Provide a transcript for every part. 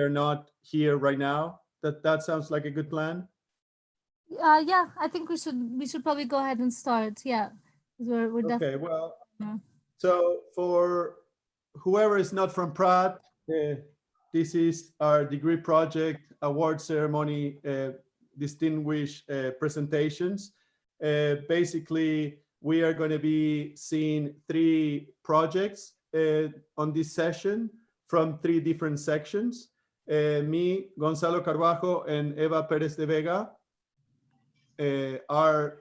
they're not here right now. That sounds like a good plan. Yeah, I think we should probably go ahead and start. Yeah, we're Okay, definitely. well, Yeah. so for whoever is not from Pratt, this is our degree project award ceremony, distinguished presentations. Basically, we are going to be seeing 3 projects on this session from 3 different sections. Me, Gonzalo Carbajo, and Eva Perez de Vega are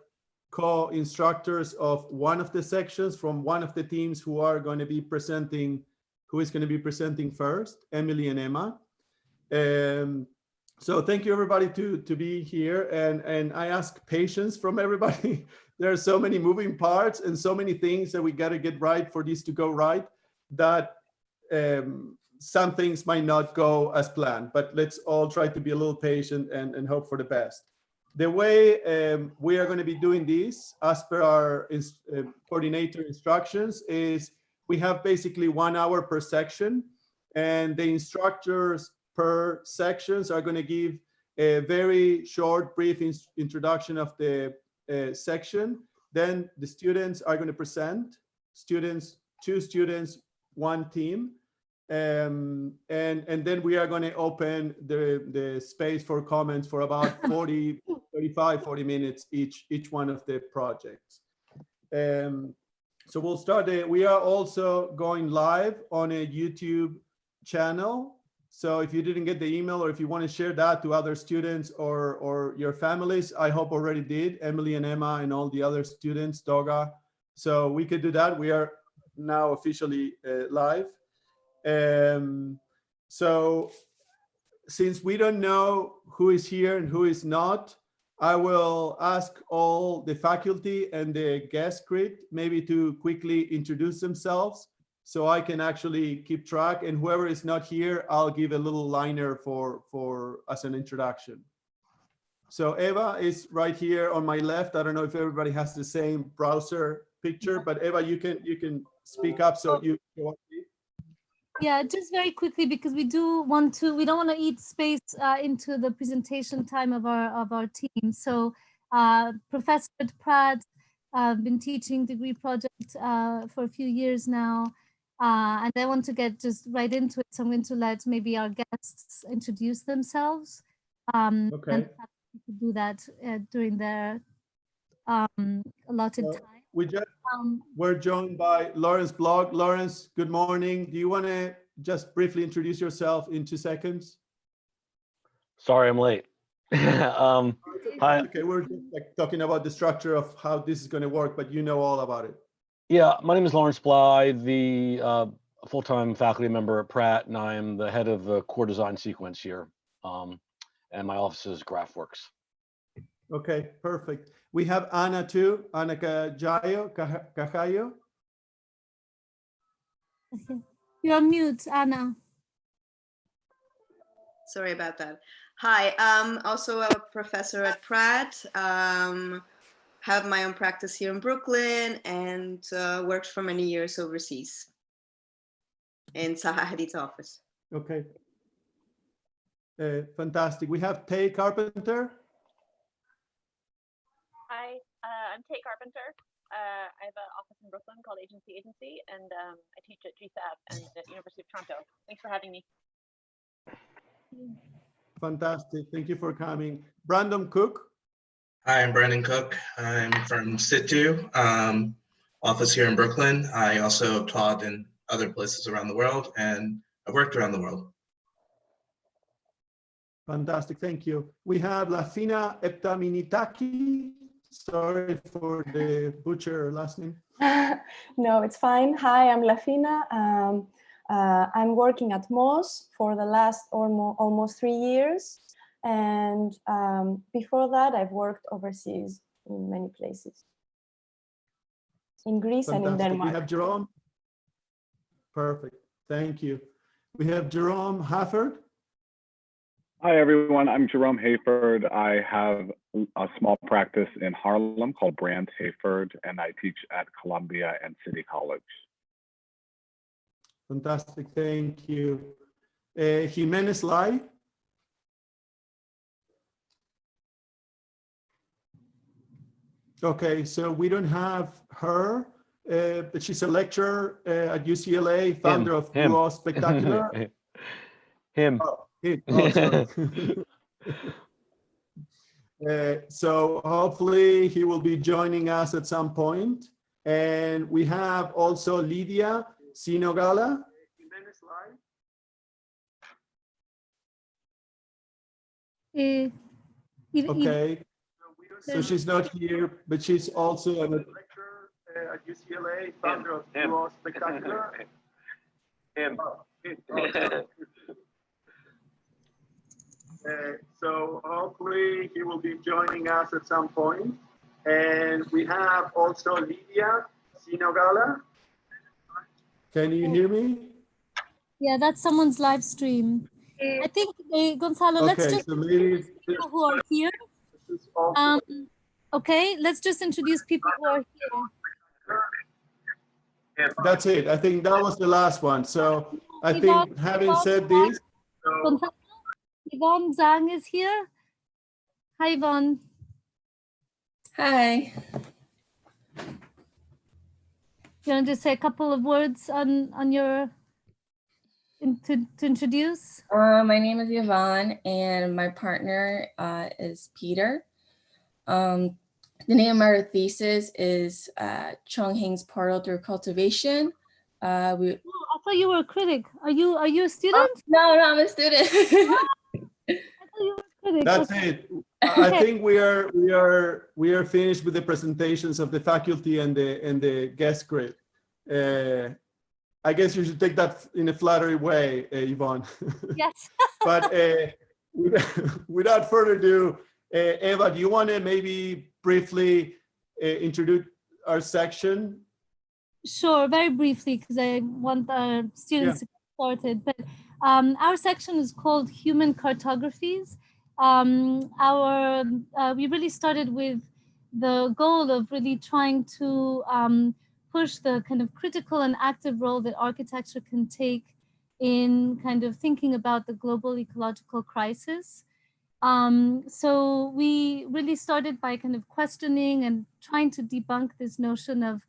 co-instructors of one of the sections from one of the teams who is going to be presenting first, Emily and Emma. So thank you everybody to be here, and I ask patience from everybody. There are so many moving parts and so many things that we got to get right for this to go right, that some things might not go as planned, but let's all try to be a little patient and hope for the best. The way we are going to be doing this, as per our coordinator instructions, is we have basically 1 hour per section, and the instructors per sections are going to give a very short, brief introduction of the section. Then the students are going to present. Students, 2 students, 1 team. And then we are going to open the space for comments for about 40 minutes each one of the projects. So we'll start. We are also going live on a YouTube channel. So if you didn't get the email, or if you want to share that to other students or your families, I hope already did, Emily and Emma and all the other students, Doga. So we could do that. We are now officially live. So since we don't know who is here and who is not, I will ask all the faculty and the guest crit maybe to quickly introduce themselves so I can actually keep track, and whoever is not here, I'll give a little liner for as an introduction. So Eva is right here on my left. I don't know if everybody has the same browser picture, but Eva, you can speak up so you want to see. Yeah, just very quickly, because we don't want to eat space into the presentation time of our team. So Professor at Pratt, been teaching degree project for a few years now. And I want to get just right into it. So I'm going to let maybe our guests introduce themselves. Okay. And we could do that during their allotted time. We're joined by Lawrence BLOUGH. Lawrence, good morning. Do you want to just briefly introduce yourself in 2 seconds? Sorry, I'm late. Hi. Okay, we're just like talking about the structure of how this is going to work, but you know all about it. Yeah, my name is Lawrence BLOUGH. I'm the full-time faculty member at Pratt, and I am the head of the core design sequence here. And my office is GRAFTWORKS. Okay, perfect. We have Anna too, Anna CAJIAO. You're on mute, Anna. Sorry about that. Hi, I'm also a professor at Pratt. Have my own practice here in Brooklyn, and worked for many years overseas in Zaha Hadid's office. Okay. Fantastic. We have Tay Carpenter. Hi, I'm Tay Carpenter. I have an office in Brooklyn called Agency, and I teach at GSAB and at University of Toronto. Thanks for having me. Fantastic. Thank you for coming. Brandon Cook. Hi, I'm Brandon Cook. I'm from Situ, office here in Brooklyn. I also taught in other places around the world, and I've worked around the world. Fantastic, thank you. We have Lafina Eptaminitaki. Sorry for the butcher last name. No, it's fine. Hi, I'm Lafina. I'm working at MOS for the last almost 3 years. And before that, I've worked overseas in many places. In Greece and in Denmark. We have Jerome. Perfect, thank you. We have Jerome Hafford. Hi, everyone. I'm Jerome Hayford. I have a small practice in Harlem called Brandt Hayford, and I teach at Columbia and City College. Fantastic, thank you. Jimenez Lai. Okay, so we don't have her, but she's a lecturer at UCLA, founder of BLOUGH Spectacular. Him. Oh, him. Oh, sorry. So hopefully he will be joining us at some point. And we have also Lydia Sinogala. Okay, so she's not here, but she's also a lecturer at UCLA, founder of BLOUGH Spectacular. Him. So hopefully he will be joining us at some point. And we have also Lydia Sinogala. Can you hear me? Yeah, that's someone's live stream. I think, Gonzalo, let's Okay, just so maybe people who are here. Okay, let's just introduce people who are here. that's it. I think that was the last one. So I Yvonne, think having said this, Gonzalo, Yvonne Zhang is here. Hi, Yvonne. Hi. You want to just say a couple of words on your to introduce? My name is Yvonne and my partner is Peter. The name of our thesis is Chongqing's Portal Through Cultivation. I thought you were a critic. Are you a student? No, I'm a student. I thought you were a critic. that's Okay. it. I think we are finished with the presentations of the faculty and the guest grid. I guess you should take that in a flattery way, Yvonne. Yes. But without further ado, Eva, do you want to maybe briefly introduce our section? Sure, very briefly, because I want our students to get started. But our section is called Human Cartographies. We really started with the goal of really trying to push the kind of critical and active role that architecture can take in kind of thinking about the global ecological crisis. So we really started by kind of questioning and trying to debunk this notion of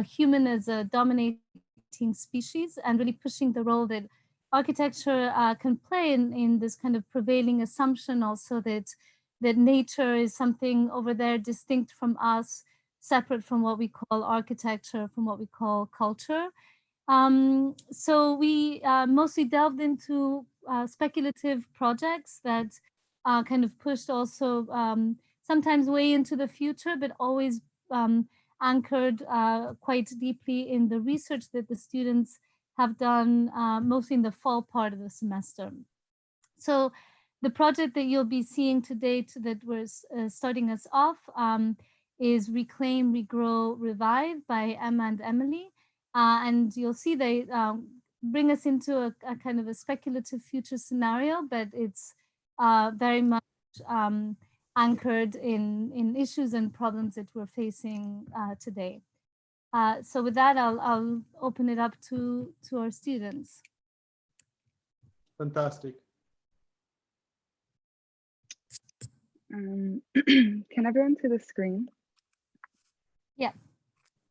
human as a dominating species and really pushing the role that architecture can play in this kind of prevailing assumption also that nature is something over there distinct from us, separate from what we call architecture, from what we call culture. So we mostly delved into speculative projects that kind of pushed also sometimes way into the future, but always anchored quite deeply in the research that the students have done mostly in the fall part of the semester. So the project that you'll be seeing today that we're starting us off is Reclaim, Regrow, Revive by Emma and Emily. And you'll see they bring us into a kind of a speculative future scenario, but it's very much anchored in issues and problems that we're facing today. So with that, I'll open it up to our students. Fantastic. Can everyone see the screen? Yeah.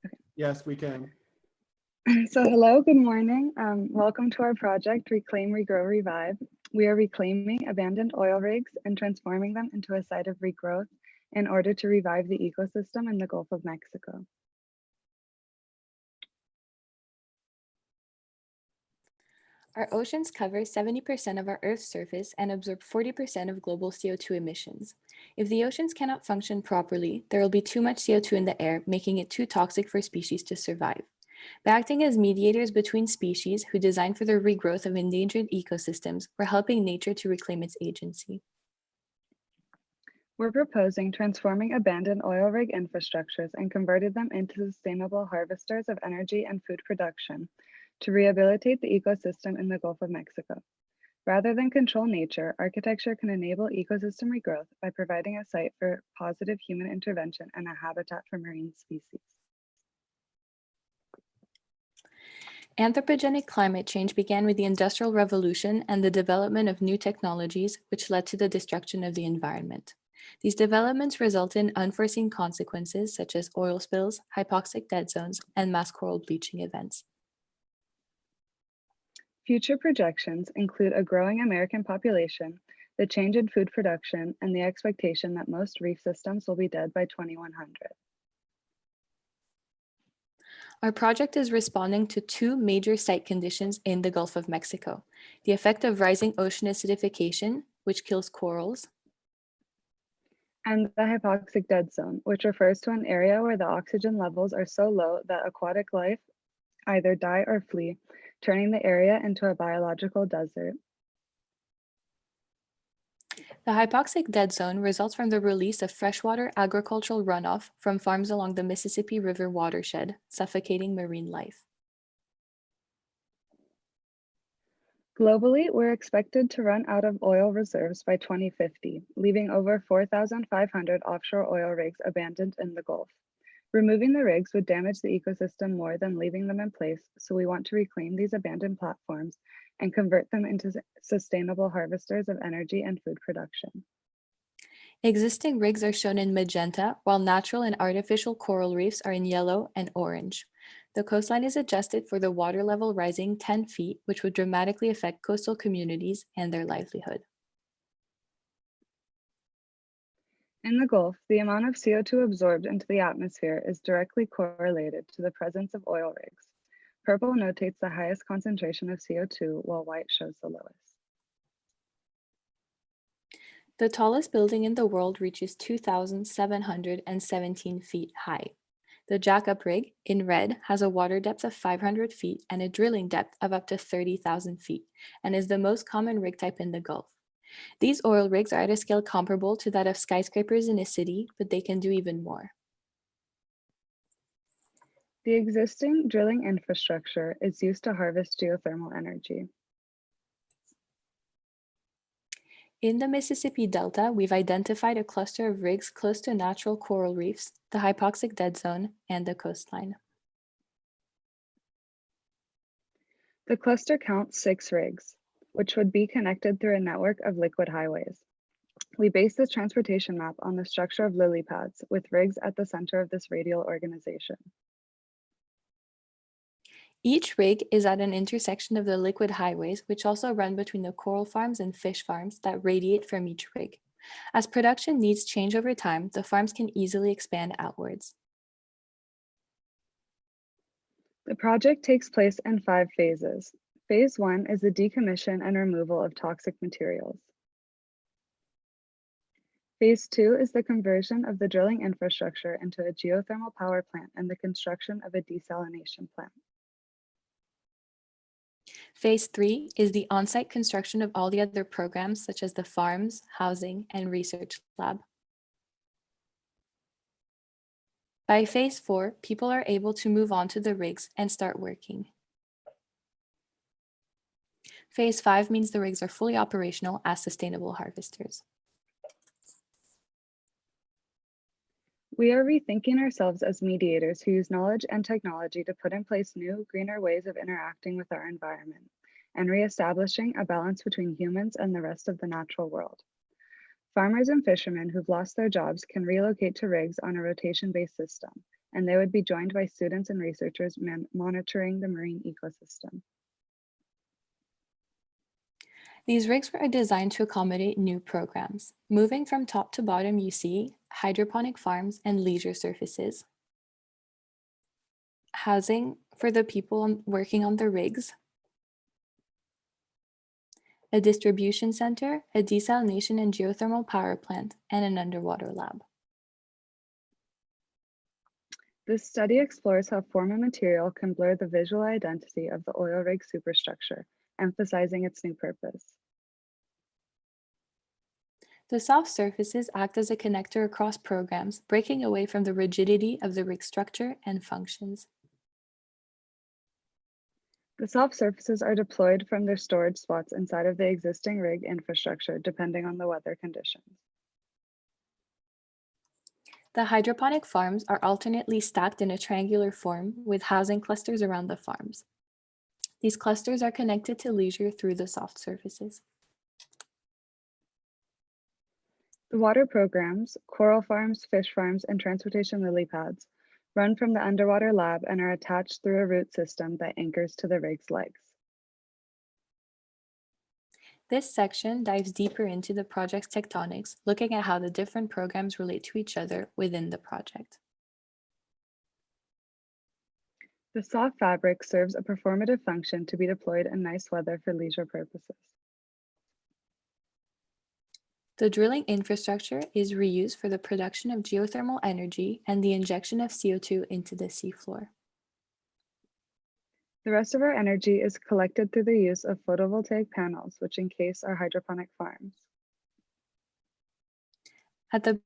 Okay. Yes, we can. So hello, good morning. Welcome to our project, Reclaim, Regrow, Revive. We are reclaiming abandoned oil rigs and transforming them into a site of regrowth in order to revive the ecosystem in the Gulf of Mexico. Our oceans cover 70% of our Earth's surface and absorb 40% of global CO2 emissions. If the oceans cannot function properly, there will be too much CO2 in the air, making it too toxic for species to survive. By acting as mediators between species who design for the regrowth of endangered ecosystems, we're helping nature to reclaim its agency. We're proposing transforming abandoned oil rig infrastructures and converted them into sustainable harvesters of energy and food production to rehabilitate the ecosystem in the Gulf of Mexico. Rather than control nature, architecture can enable ecosystem regrowth by providing a site for positive human intervention and a habitat for marine species. Anthropogenic climate change began with the Industrial Revolution and the development of new technologies, which led to the destruction of the environment. These developments result in unforeseen consequences such as oil spills, hypoxic dead zones, and mass coral bleaching events. Future projections include a growing American population, the change in food production, and the expectation that most reef systems will be dead by 2100. Our project is responding to two major site conditions in the Gulf of Mexico: the effect of rising ocean acidification, which kills corals, and the hypoxic dead zone, which refers to an area where the oxygen levels are so low that aquatic life either die or flee, turning the area into a biological desert. The hypoxic dead zone results from the release of freshwater agricultural runoff from farms along the Mississippi River watershed, suffocating marine life. Globally, we're expected to run out of oil reserves by 2050, leaving over 4,500 offshore oil rigs abandoned in the Gulf. Removing the rigs would damage the ecosystem more than leaving them in place, so we want to reclaim these abandoned platforms and convert them into sustainable harvesters of energy and food production. Existing rigs are shown in magenta, while natural and artificial coral reefs are in yellow and orange. The coastline is adjusted for the water level rising 10 feet, which would dramatically affect coastal communities and their livelihood. In the Gulf, the amount of CO2 absorbed into the atmosphere is directly correlated to the presence of oil rigs. Purple notates the highest concentration of CO2, while white shows the lowest. The tallest building in the world reaches 2,717 feet high. The jackup rig, in red, has a water depth of 500 feet and a drilling depth of up to 30,000 feet, and is the most common rig type in the Gulf. These oil rigs are at a scale comparable to that of skyscrapers in a city, but they can do even more. The existing drilling infrastructure is used to harvest geothermal energy. In the Mississippi Delta, we've identified a cluster of rigs close to natural coral reefs, the hypoxic dead zone, and the coastline. The cluster counts 6 rigs, which would be connected through a network of liquid highways. We base this transportation map on the structure of lily pads, with rigs at the center of this radial organization. Each rig is at an intersection of the liquid highways, which also run between the coral farms and fish farms that radiate from each rig. As production needs change over time, the farms can easily expand outwards. The project takes place in 5 phases. Phase 1 is the decommission and removal of toxic materials. Phase 2 is the conversion of the drilling infrastructure into a geothermal power plant and the construction of a desalination plant. Phase 3 is the on-site construction of all the other programs, such as the farms, housing, and research lab. By Phase 4, people are able to move on to the rigs and start working. Phase 5 means the rigs are fully operational as sustainable harvesters. We are rethinking ourselves as mediators who use knowledge and technology to put in place new, greener ways of interacting with our environment and reestablishing a balance between humans and the rest of the natural world. Farmers and fishermen who've lost their jobs can relocate to rigs on a rotation-based system, and they would be joined by students and researchers monitoring the marine ecosystem. These rigs are designed to accommodate new programs. Moving from top to bottom, you see hydroponic farms and leisure surfaces, housing for the people working on the rigs, a distribution center, a desalination and geothermal power plant, and an underwater lab. This study explores how form and material can blur the visual identity of the oil rig superstructure, emphasizing its new purpose. The soft surfaces act as a connector across programs, breaking away from the rigidity of the rig structure and functions. The soft surfaces are deployed from their storage spots inside of the existing rig infrastructure, depending on the weather conditions. The hydroponic farms are alternately stacked in a triangular form with housing clusters around the farms. These clusters are connected to leisure through the soft surfaces. The water programs, coral farms, fish farms, and transportation lily pads run from the underwater lab and are attached through a root system that anchors to the rig's legs. This section dives deeper into the project's tectonics, looking at how the different programs relate to each other within the project. The soft fabric serves a performative function to be deployed in nice weather for leisure purposes. The drilling infrastructure is reused for the production of geothermal energy and the injection of CO2 into the seafloor. The rest of our energy is collected through the use of photovoltaic panels, which encase our hydroponic farms. At the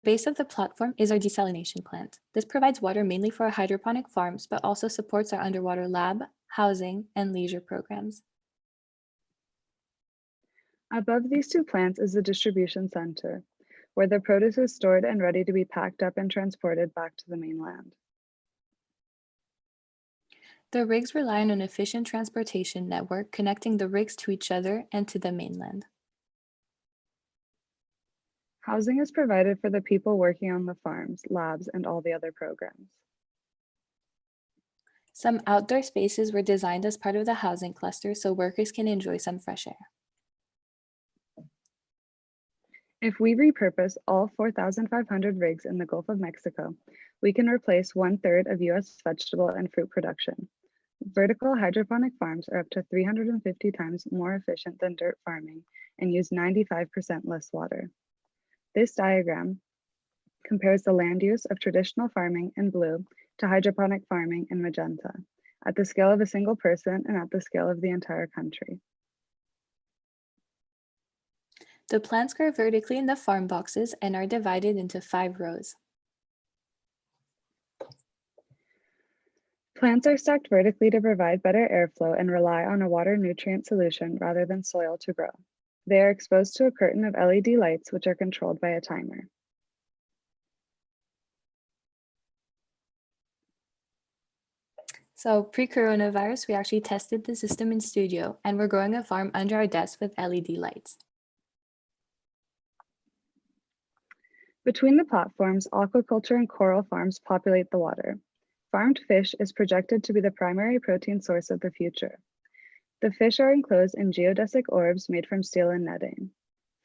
base of the platform is our desalination plant. This provides water mainly for our hydroponic farms, but also supports our underwater lab, housing, and leisure programs. Above these two plants is the distribution center, where the produce is stored and ready to be packed up and transported back to the mainland. The rigs rely on an efficient transportation network connecting the rigs to each other and to the mainland. Housing is provided for the people working on the farms, labs, and all the other programs. Some outdoor spaces were designed as part of the housing cluster so workers can enjoy some fresh air. If we repurpose all 4,500 rigs in the Gulf of Mexico, we can replace 1/3 of US vegetable and fruit production. Vertical hydroponic farms are up to 350 times more efficient than dirt farming and use 95% less water. This diagram compares the land use of traditional farming in blue to hydroponic farming in magenta, at the scale of a single person and at the scale of the entire country. The plants grow vertically in the farm boxes and are divided into 5 rows. Plants are stacked vertically to provide better airflow and rely on a water nutrient solution rather than soil to grow. They are exposed to a curtain of LED lights, which are controlled by a timer. So pre-coronavirus, we actually tested the system in studio and we're growing a farm under our desk with LED lights. Between the platforms, aquaculture and coral farms populate the water. Farmed fish is projected to be the primary protein source of the future. The fish are enclosed in geodesic orbs made from steel and netting.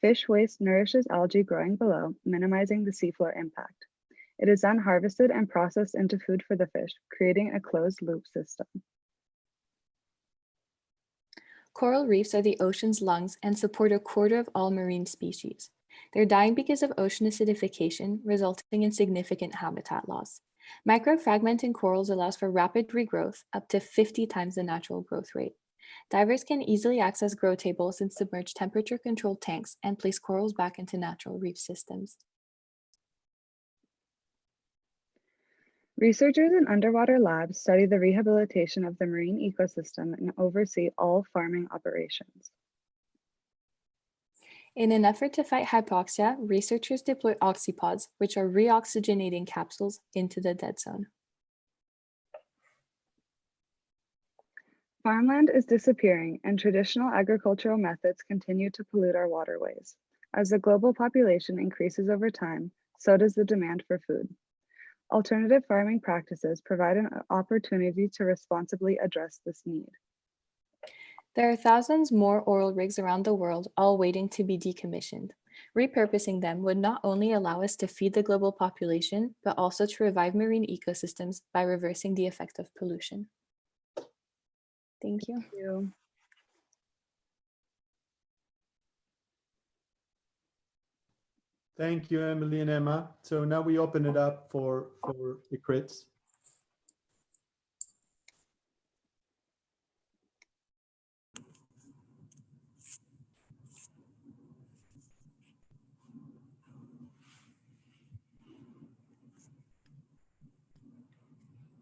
Fish waste nourishes algae growing below, minimizing the seafloor impact. It is then harvested and processed into food for the fish, creating a closed loop system. Coral reefs are the ocean's lungs and support 1/4 of all marine species. They're dying because of ocean acidification, resulting in significant habitat loss. Microfragmenting corals allows for rapid regrowth, up to 50 times the natural growth rate. Divers can easily access grow tables in submerged temperature-controlled tanks and place corals back into natural reef systems. Researchers in underwater labs study the rehabilitation of the marine ecosystem and oversee all farming operations. In an effort to fight hypoxia, researchers deploy oxypods, which are reoxygenating capsules, into the dead zone. Farmland is disappearing and traditional agricultural methods continue to pollute our waterways. As the global population increases over time, so does the demand for food. Alternative farming practices provide an opportunity to responsibly address this need. There are thousands more oil rigs around the world, all waiting to be decommissioned. Repurposing them would not only allow us to feed the global population, but also to revive marine ecosystems by reversing the effect of pollution. Thank you. Thank you. Thank you, Emily and Emma. So now we open it up for the crits.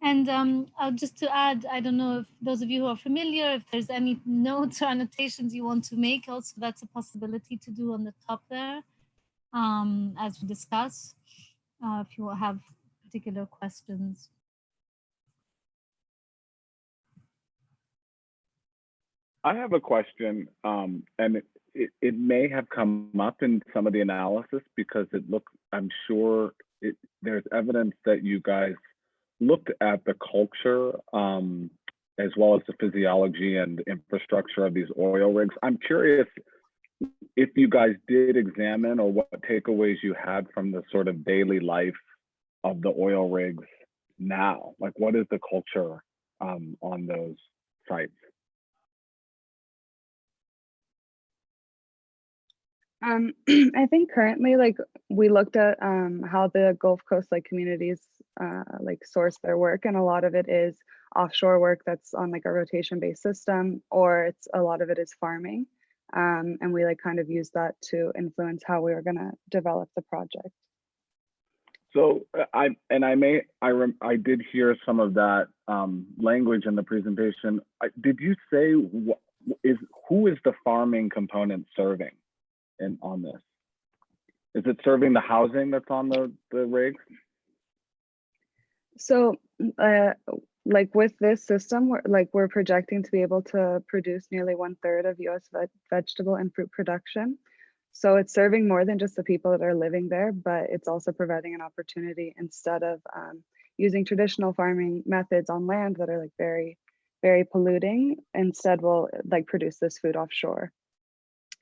And just to add, I don't know if those of you who are familiar, if there's any notes or annotations you want to make, also that's a possibility to do on the top there as we discuss, if you will have particular questions. I have a question, and it may have come up in some of the analysis because I'm sure there's evidence that you guys looked at the culture as well as the physiology and infrastructure of these oil rigs. I'm curious if you guys did examine or what takeaways you had from the sort of daily life of the oil rigs now. Like, what is the culture on those sites? I think currently, like, we looked at how the Gulf Coast like communities like source their work, and a lot of it is offshore work that's on like a rotation-based system, or a lot of it is farming, and we like kind of use that to influence how we were going to develop the project. So I did hear some of that language in the presentation. Did you say who is the farming component serving on this? Is it serving the housing that's on the rigs? So like with this system, we're projecting to be able to produce nearly 1/3 of US vegetable and fruit production. So it's serving more than just the people that are living there, but it's also providing an opportunity instead of using traditional farming methods on land that are like very, very polluting. Instead, we'll like produce this food offshore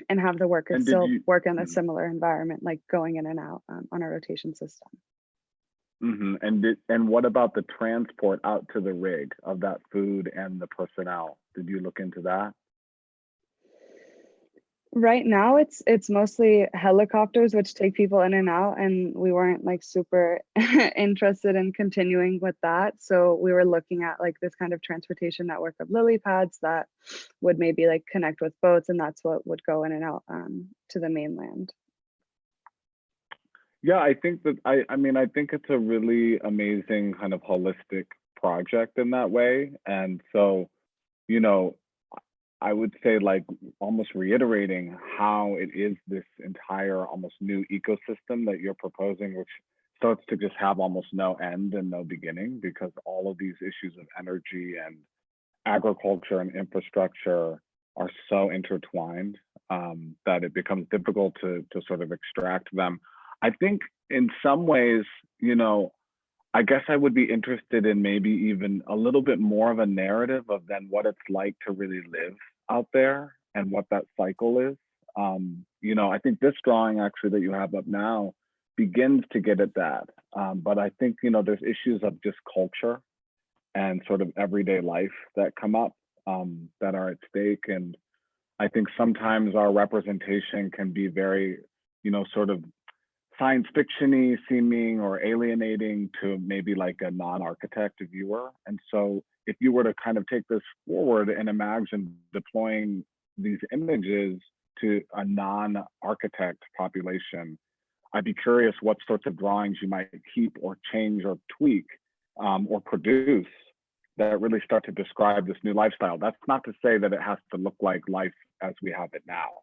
and have the workers still work in a similar environment, like going in and out on a rotation system. And what about the transport out to the rig of that food and the personnel? Did you look into that? Right now, it's mostly helicopters, which take people in and out, and we weren't like super interested in continuing with that. So we were looking at like this kind of transportation network of lily pads that would maybe like connect with boats, and that's what would go in and out to the mainland. Yeah, I think that I mean I think it's a really amazing kind of holistic project in that way, and so I would say, like, almost reiterating how it is this entire almost new ecosystem that you're proposing, which starts to just have almost no end and no beginning, because all of these issues of energy and agriculture and infrastructure are so intertwined that it becomes difficult to sort of extract them. I think in some ways, I guess I would be interested in maybe even a little bit more of a narrative of then what it's like to really live out there and what that cycle is. I think this drawing actually that you have up now begins to get at that. But I think, there's issues of just culture and sort of everyday life that come up that are at stake. And I think sometimes our representation can be very, sort of science fiction-y seeming or alienating to maybe like a non-architect viewer. And so if you were to kind of take this forward and imagine deploying these images to a non-architect population, I'd be curious what sorts of drawings you might keep or change or tweak or produce that really start to describe this new lifestyle. That's not to say that it has to look like life as we have it now.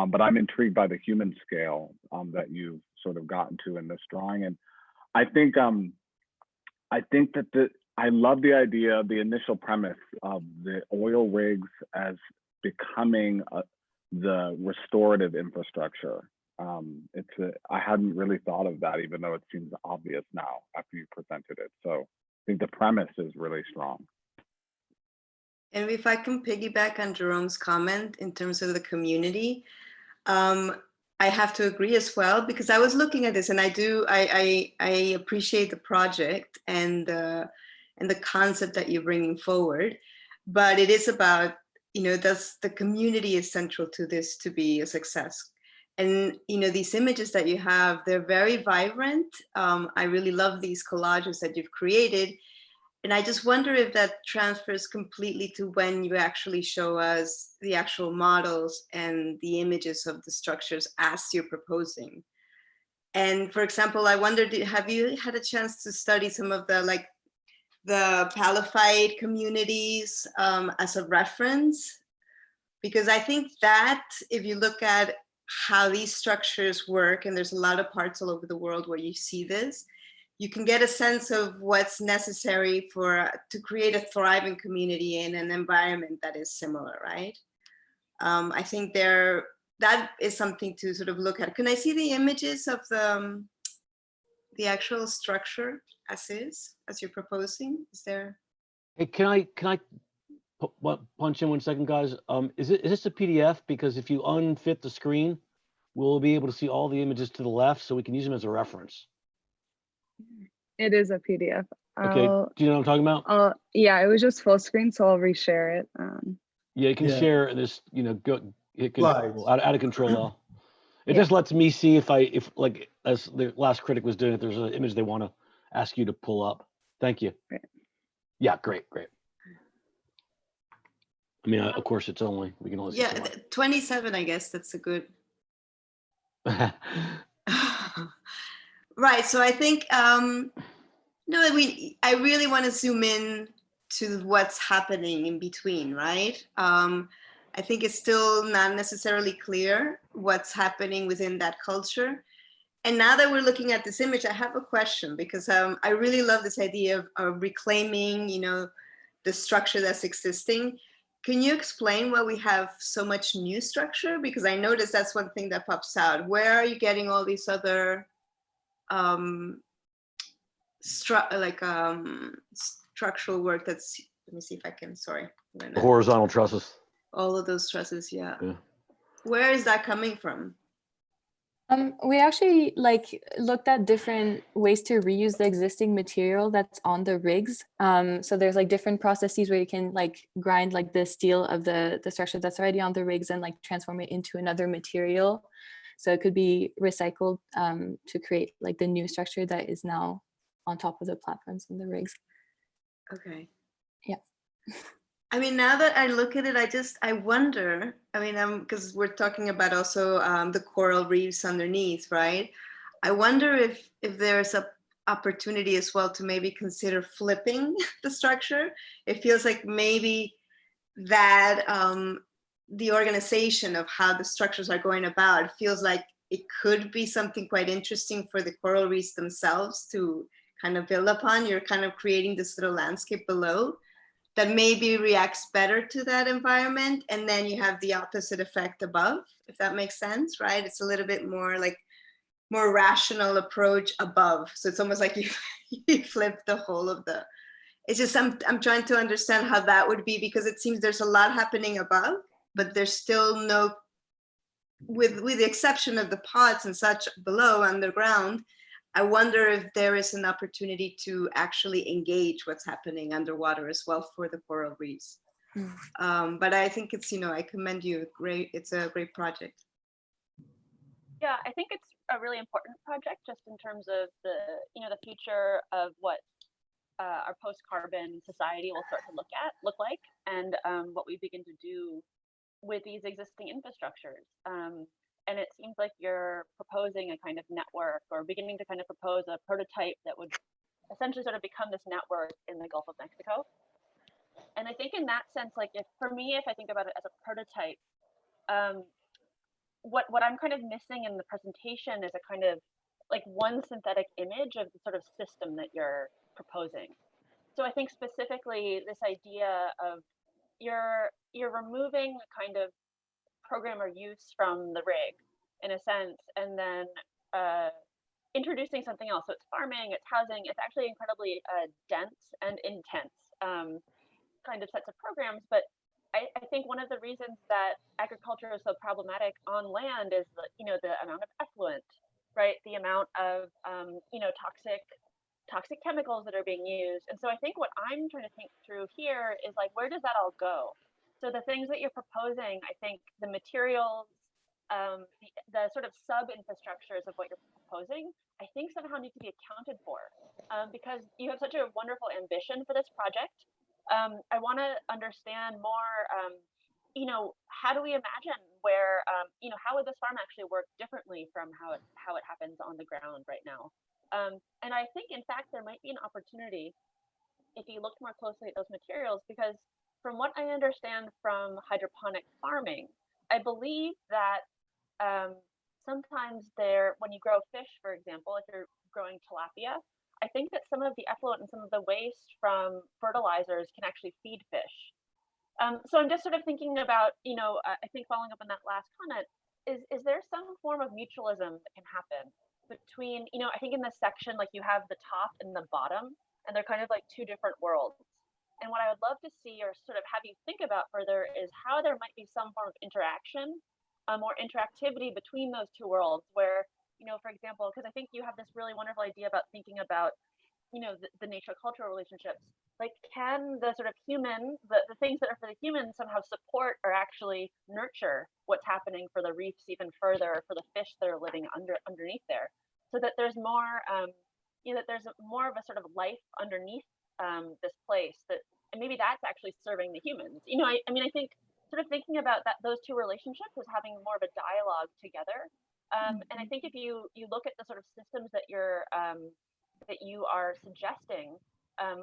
But I'm intrigued by the human scale that you've sort of gotten to in this drawing. And I think that I love the idea, the initial premise of the oil rigs as becoming the restorative infrastructure. I hadn't really thought of that, even though it seems obvious now after you presented it. So I think the premise is really strong. And if I can piggyback on Jerome's comment in terms of the community, I have to agree as well, because I was looking at this and I appreciate the project and the concept that you're bringing forward, but it is about, the community is central to this to be a success. And, these images that you have, they're very vibrant. I really love these collages that you've created. And I just wonder if that transfers completely to when you actually show us the actual models and the images of the structures as you're proposing. And for example, I wondered, have you had a chance to study some of the Palified communities as a reference? Because I think that if you look at how these structures work, and there's a lot of parts all over the world where you see this, you can get a sense of what's necessary to create a thriving community in an environment that is similar, right? I think that is something to sort of look at. Can I see the images of the actual structure as you're proposing? Is there? Hey, can I punch in 1 second, guys? Is this a PDF? Because if you unfit the screen, we'll be able to see all the images to the left, so we can use them as a reference. It is a PDF. Okay, do you know what I'm talking about? Yeah, it was just full screen, so I'll reshare it. Yeah, you can share this, hit Slides. control, out of control L. It just lets me see if like, as the last critic was doing, if there's an image they want to ask you to pull up. Thank you. Great. Yeah, great. I mean, of course, we can only see so much. 27, I guess that's a good. Right, so I think, no, I mean, I really want to zoom in to what's happening in between, right? I think it's still not necessarily clear what's happening within that culture. And now that we're looking at this image, I have a question, because I really love this idea of reclaiming, the structure that's existing. Can you explain why we have so much new structure? Because I noticed that's one thing that pops out. Where are you getting all these other structural work that's, let me see if I can, sorry. The horizontal trusses. All of those trusses, yeah. Where is that coming from? We actually looked at different ways to reuse the existing material that's on the rigs. So there's different processes where you can grind the steel of the structure that's already on the rigs and transform it into another material. So it could be recycled to create the new structure that is now on top of the platforms and the rigs. Okay. Yeah. I mean, now that I look at it, I wonder, I mean, because we're talking about also the coral reefs underneath, right? I wonder if there's a opportunity as well to maybe consider flipping the structure. It feels like maybe that the organization of how the structures are going about feels like it could be something quite interesting for the coral reefs themselves to kind of build upon. You're kind of creating this little landscape below that maybe reacts better to that environment. And then you have the opposite effect above, if that makes sense, right? It's a little bit more more rational approach above. So it's almost like you flip the whole of the, it's just, I'm trying to understand how that would be, because it seems there's a lot happening above, but there's still no, with the exception of the pods and such below underground, I wonder if there is an opportunity to actually engage what's happening underwater as well for the coral reefs. But I think it's, I commend you. It's a great project. Yeah, I think it's a really important project just in terms of the future of what our post-carbon society will start to look like, and what we begin to do with these existing infrastructures. And it seems like you're proposing a kind of network, or beginning to kind of propose a prototype that would essentially sort of become this network in the Gulf of Mexico. And I think in that sense, if I think about it as a prototype, what I'm kind of missing in the presentation is a kind of one synthetic image of the sort of system that you're proposing. So I think specifically this idea of you're removing a kind of program or use from the rig in a sense, and then introducing something else. So it's farming, it's housing, it's actually incredibly dense and intense kind of sets of programs. But I think one of the reasons that agriculture is so problematic on land is the amount of effluent, right? The amount of toxic chemicals that are being used. And so I think what I'm trying to think through here is where does that all go? So the things that you're proposing, I think the materials, the sort of sub-infrastructures of what you're proposing, I think somehow need to be accounted for, because you have such a wonderful ambition for this project. I want to understand more, how do we imagine where, how would this farm actually work differently from how it happens on the ground right now? And I think, in fact, there might be an opportunity if you looked more closely at those materials, because from what I understand from hydroponic farming, I believe that sometimes when you grow fish, for example, if you're growing tilapia, I think that some of the effluent and some of the waste from fertilizers can actually feed fish. So I'm just sort of thinking about, I think following up on that last comment, is there some form of mutualism that can happen between, I think in this section, like you have the top and the bottom, and they're kind of like two different worlds. And what I would love to see or sort of have you think about further is how there might be some form of interaction or interactivity between those two worlds where, for example, because I think you have this really wonderful idea about thinking about, the nature cultural relationships. Like, can the sort of human, the things that are for the human somehow support or actually nurture what's happening for the reefs even further, for the fish that are living underneath there, so that there's more, that there's more of a sort of life underneath this place that, and maybe that's actually serving the humans. I mean, I think sort of thinking about those two relationships as having more of a dialogue together. And I think if you look at the sort of systems that you are suggesting,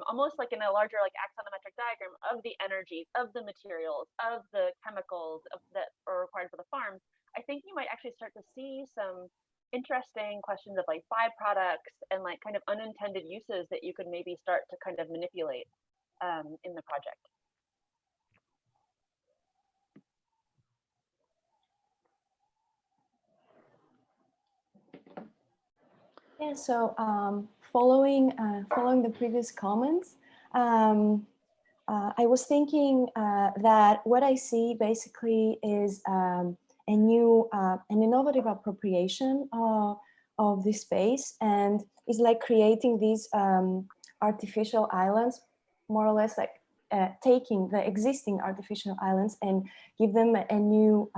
almost like in a larger like axonometric diagram of the energies, of the materials, of the chemicals that are required for the farms, I think you might actually start to see some interesting questions of like byproducts and like kind of unintended uses that you could maybe start to kind of manipulate in the project. Yeah, so following the previous comments, I was thinking that what I see basically is an innovative appropriation of this space, and is like creating these artificial islands, more or less like taking the existing artificial islands and give them a new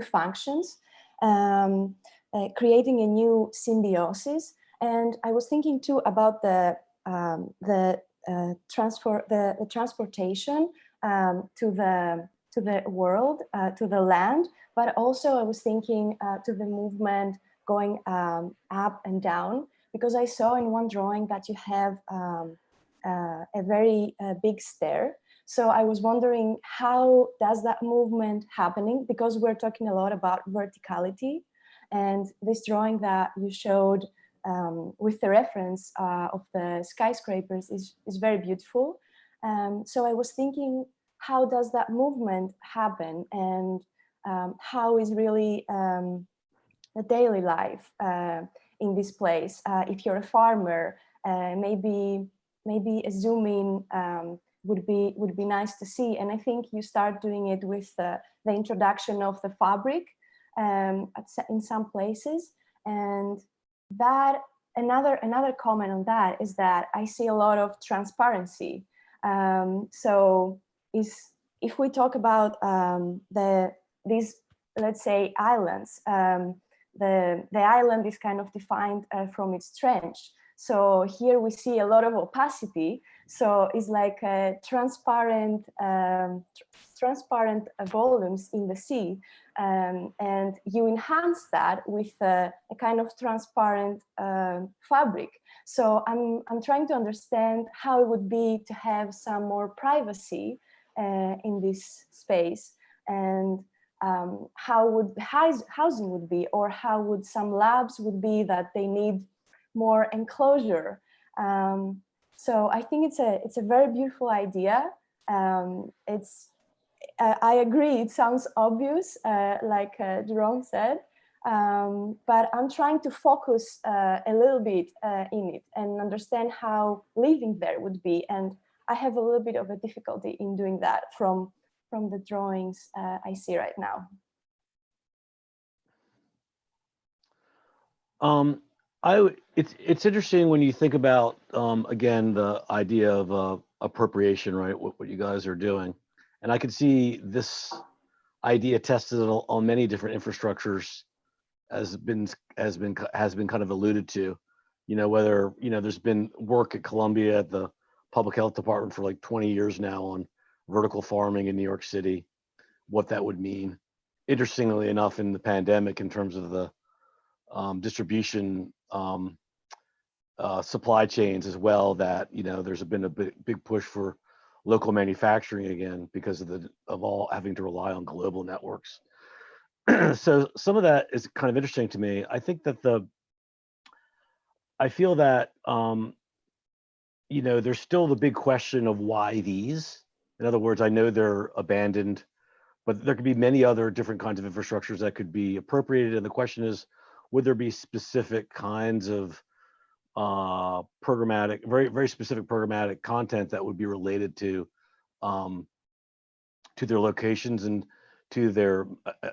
functions. Creating a new symbiosis. And I was thinking too about the transportation to the world, to the land, but also I was thinking to the movement going up and down, because I saw in one drawing that you have a very big stair. So I was wondering, how does that movement happening? Because we're talking a lot about verticality. And this drawing that you showed with the reference of the skyscrapers is very beautiful. So I was thinking, how does that movement happen? And how is really the daily life in this place? If you're a farmer, maybe a zoom in would be nice to see. And I think you start doing it with the introduction of the fabric in some places. And that another comment on that is that I see a lot of transparency. So if we talk about these, let's say, islands, the island is kind of defined from its trench. So here we see a lot of opacity. So it's like a transparent volumes in the sea, and you enhance that with a kind of transparent fabric. So I'm trying to understand how it would be to have some more privacy in this space, and how would housing would be, or how would some labs would be that they need more enclosure. So I think it's a very beautiful idea. I agree, it sounds obvious, like Jerome said, but I'm trying to focus a little bit in it and understand how living there would be. And I have a little bit of a difficulty in doing that from the drawings I see right now. It's interesting when you think about, again, the idea of appropriation, right? What you guys are doing. And I could see this idea tested on many different infrastructures, has been kind of alluded to, whether, there's been work at Columbia at the public health department for like 20 years now on vertical farming in New York City, what that would mean. Interestingly enough, in the pandemic, in terms of the distribution supply chains as well, that there's been a big push for local manufacturing again because of all having to rely on global networks. So some of that is kind of interesting to me. I think that I feel that there's still the big question of why these, In other words, I know they're abandoned, but there could be many other different kinds of infrastructures that could be appropriated. And the question is, would there be specific kinds of programmatic, very specific programmatic content that would be related to their locations and to their,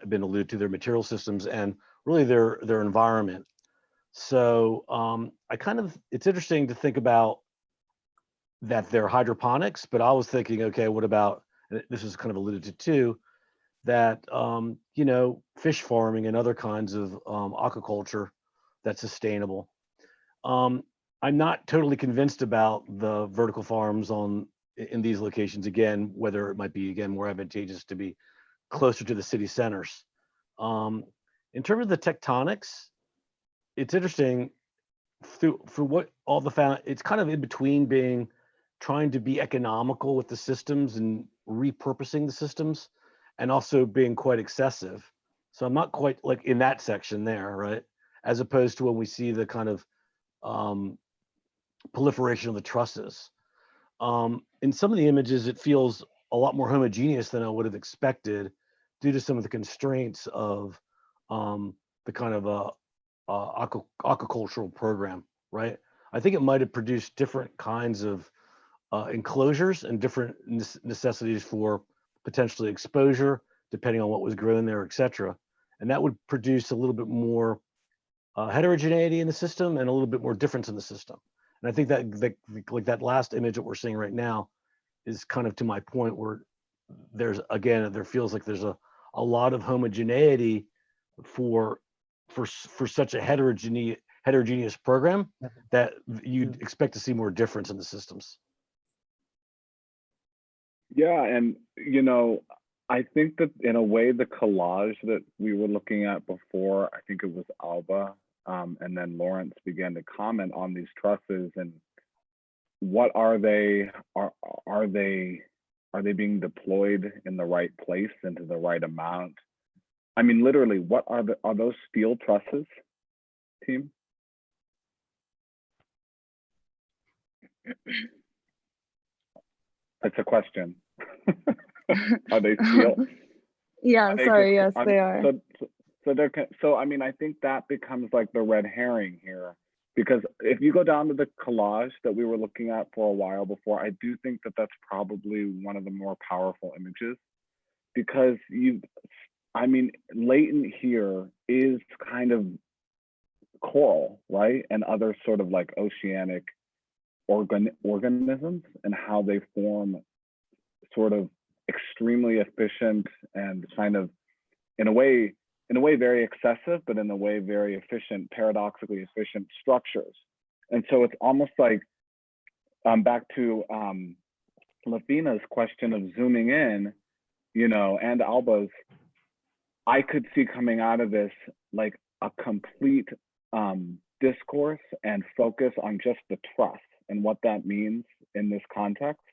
been alluded to, their material systems and really their environment. So it's interesting to think about that they're hydroponics, but I was thinking, okay, what about, and this is kind of alluded to too, that, you know, fish farming and other kinds of aquaculture that's sustainable. I'm not totally convinced about the vertical farms in these locations, again, whether it might be, again, more advantageous to be closer to the city centers. In terms of the tectonics, it's interesting for what all it's kind of in between trying to be economical with the systems and repurposing the systems and also being quite excessive. So I'm not quite like in that section there, right? As opposed to when we see the kind of proliferation of the trusses. In some of the images, it feels a lot more homogeneous than I would have expected due to some of the constraints of the kind of aquacultural program, right? I think it might have produced different kinds of enclosures and different necessities for potentially exposure, depending on what was grown there, et cetera. And that would produce a little bit more heterogeneity in the system and a little bit more difference in the system. And I think that like that last image that we're seeing right now is kind of to my point where there feels like there's a lot of homogeneity for such a heterogeneous program that you'd expect to see more difference in the systems. Yeah, and you know, I think that in a way the collage that we were looking at before, I think it was Alba, and then Lawrence began to comment on these trusses and what are they being deployed in the right place into the right amount? I mean, literally, what are those steel trusses, team? It's a question. Are they steel? Yeah, sorry, yes, they are. So I mean, I think that becomes like the red herring here, because if you go down to the collage that we were looking at for a while before, I do think that that's probably one of the more powerful images, because I mean, latent here is kind of coral, right? And other sort of like oceanic organisms and how they form sort of extremely efficient and kind of in a way very excessive, but in a way very efficient, paradoxically efficient structures. And so it's almost like back to Lafina's question of zooming in, you know, and Alba's, I could see coming out of this like a complete discourse and focus on just the truss and what that means in this context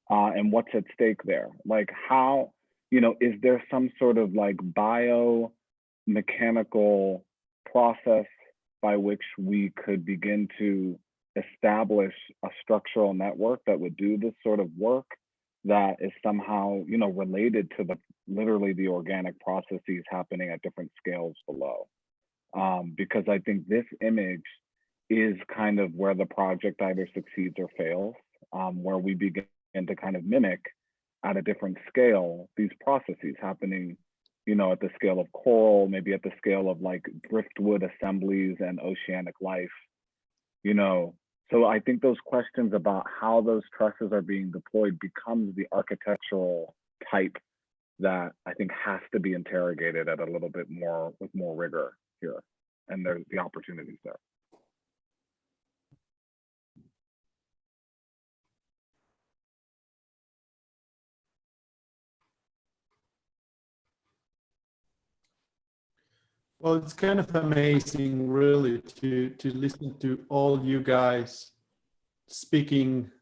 and what's at stake there. Like how, you know, is there some sort of like biomechanical process by which we could begin to establish a structural network that would do this sort of work that is somehow, you know, related to literally the organic processes happening at different scales below. Because I think this image is kind of where the project either succeeds or fails, where we begin to kind of mimic at a different scale these processes happening, you know, at the scale of coral, maybe at the scale of like driftwood assemblies and oceanic life, you know. So I think those questions about how those trusses are being deployed becomes the architectural type that I think has to be interrogated at a little bit more, with more rigor here. And there's the opportunities there. Well, it's kind of amazing, really, to listen to all you guys speaking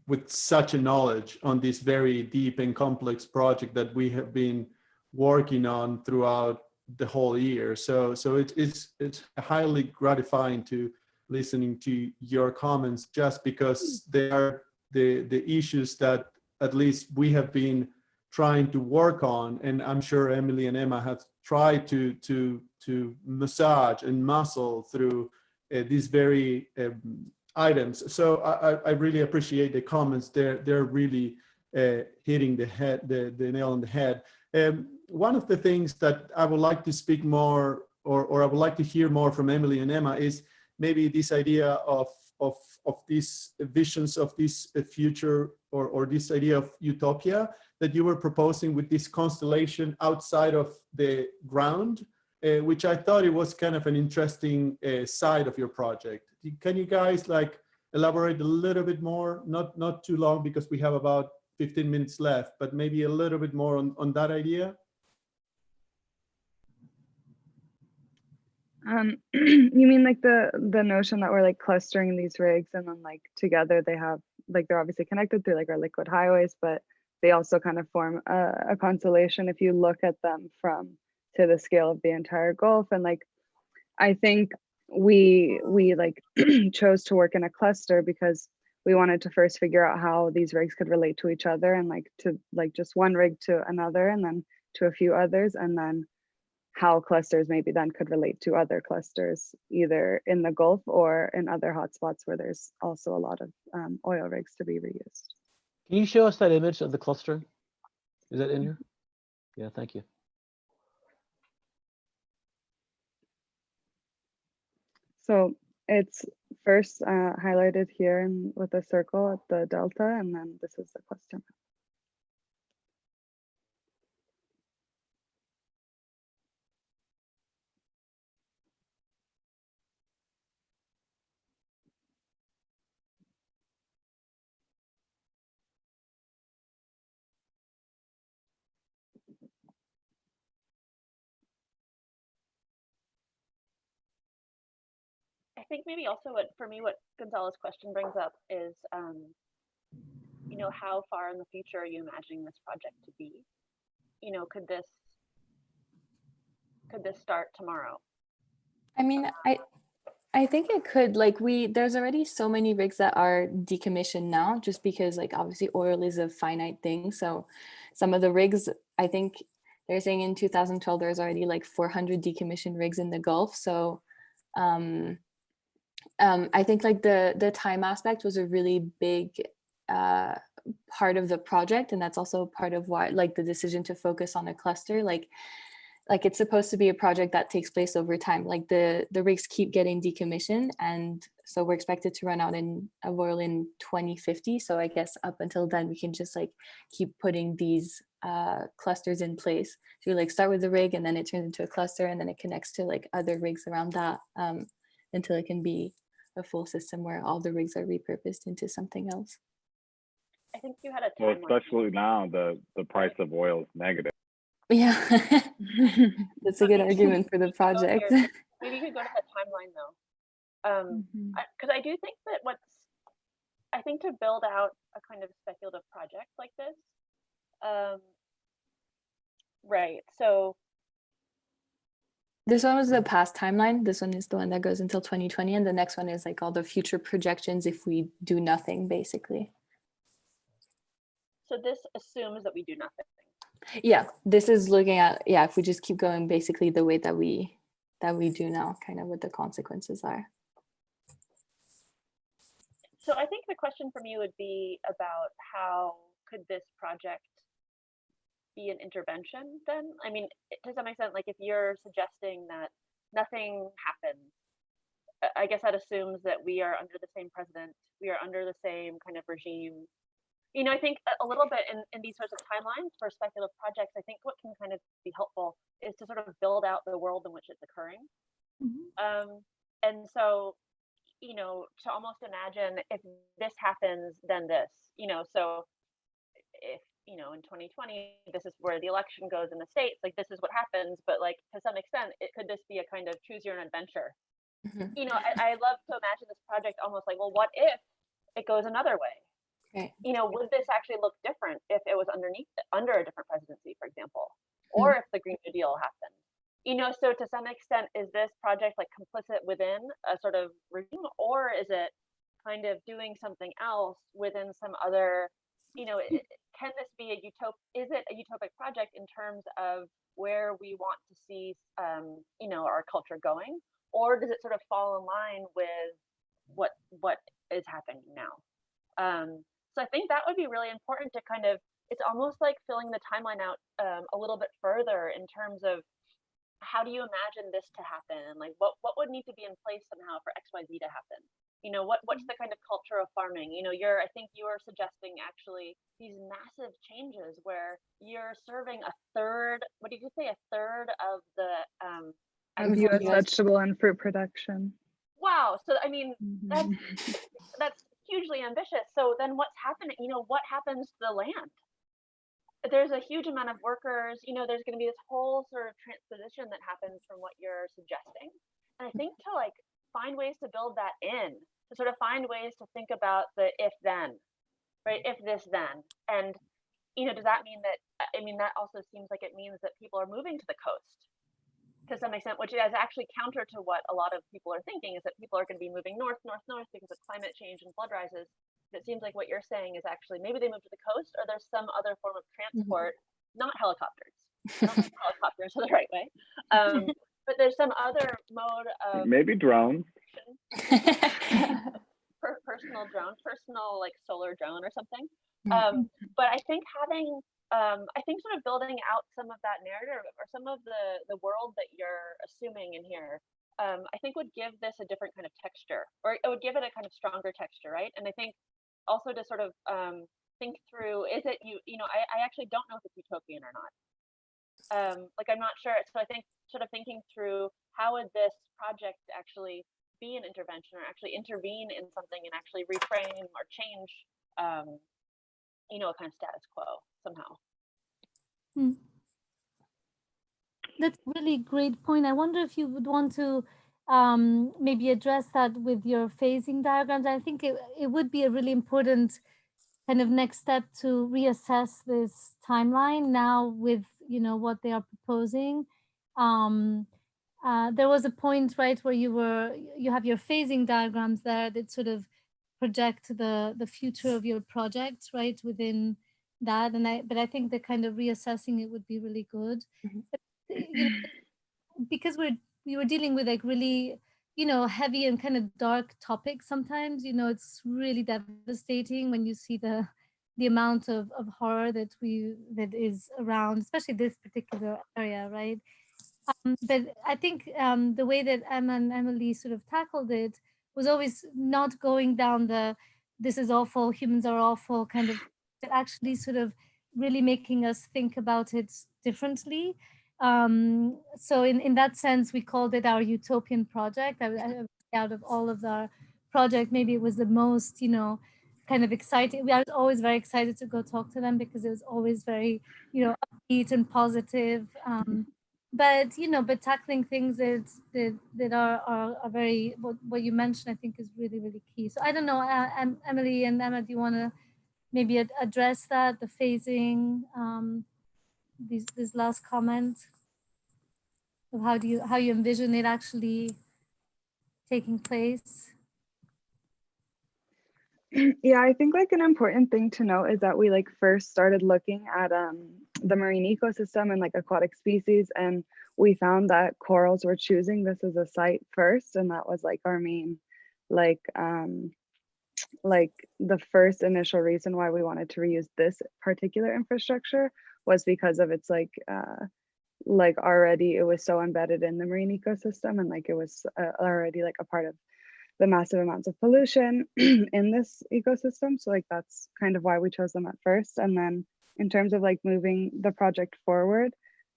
with such a knowledge on this very deep and complex project that we have been working on throughout the whole year. So it's highly gratifying to listening to your comments, just because they are the issues that at least we have been trying to work on, and I'm sure Emily and Emma have tried to massage and muscle through these very items. So I really appreciate the comments. They're really hitting the nail on the head. One of the things that I would like to speak more, or I would like to hear more from Emily and Emma, is maybe this idea of these visions of this future, or this idea of utopia that you were proposing with this constellation outside of the ground, which I thought it was kind of an interesting side of your project. Can you guys like elaborate a little bit more? Not too long, because we have about 15 minutes left, but maybe a little bit more on that idea. You mean like the notion that we're like clustering these rigs, and then like together they have, like, they're obviously connected through like our liquid highways, but they also kind of form a constellation if you look at them from to the scale of the entire Gulf. And like, I think we like chose to work in a cluster because we wanted to first figure out how these rigs could relate to each other, and like to like just one rig to another, and then to a few others, and then how clusters maybe then could relate to other clusters, either in the Gulf or in other hotspots where there's also a lot of oil rigs to be reused. Can you show us that image of the cluster? Is that in here? Yeah, thank you. So it's first highlighted here with a circle at the delta, and then this is the cluster map. I think maybe also for me, what Gonzalo's question brings up is, you know, how far in the future are you imagining this project to be? You know, could this start tomorrow? I mean, I think it could, like, there's already so many rigs that are decommissioned now, just because like obviously oil is a finite thing. So some of the rigs, I think they're saying in 2012 there's already like 400 decommissioned rigs in the Gulf. So I think like the time aspect was a really big part of the project, and that's also part of why, like, the decision to focus on a cluster. Like it's supposed to be a project that takes place over time. Like the rigs keep getting decommissioned, and so we're expected to run out of oil in 2050. So I guess up until then we can just like keep putting these clusters in place. So we like start with the rig, and then it turns into a cluster, and then it connects to like other rigs around that until it can be a full system where all the rigs are repurposed into something else. I think you had a Well, timeline. especially now the price of oil is negative. Yeah, that's a good argument for the project. Maybe you could go to the timeline though, because I do think that I think to build out a kind of speculative project like this, right? So this one was the past timeline. This one is the one that goes until 2020, and the next one is like all the future projections if we do nothing, basically. So this assumes that we do nothing. Yeah, this is looking at, yeah, if we just keep going basically the way that we do now, kind of what the consequences are. So I think the question from you would be about how could this project be an intervention then? I mean, to some extent, like if you're suggesting that nothing happens, I guess that assumes that we are under the same president, we are under the same kind of regime. You know, I think a little bit in these sorts of timelines for speculative projects, I think what can kind of be helpful is to sort of build out the world in which it's occurring. And so, you know, to almost imagine if this happens, then this, you know, so if, you know, in 2020, this is where the election goes in the States, like this is what happens, but like to some extent, could this be a kind of choose your own adventure? You know, I love to imagine this project almost like, well, what if it goes another way? Right. You know, would this actually look different if it was under a different presidency, for example, or if the Green New Deal happened? You know, so to some extent, is this project like complicit within a sort of regime, or is it kind of doing something else within some other, you know, can this be a is it a utopic project in terms of where we want to see, you know, our culture going, or does it sort of fall in line with what is happening now? So I think that would be really important to kind of, it's almost like filling the timeline out a little bit further in terms of how do you imagine this to happen? Like what would need to be in place somehow for XYZ to happen? You know, what's the kind of culture of farming? You know, I think you were suggesting actually these massive changes where you're serving a third, what did you say, a third of the Of US vegetable and fruit production. Wow. So I mean, that's hugely ambitious. So then what's happening? You know, what happens to the land? There's a huge amount of workers, you know, there's going to be this whole sort of transposition that happens from what you're suggesting. And I think to like find ways to build that in, to sort of find ways to think about the if then, right? If this then. And, you know, does that mean that, I mean, that also seems like it means that people are moving to the coast to some extent, which is actually counter to what a lot of people are thinking, is that people are going to be moving north because of climate change and flood rises. It seems like what you're saying is actually maybe they move to the coast, or there's some other form of transport, not helicopters. I don't think helicopters are the right way, but there's some other mode of maybe drones. Personal drone, personal like solar drone or something. But I think having, I think sort of building out some of that narrative or some of the world that you're assuming in here, I think would give this a different kind of texture, or it would give it a kind of stronger texture, right? And I think also to sort of think through, is it, you know, I actually don't know if it's utopian or not. Like I'm not sure. So I think sort of thinking through how would this project actually be an intervention or actually intervene in something and actually reframe or change, you know, a kind of status quo somehow. That's a really great point. I wonder if you would want to maybe address that with your phasing diagrams. I think it would be a really important kind of next step to reassess this timeline now with, you know, what they are proposing. There was a point, right, where you have your phasing diagrams there that sort of project the future of your project, right, within that. But I think the kind of reassessing it would be really good. You know, because we were dealing with like really, you know, heavy and kind of dark topics sometimes, you know, it's really devastating when you see the amount of horror that is around, especially this particular area, right? But I think the way that Emma and Emily sort of tackled it was always not going down the this is awful, humans are awful kind of, but actually sort of really making us think about it differently. So in that sense, we called it our utopian project. Out of all of our project, maybe it was the most, you know, kind of exciting. We are always very excited to go talk to them because it was always very, you know, upbeat and positive. But you know, but tackling things that are very what you mentioned, I think is really, really key. So I don't know, Emily and Emma, do you want to maybe address that, the phasing, this last comment of how you envision it actually taking place? Yeah, I think like an important thing to note is that we like first started looking at the marine ecosystem and like aquatic species, and we found that corals were choosing this as a site first, and that was like our main like the first initial reason why we wanted to reuse this particular infrastructure was because of its like already it was so embedded in the marine ecosystem, and like it was already like a part of the massive amounts of pollution in this ecosystem. So like that's kind of why we chose them at first. And then in terms of like moving the project forward,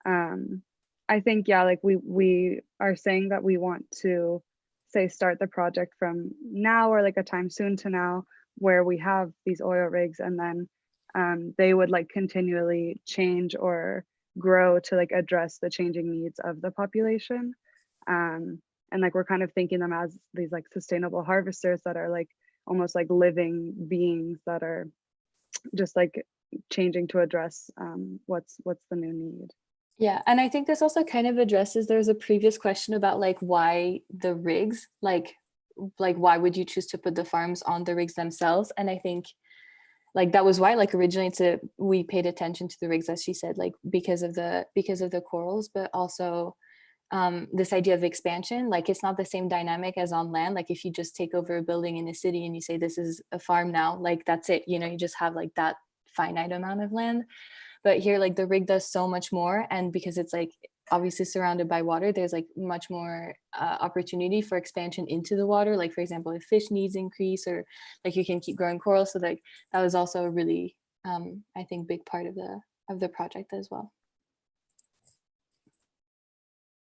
I think, yeah, like we are saying that we want to say start the project from now or like a time soon to now where we have these oil rigs, and then they would like continually change or grow to like address the changing needs of the population. And like we're kind of thinking them as these like sustainable harvesters that are like almost like living beings that are just like changing to address what's the new need. Yeah, and I think this also kind of addresses, there's a previous question about like why the rigs, like why would you choose to put the farms on the rigs themselves? And I think like that was why like originally we paid attention to the rigs, as she said, like because of the corals, but also this idea of expansion. Like it's not the same dynamic as on land. Like if you just take over a building in a city and you say this is a farm now, like that's it, you know, you just have like that finite amount of land. But here, like the rig does so much more, and because it's like obviously surrounded by water, there's like much more opportunity for expansion into the water. Like for example, if fish needs increase, or like you can keep growing coral. So like that was also a really I think big part of the project as well.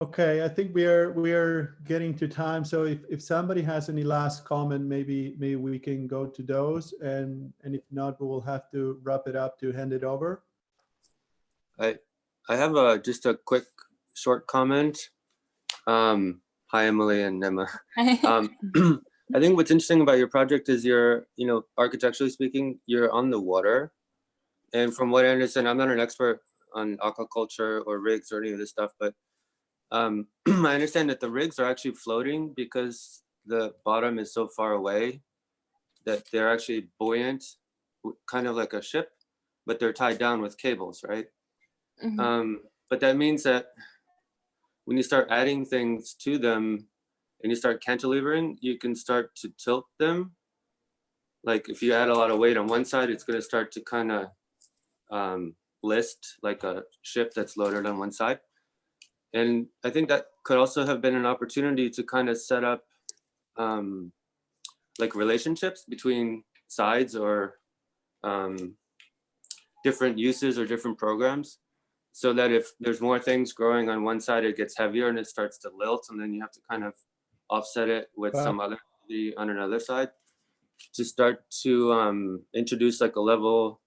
Okay, I think we are getting to time. So if somebody has any last comment, maybe we can go to those, and if not, we will have to wrap it up to hand it over. I have just a quick short comment. Hi, Emily and Emma. I think what's interesting about your project is you're, you know, architecturally speaking, you're on the water. And from what I understand, I'm not an expert on aquaculture or rigs or any of this stuff, but I understand that the rigs are actually floating because the bottom is so far away that they're actually buoyant, kind of like a ship, but they're tied down with cables, right? Mm-hmm. But that means that when you start adding things to them and you start cantilevering, you can start to tilt them. Like if you add a lot of weight on one side, it's going to start to kind of list like a ship that's loaded on one side. And I think that could also have been an opportunity to kind of set up like relationships between sides or different uses or different programs, so that if there's more things growing on one side, it gets heavier and it starts to lilt, and then you have to kind of offset it with some other on another side to start to introduce like a level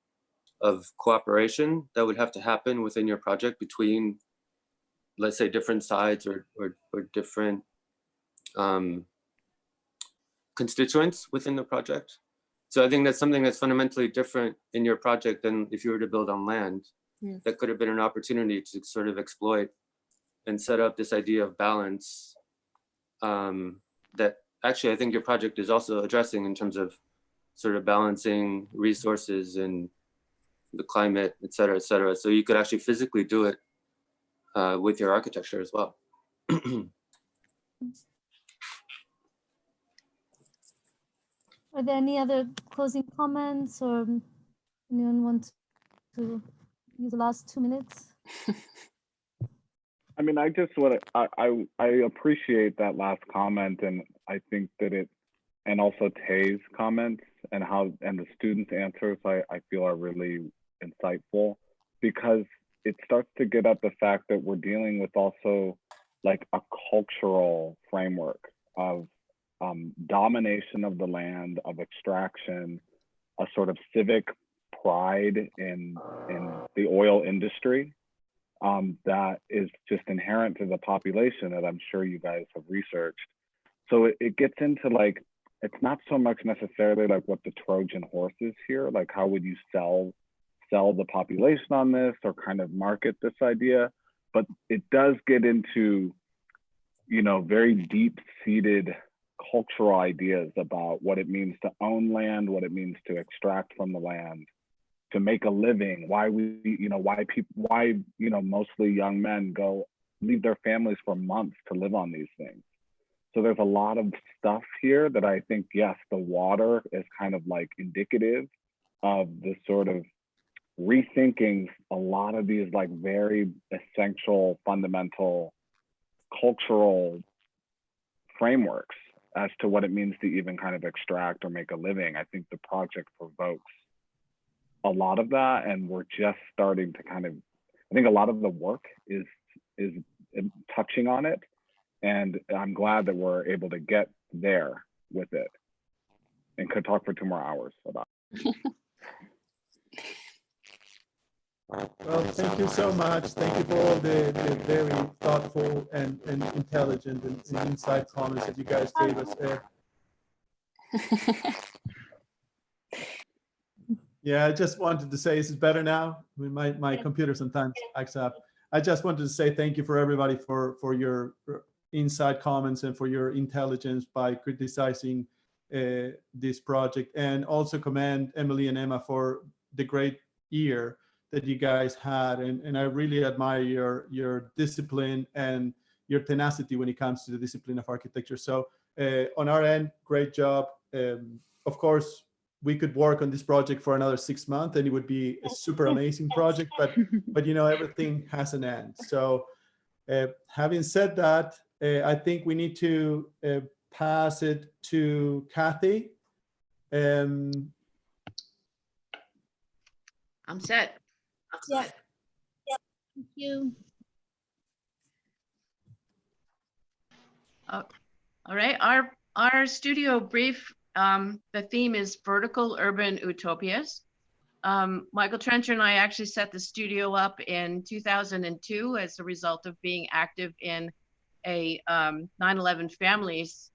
of cooperation that would have to happen within your project between, let's say, different sides or different constituents within the project. So I think that's something that's fundamentally different in your project than if you were to build on land. That could have been an opportunity to sort of exploit and set up this idea of balance that actually I think your project is also addressing in terms of sort of balancing resources and the climate, et cetera, et cetera. So you could actually physically do it with your architecture as well. Are there any other closing comments, or anyone want to use the last 2 minutes? I mean, I just want to, I appreciate that last comment, and I think that it, and also Tay's comments and the students' answers, I feel are really insightful, because it starts to get at the fact that we're dealing with also like a cultural framework of domination of the land, of extraction, a sort of civic pride in the oil industry that is just inherent to the population that I'm sure you guys have researched. So it gets into like, it's not so much necessarily like what the Trojan horse is here, like how would you sell the population on this or kind of market this idea, but it does get into, you know, very deep-seated cultural ideas about what it means to own land, what it means to extract from the land, to make a living, why mostly young men leave their families for months to live on these things. So there's a lot of stuff here that I think, yes, the water is kind of like indicative of the sort of rethinking a lot of these like very essential, fundamental cultural frameworks as to what it means to even kind of extract or make a living. I think the project provokes a lot of that, and we're just starting to kind of, I think a lot of the work is touching on it, and I'm glad that we're able to get there with it, and could talk for 2 more hours about it. Well, thank you so much. Thank you for all the very thoughtful and intelligent and insight comments that you guys gave us there. Yeah, I just wanted to say, is it better now? I mean, my computer sometimes acts up. I just wanted to say thank you for everybody for your insight comments and for your intelligence by criticizing this project, and also commend Emily and Emma for the great year that you guys had. And I really admire your discipline and your tenacity when it comes to the discipline of architecture. So on our end, great job. Of course, we could work on this project for another 6 months and it would be a super amazing project, but you know, everything has an end. So having said that, I think we need to pass it to Kathy. I'm set. Yeah. Thank you. All right, our studio brief, the theme is vertical urban utopias. Michael Trencher and I actually set the studio up in 2002 as a result of being active in a 9/11 families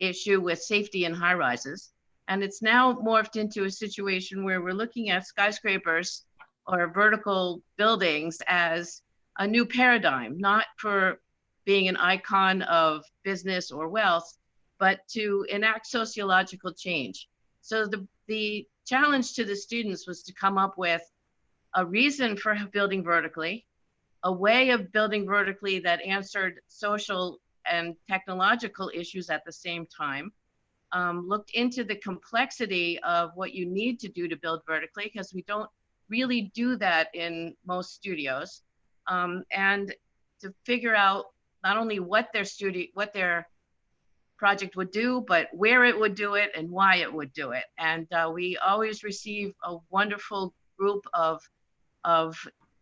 issue with safety in high rises. And it's now morphed into a situation where we're looking at skyscrapers or vertical buildings as a new paradigm, not for being an icon of business or wealth, but to enact sociological change. So the challenge to the students was to come up with a reason for building vertically, a way of building vertically that answered social and technological issues at the same time, looked into the complexity of what you need to do to build vertically, because we don't really do that in most studios, and to figure out not only what their project would do, but where it would do it and why it would do it. And we always receive a wonderful group of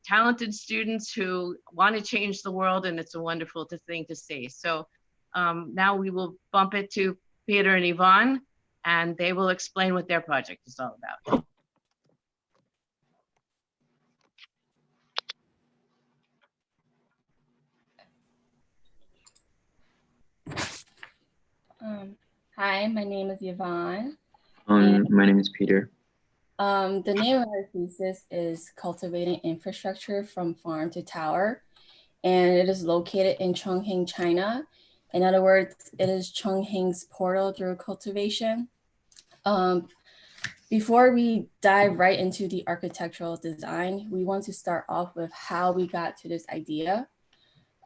talented students who want to change the world, and it's a wonderful thing to see. So now we will bump it to Peter and Yvonne, and they will explain what their project is all about. Hi, my name is Yvonne. My name is Peter. The name of our thesis is Cultivating Infrastructure from Farm to Tower, and it is located in Chongqing, China. In other words, it is Chongqing's portal through cultivation. Before we dive right into the architectural design, we want to start off with how we got to this idea.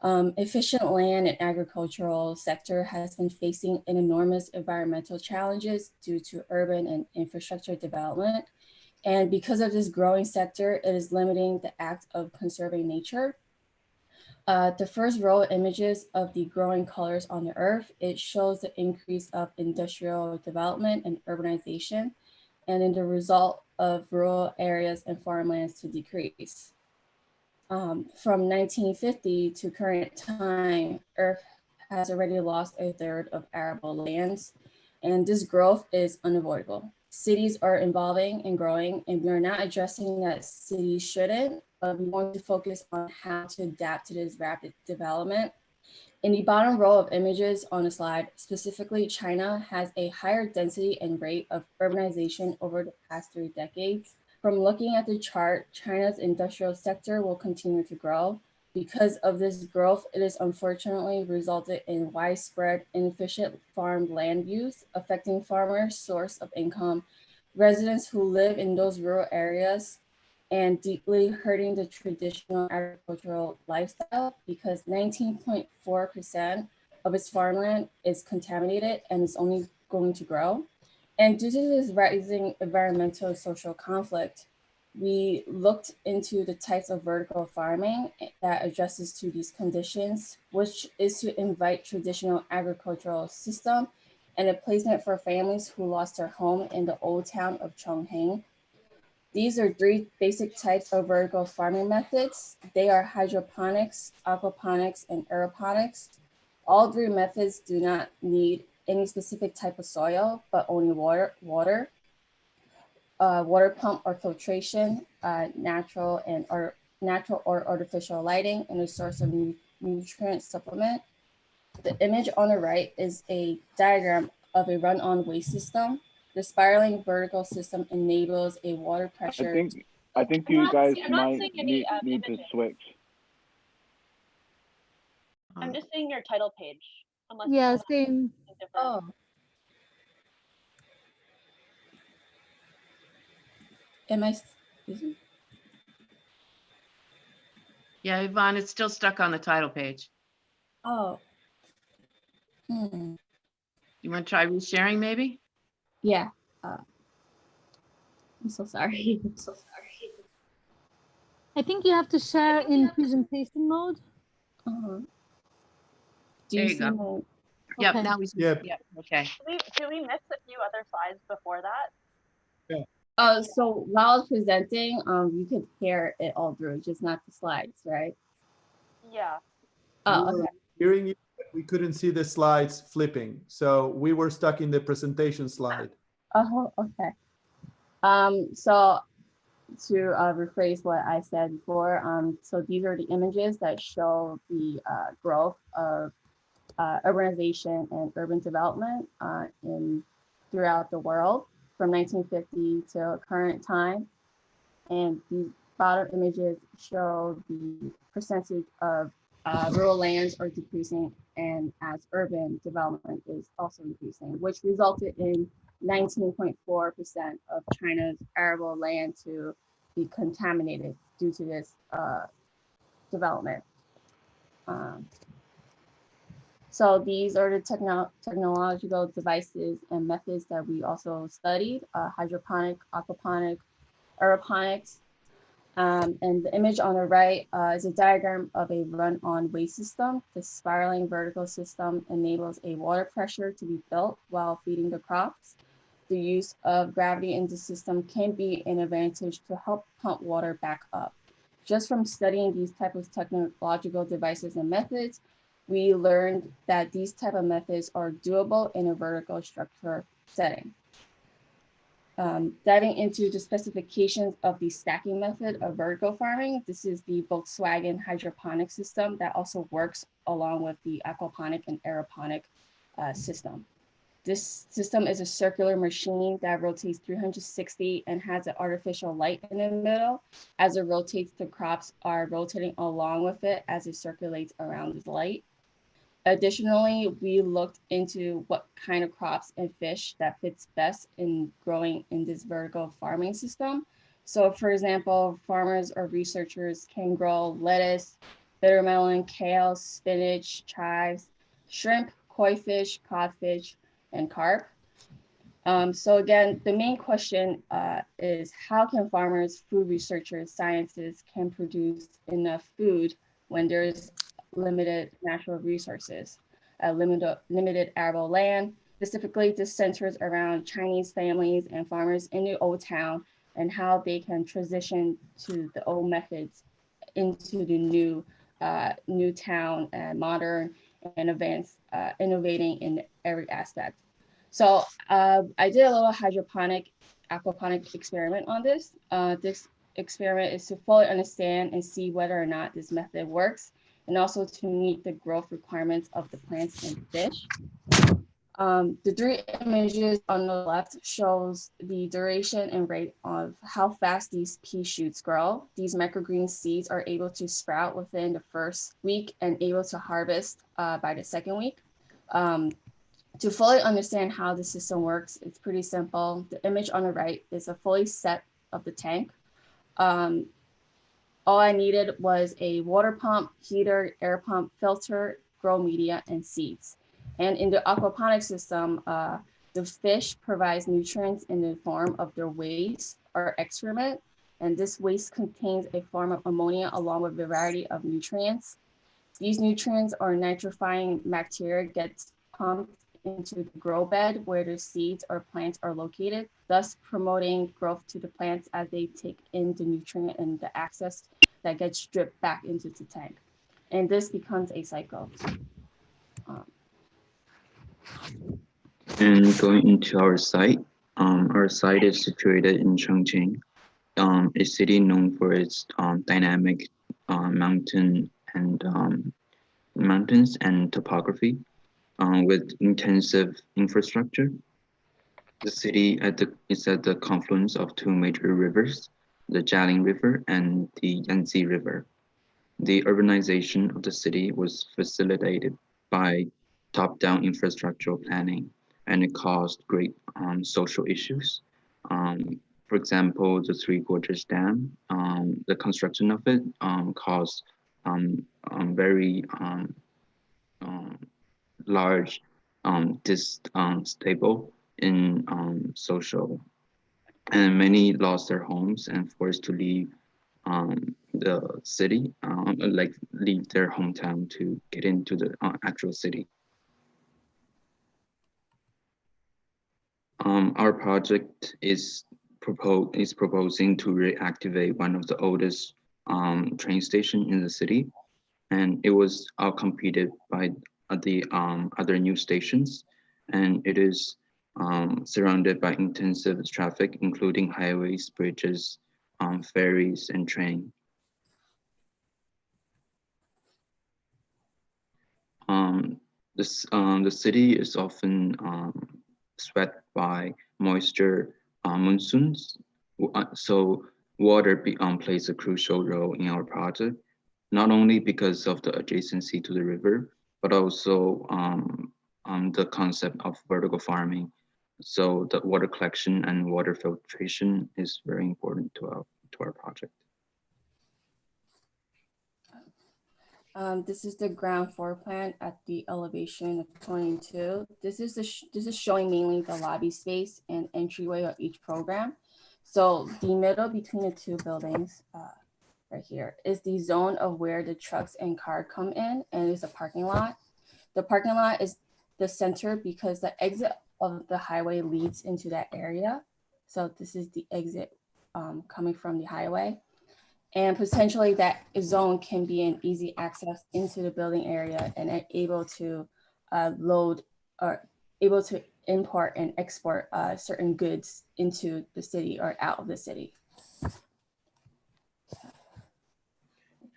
Efficient land and agricultural sector has been facing an enormous environmental challenges due to urban and infrastructure development. And because of this growing sector, it is limiting the act of conserving nature. The first row of images of the growing colors on the earth, it shows the increase of industrial development and urbanization, and in the result of rural areas and farmlands to decrease. From 1950 to current time, Earth has already lost a third of arable lands, and this growth is unavoidable. Cities are evolving and growing, and we are not addressing that cities shouldn't, but we want to focus on how to adapt to this rapid development. In the bottom row of images on the slide, specifically China has a higher density and rate of urbanization over the past 3 decades. From looking at the chart, China's industrial sector will continue to grow. Because of this growth, it has unfortunately resulted in widespread inefficient farm land use, affecting farmers' source of income, residents who live in those rural areas, and deeply hurting the traditional agricultural lifestyle because 19.4% of its farmland is contaminated and is only going to grow. And due to this rising environmental social conflict, we looked into the types of vertical farming that addresses to these conditions, which is to invite traditional agricultural system and a placement for families who lost their home in the old town of Chongqing. These are 3 basic types of vertical farming methods. They are hydroponics, aquaponics, and aeroponics. All 3 methods do not need any specific type of soil, but only water pump or filtration, natural or artificial lighting, and a source of nutrient supplement. The image on the right is a diagram of a run-on waste system. The spiraling vertical system enables a water pressure. I think you guys might need to switch. I'm just seeing your title page. Unless Yeah, same. Oh. Am I? Yeah, Yvonne, it's still stuck on the title page. Oh. Hmm. You want to try resharing maybe? Yeah. I'm so sorry. I'm so sorry. I think you have to share in presentation mode. Do There you you see go. my? Yep, Okay. now we see. Yep. Yep, okay. Do we miss a few other slides before that? So while I was presenting, you could hear it all through, just not the slides, right? Yeah. Oh, We were okay. hearing you, but we couldn't see the slides flipping. So we were stuck in the presentation slide. Oh, okay. So to rephrase what I said before, so these are the images that show the growth of urbanization and urban development throughout the world from 1950 to current time. And these bottom images show the percentage of rural lands are decreasing, and as urban development is also increasing, which resulted in 19.4% of China's arable land to be contaminated due to this development. So these are the technological devices and methods that we also studied: hydroponic, aquaponic, aeroponics. And the image on the right is a diagram of a run-on waste system. The spiraling vertical system enables a water pressure to be built while feeding the crops. The use of gravity in the system can be an advantage to help pump water back up. Just from studying these types of technological devices and methods, we learned that these type of methods are doable in a vertical structure setting. Diving into the specifications of the stacking method of vertical farming, this is the Volkswagen hydroponic system that also works along with the aquaponic and aeroponic system. This system is a circular machine that rotates 360 and has an artificial light in the middle. As it rotates, the crops are rotating along with it as it circulates around the light. Additionally, we looked into what kind of crops and fish that fits best in growing in this vertical farming system. So for example, farmers or researchers can grow lettuce, bitter melon, kale, spinach, chives, shrimp, koi fish, codfish, and carp. So again, the main question is how can farmers, food researchers, scientists can produce enough food when there's limited natural resources, limited arable land. Specifically, this centers around Chinese families and farmers in the old town and how they can transition to the old methods into the new town and modern and advanced, innovating in every aspect. So I did a little hydroponic, aquaponic experiment on this. This experiment is to fully understand and see whether or not this method works, and also to meet the growth requirements of the plants and fish. The three images on the left shows the duration and rate of how fast these pea shoots grow. These microgreen seeds are able to sprout within the first week and able to harvest by the second week. To fully understand how the system works, it's pretty simple. The image on the right is a fully set of the tank. All I needed was a water pump, heater, air pump, filter, grow media, and seeds. And in the aquaponic system, the fish provides nutrients in the form of their waste or excrement. And this waste contains a form of ammonia along with a variety of nutrients. These nutrients or nitrifying bacteria gets pumped into the grow bed where the seeds or plants are located, thus promoting growth to the plants as they take in the nutrient and the access that gets dripped back into the tank. And this becomes a cycle. And going into our site is situated in Chongqing, a city known for its dynamic mountains and topography, with intensive infrastructure. The city is at the confluence of two major rivers, the Jialing River and the Yangtze River. The urbanization of the city was facilitated by top-down infrastructural planning, and it caused great social issues. For example, the Three Gorges Dam, the construction of it caused very large stable in social, and many lost their homes and forced to leave the city, like leave their hometown to get into the actual city. Our project is proposing to reactivate one of the oldest train station in the city, and it was outcompeted by the other new stations, and it is surrounded by intensive traffic, including highways, bridges, ferries, and train. The city is often swept by moisture monsoons, so water plays a crucial role in our project, not only because of the adjacency to the river, but also the concept of vertical farming. So the water collection and water filtration is very important to our project. This is the ground floor plan at the elevation of 22. This is showing mainly the lobby space and entryway of each program. So the middle between the two buildings, right here, is the zone of where the trucks and car come in, and it's a parking lot. The parking lot is the center because the exit of the highway leads into that area. So this is the exit coming from the highway. And potentially that zone can be an easy access into the building area and able to load or able to import and export certain goods into the city or out of the city.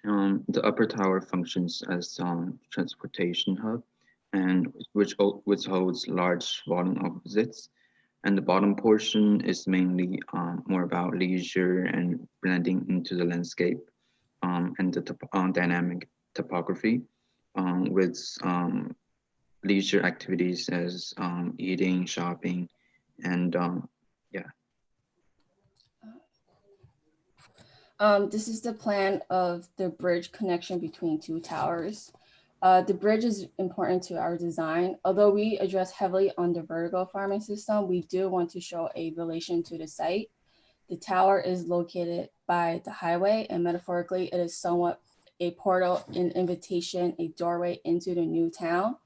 The upper tower functions as transportation hub, and which holds large volume of visits. And the bottom portion is mainly more about leisure and blending into the landscape and the dynamic topography with leisure activities as eating, shopping, and yeah. This is the plan of the bridge connection between two towers. The bridge is important to our design. Although we address heavily on the vertical farming system, we do want to show a relation to the site. The tower is located by the highway, and metaphorically, it is somewhat a portal, an invitation, a doorway into the new town.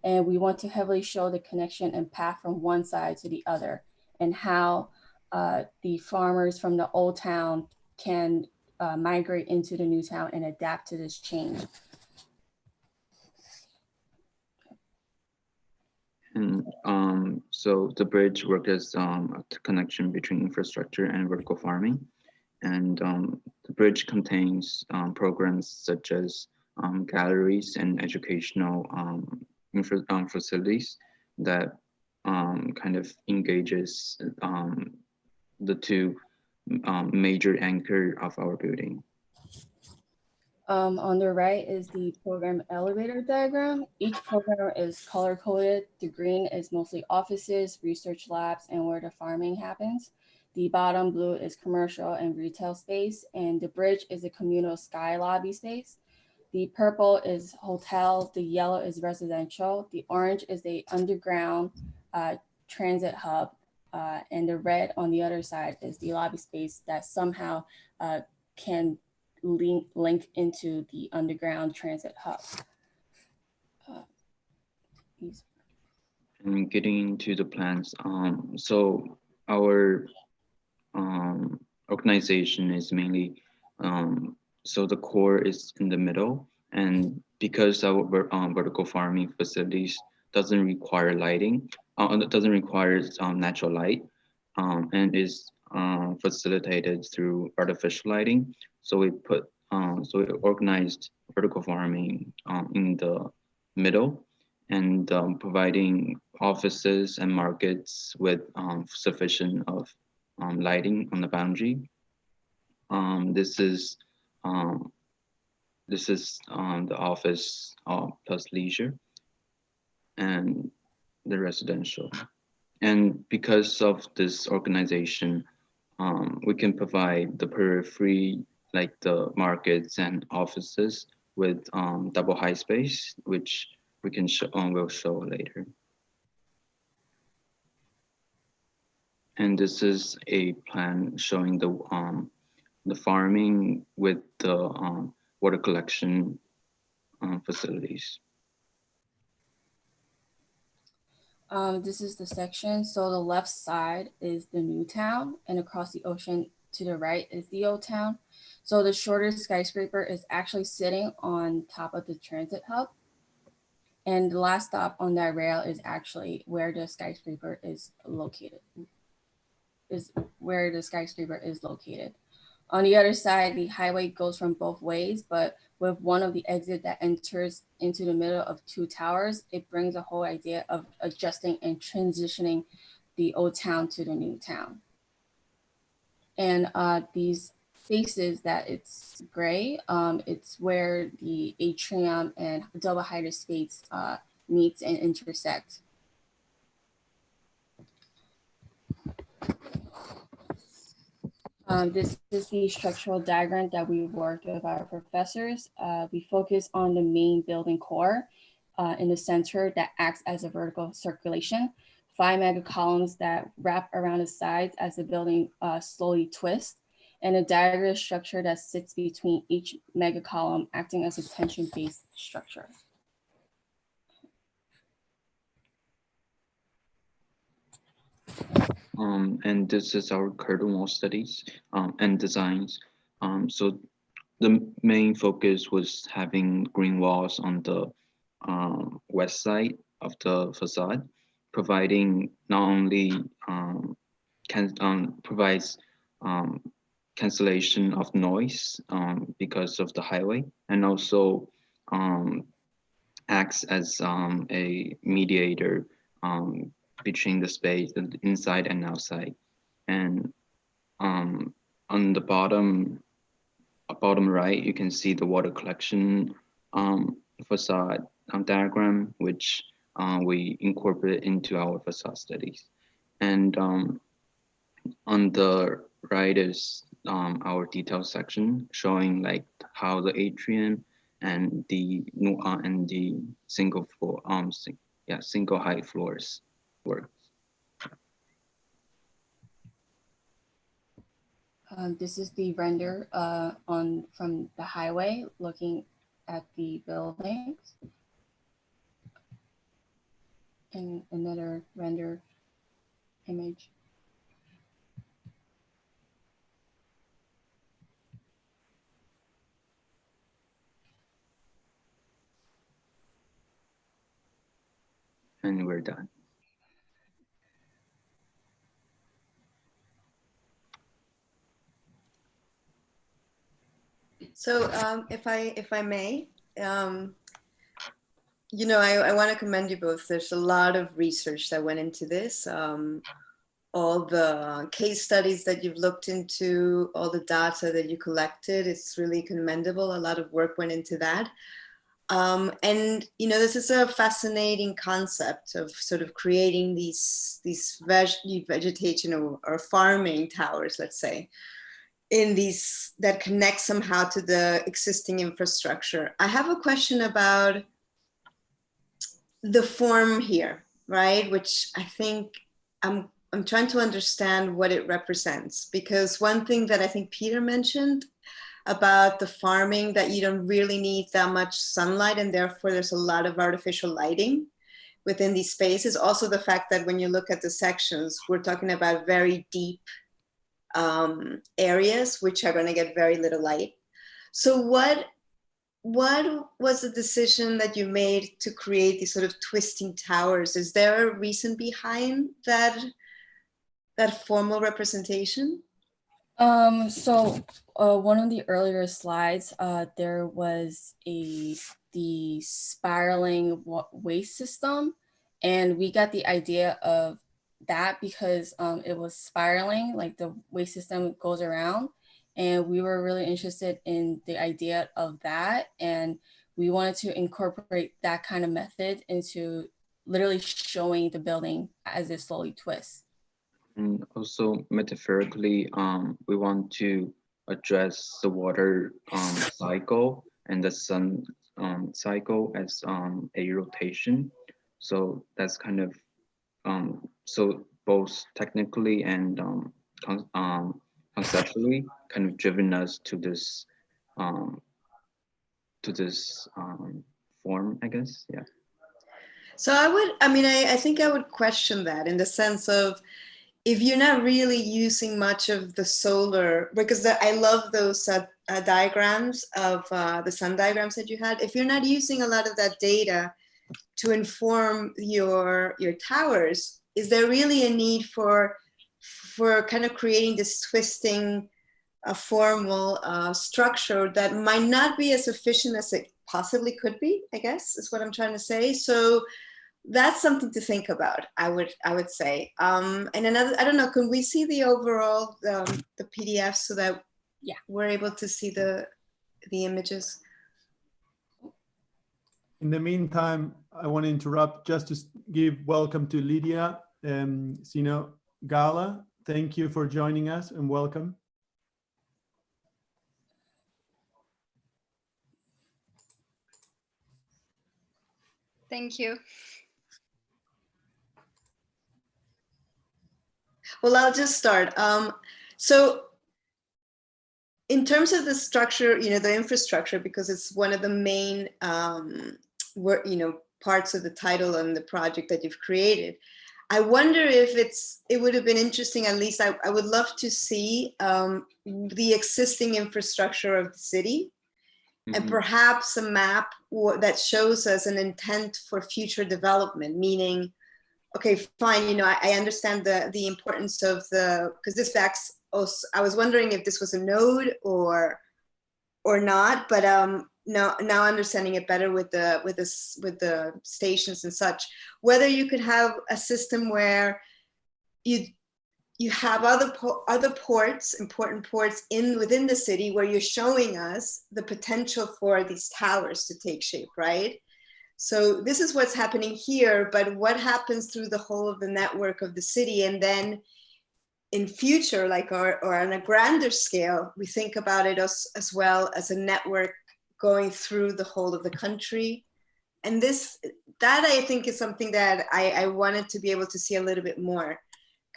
And we want to heavily show the connection and path from one side to the other, and how the farmers from the old town can migrate into the new town and adapt to this change. And so the bridge works as a connection between infrastructure and vertical farming. And the bridge contains programs such as galleries and educational facilities that kind of engages the two major anchor of our building. On the right is the program elevator diagram. Each program is color coded. The green is mostly offices, research labs, and where the farming happens. The bottom blue is commercial and retail space, and the bridge is a communal sky lobby space. The purple is hotel, the yellow is residential, the orange is the underground transit hub, and the red on the other side is the lobby space that somehow can link into the underground transit hub. And getting into the plans, so our organization is mainly, so the core is in the middle, and because our vertical farming facilities doesn't require lighting, it doesn't require natural light, and is facilitated through artificial lighting. So we organized vertical farming in the middle, and providing offices and markets with sufficient of lighting on the boundary. This is the office plus leisure and the residential. And because of this organization, we can provide the periphery, like the markets and offices, with double high space, which we can show, will show later. And this is a plan showing the farming with the water collection facilities. This is the section. So the left side is the new town, and across the ocean to the right is the old town. So the shorter skyscraper is actually sitting on top of the transit hub. And the last stop on that rail is actually where the skyscraper is located. On the other side, the highway goes from both ways, but with one of the exits that enters into the middle of two towers, it brings a whole idea of adjusting and transitioning the old town to the new town. And these spaces that it's gray, it's where the atrium and double height space meets and intersect. This is the structural diagram that we worked with our professors. We focus on the main building core in the center that acts as a vertical circulation, 5 mega columns that wrap around the sides as the building slowly twists, and a diagram structure that sits between each mega column, acting as a tension-based structure. And this is our curtain wall studies and designs. So the main focus was having green walls on the west side of the facade, providing not only provides cancellation of noise because of the highway, and also acts as a mediator between the space inside and outside. And on the bottom right, you can see the water collection facade diagram, which we incorporate into our facade studies. And on the right is our detail section, showing like how the atrium and the single floor, single height floors work. This is the render from the highway looking at the buildings. And another render image. And we're done. So if I may, you know, I want to commend you both. There's a lot of research that went into this. All the case studies that you've looked into, all the data that you collected, it's really commendable. A lot of work went into that. And, you know, this is a fascinating concept of sort of creating these vegetation or farming towers, let's say, in these that connect somehow to the existing infrastructure. I have a question about the form here, right? Which I think I'm trying to understand what it represents, because one thing that I think Peter mentioned about the farming, that you don't really need that much sunlight and therefore there's a lot of artificial lighting within these spaces. Also the fact that when you look at the sections, we're talking about very deep areas which are going to get very little light. So what was the decision that you made to create these sort of twisting towers? Is there a reason behind that formal representation? So one of the earlier slides, there was the spiraling waste system, and we got the idea of that because it was spiraling, like the waste system goes around, and we were really interested in the idea of that, and we wanted to incorporate that kind of method into literally showing the building as it slowly twists. And also metaphorically, we want to address the water cycle and the sun cycle as a rotation. So that's kind of so both technically and conceptually kind of driven us to this form, I guess. Yeah. So I think I would question that in the sense of, if you're not really using much of the solar, because I love those diagrams of the sun diagrams that you had. If you're not using a lot of that data to inform your towers, is there really a need for kind of creating this twisting formal structure that might not be as efficient as it possibly could be, I guess is what I'm trying to say. So that's something to think about, I would say. And another, I don't know, can we see the overall, the PDF so that we're able to see the images? In the meantime, I want to interrupt just to give welcome to Lydia Sino Gala. Thank you for joining us and welcome. Thank you. Well, I'll just start. So in terms of the structure, the infrastructure, because it's one of the main parts of the title and the project that you've created, I wonder if it would have been interesting, at least I would love to see the existing infrastructure of the city, and perhaps a map that shows us an intent for future development, meaning, okay, fine, I understand the importance of because this backs us. I was wondering if this was a node or not, but now understanding it better with the stations and such, whether you could have a system where you have other ports, important ports within the city, where you're showing us the potential for these towers to take shape, right? So this is what's happening here, but what happens through the whole of the network of the city? And then in future, or on a grander scale, we think about it as well as a network going through the whole of the country. And that I think is something that I wanted to be able to see a little bit more,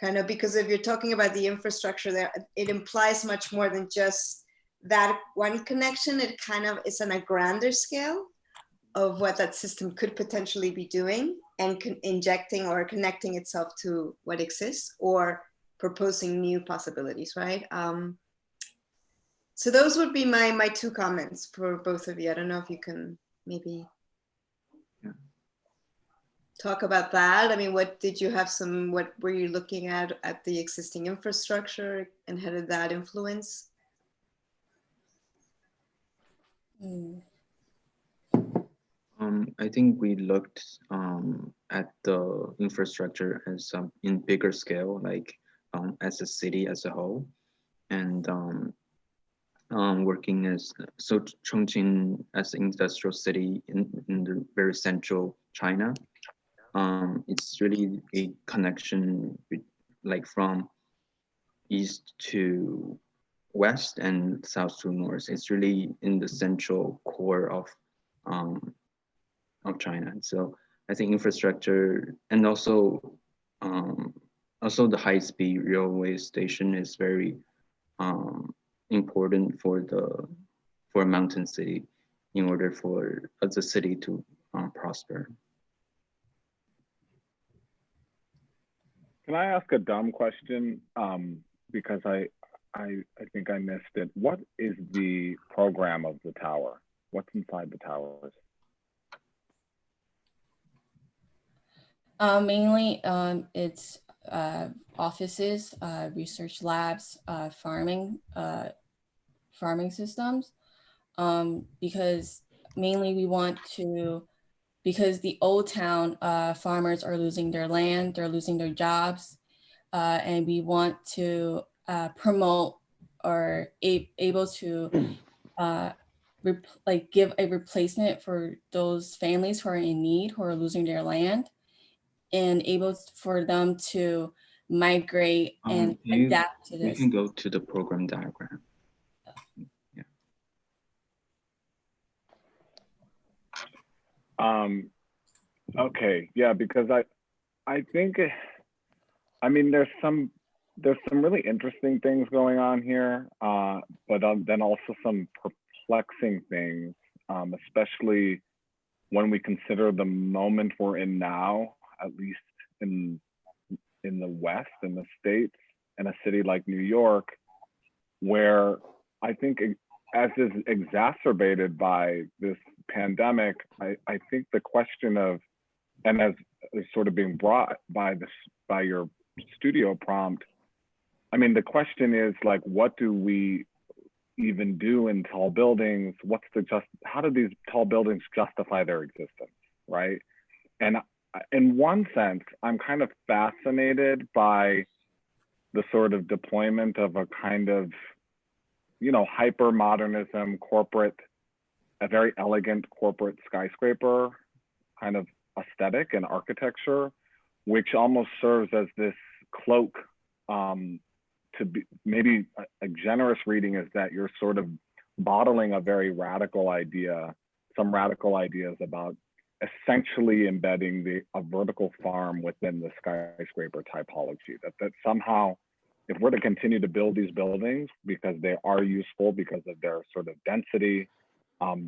kind of, because if you're talking about the infrastructure there, it implies much more than just that one connection. It kind of is on a grander scale of what that system could potentially be doing, and injecting or connecting itself to what exists, or proposing new possibilities, right? So those would be my two comments for both of you. I don't know if you can maybe talk about that. I mean, what were you looking at the existing infrastructure, and how did that influence? I think we looked at the infrastructure as in bigger scale, like as a city as a whole, and working as Chongqing as an industrial city in the very central China. It's really a connection like from east to west and south to north. It's really in the central core of China. So I think infrastructure, and also the high-speed railway station is very important for a mountain city, in order for the city to prosper. Can I ask a dumb question? Because I think I missed it. What is the program of the tower? What's inside the towers? Mainly, it's offices, research labs, farming systems, because mainly we want to, because the old town farmers are losing their land, they're losing their jobs, and we want to promote or able to give a replacement for those families who are in need, who are losing their land, and able for them to migrate and adapt to this? You can go to the program diagram. Okay, yeah, because I think, I mean, there's some really interesting things going on here, but then also some perplexing things, especially when we consider the moment we're in now, at least in the West, in the States, in a city like New York, where I think, as is exacerbated by this pandemic, I think the question of, and as is sort of being brought by your studio prompt, I mean, the question is like, what do we even do in tall buildings? How do these tall buildings justify their existence, right? And in one sense, I'm kind of fascinated by the sort of deployment of a kind of, you know, hyper modernism, a very elegant corporate skyscraper kind of aesthetic and architecture, which almost serves as this cloak to be, maybe a generous reading is that you're sort of bottling a very radical idea, some radical ideas about essentially embedding a vertical farm within the skyscraper typology, that somehow, if we're to continue to build these buildings because they are useful because of their sort of density,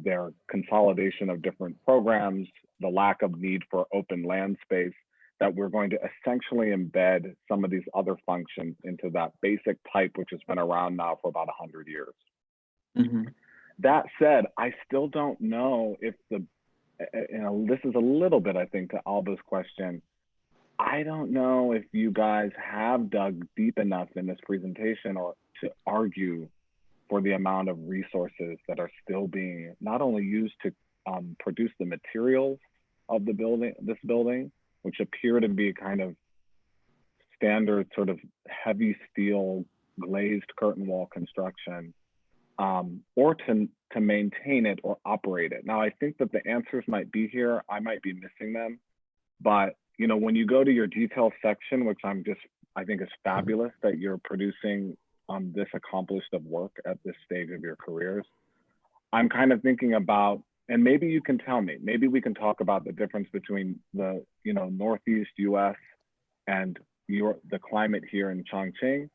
their consolidation of different programs, the lack of need for open land space, that we're going to essentially embed some of these other functions into that basic type, which has been around now for about 100 years. Mm-hmm. That said, I still don't know if this is a little bit, I think, to Alba's question. I don't know if you guys have dug deep enough in this presentation or to argue for the amount of resources that are still being not only used to produce the materials of the building, which appear to be kind of standard sort of heavy steel glazed curtain wall construction, or to maintain it or operate it. Now, I think that the answers might be here. I might be missing them, but you know, when you go to your detail section, which I think is fabulous that you're producing this accomplished of work at this stage of your careers, I'm kind of thinking about, and maybe you can tell me, maybe we can talk about the difference between the, you know, Northeast US and the climate here in Chongqing,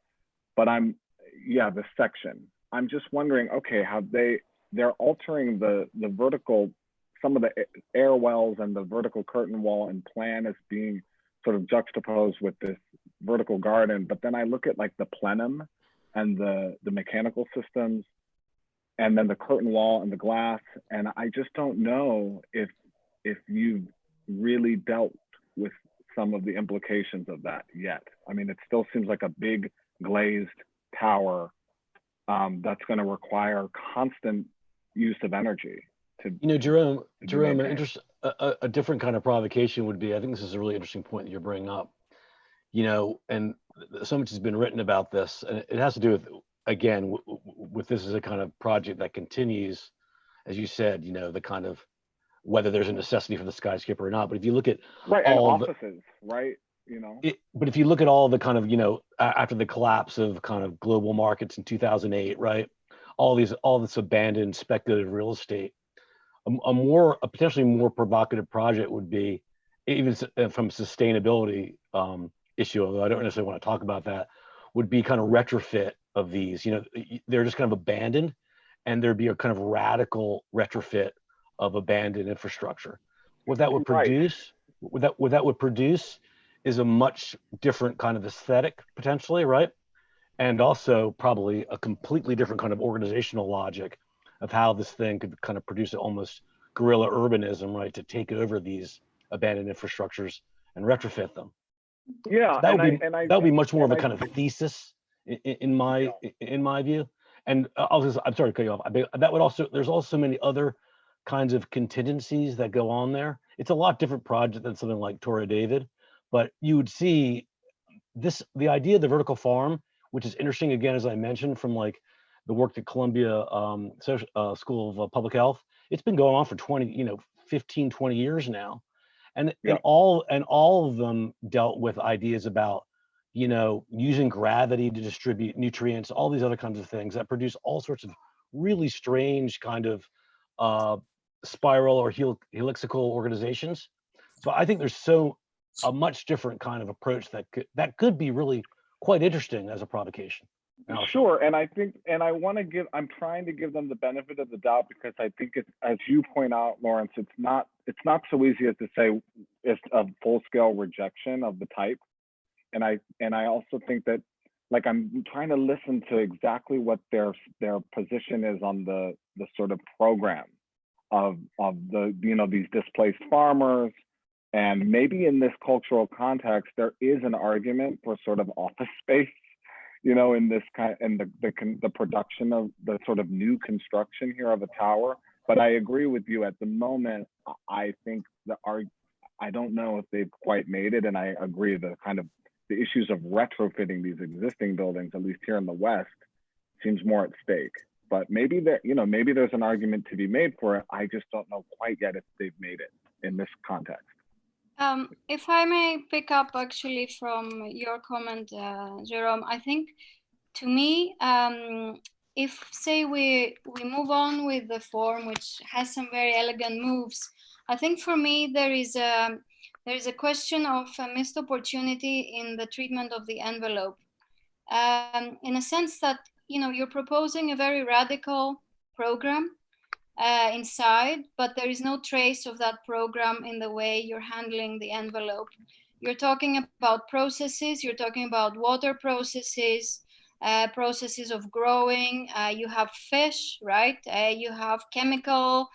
but the section. I'm just wondering, okay, how they're altering the vertical, some of the air wells and the vertical curtain wall and plan as being sort of juxtaposed with this vertical garden. But then I look at like the plenum and the mechanical systems, and then the curtain wall and the glass. And I just don't know if you've really dealt with some of the implications of that yet. I mean, it still seems like a big glazed tower that's going to require constant use of energy. You know, Jerome, a different kind of provocation would be, I think this is a really interesting point that you're bringing up, you know, and so much has been written about this, and it has to do with, again, with this as a kind of project that continues, as you said, you know, the kind of, whether there's a necessity for the skyscraper or not, but if you look at all and offices, right, you know. But if you look at all the kind of, you know, after the collapse of kind of global markets in 2008, right, all this abandoned speculative real estate, a potentially more provocative project would be, even from a sustainability issue, although I don't necessarily want to talk about that, would be kind of retrofit of these. You know, they're just kind of abandoned, and there'd be a kind of radical retrofit of abandoned infrastructure. What that would produce, what that would produce, is a much different kind of aesthetic potentially, right? And also probably a completely different kind of organizational logic of how this thing could kind of produce almost guerrilla urbanism, right, to take over these abandoned infrastructures and retrofit them. Yeah, so that would be much more of a kind of thesis in my view. And I'm sorry to cut you off. That would also, there's also many other kinds of contingencies that go on there. It's a lot different project than something like Torre David, but you would see the idea of the vertical farm, which is interesting, again, as I mentioned, from like the work at Columbia School of Public Health. It's been going on for 15, 20 years now. And all of them dealt with ideas about you know, using gravity to distribute nutrients, all these other kinds of things that produce all sorts of really strange kind of spiral or helixical organizations. So I think there's a much different kind of approach that could be really quite interesting as a provocation. Sure, and I think, and I'm trying to give them the benefit of the doubt, because I think it's, as you point out, Lawrence, it's not so easy as to say it's a full-scale rejection of the type. And I also think that, like, I'm trying to listen to exactly what their position is on the sort of program of the, you know, these displaced farmers. And maybe in this cultural context, there is an argument for sort of office space, you know, in this kind, and the production of the sort of new construction here of a tower. But I agree with you at the moment. I think I don't know if they've quite made it, and I agree the kind of the issues of retrofitting these existing buildings, at least here in the West, seems more at stake. But maybe maybe there's an argument to be made for it. I just don't know quite yet if they've made it in this context. If I may pick up actually from your comment, Jerome, I think to me, if say we move on with the form, which has some very elegant moves, I think for me there is a question of a missed opportunity in the treatment of the envelope, in a sense that, you know, you're proposing a very radical program inside, but there is no trace of that program in the way you're handling the envelope. You're talking about processes, you're talking about water processes, processes of growing, you have fish, right? You have chemical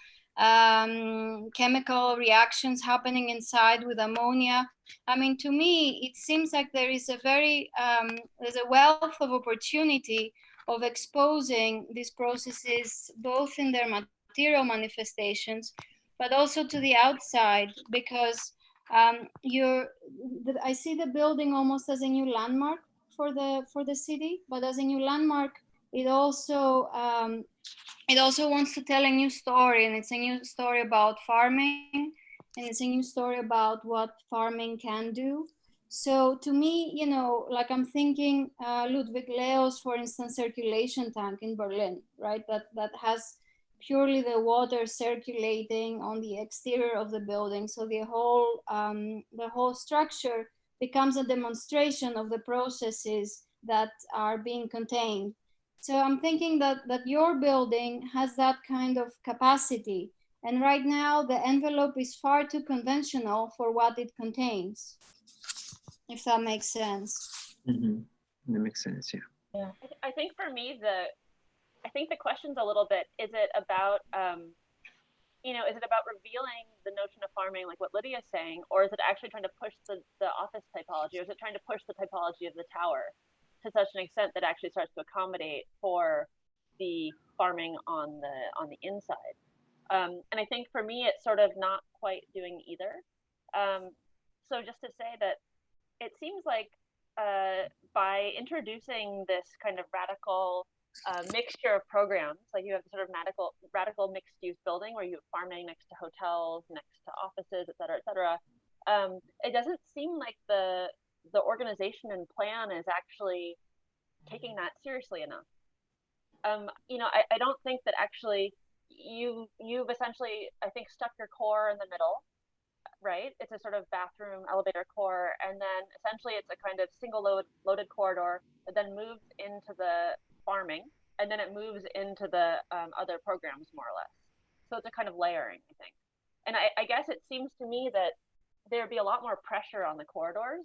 reactions happening inside with ammonia. I mean, to me, it seems like there is there's a wealth of opportunity of exposing these processes, both in their material manifestations, but also to the outside, because I see the building almost as a new landmark for the city, but as a new landmark, it also wants to tell a new story, and it's a new story about farming, and it's a new story about what farming can do. So to me, you know, like I'm thinking Ludwig Leo's, for instance, circulation tank in Berlin, right? That has purely the water circulating on the exterior of the building. So the whole structure becomes a demonstration of the processes that are being contained. So I'm thinking that your building has that kind of capacity. And right now the envelope is far too conventional for what it contains, if that makes sense. Mm-hmm. That makes sense, yeah. Yeah, I think for me, I think the question's a little bit, is it about, you know, is it about revealing the notion of farming, like what Lydia's saying, or is it actually trying to push the office typology, or is it trying to push the typology of the tower to such an extent that actually starts to accommodate for the farming on the inside? And I think for me, it's sort of not quite doing either. So just to say that it seems like by introducing this kind of radical mixture of programs, like you have the sort of radical mixed-use building where you have farming next to hotels, next to offices, et cetera, it doesn't seem like the organization and plan is actually taking that seriously enough. You know, I don't think that actually you've essentially, I think, stuck your core in the middle, right? It's a sort of bathroom elevator core, and then essentially it's a kind of single loaded corridor that then moves into the farming, and then it moves into the other programs, more or less. So it's a kind of layering, I think. And I guess it seems to me that there'd be a lot more pressure on the corridors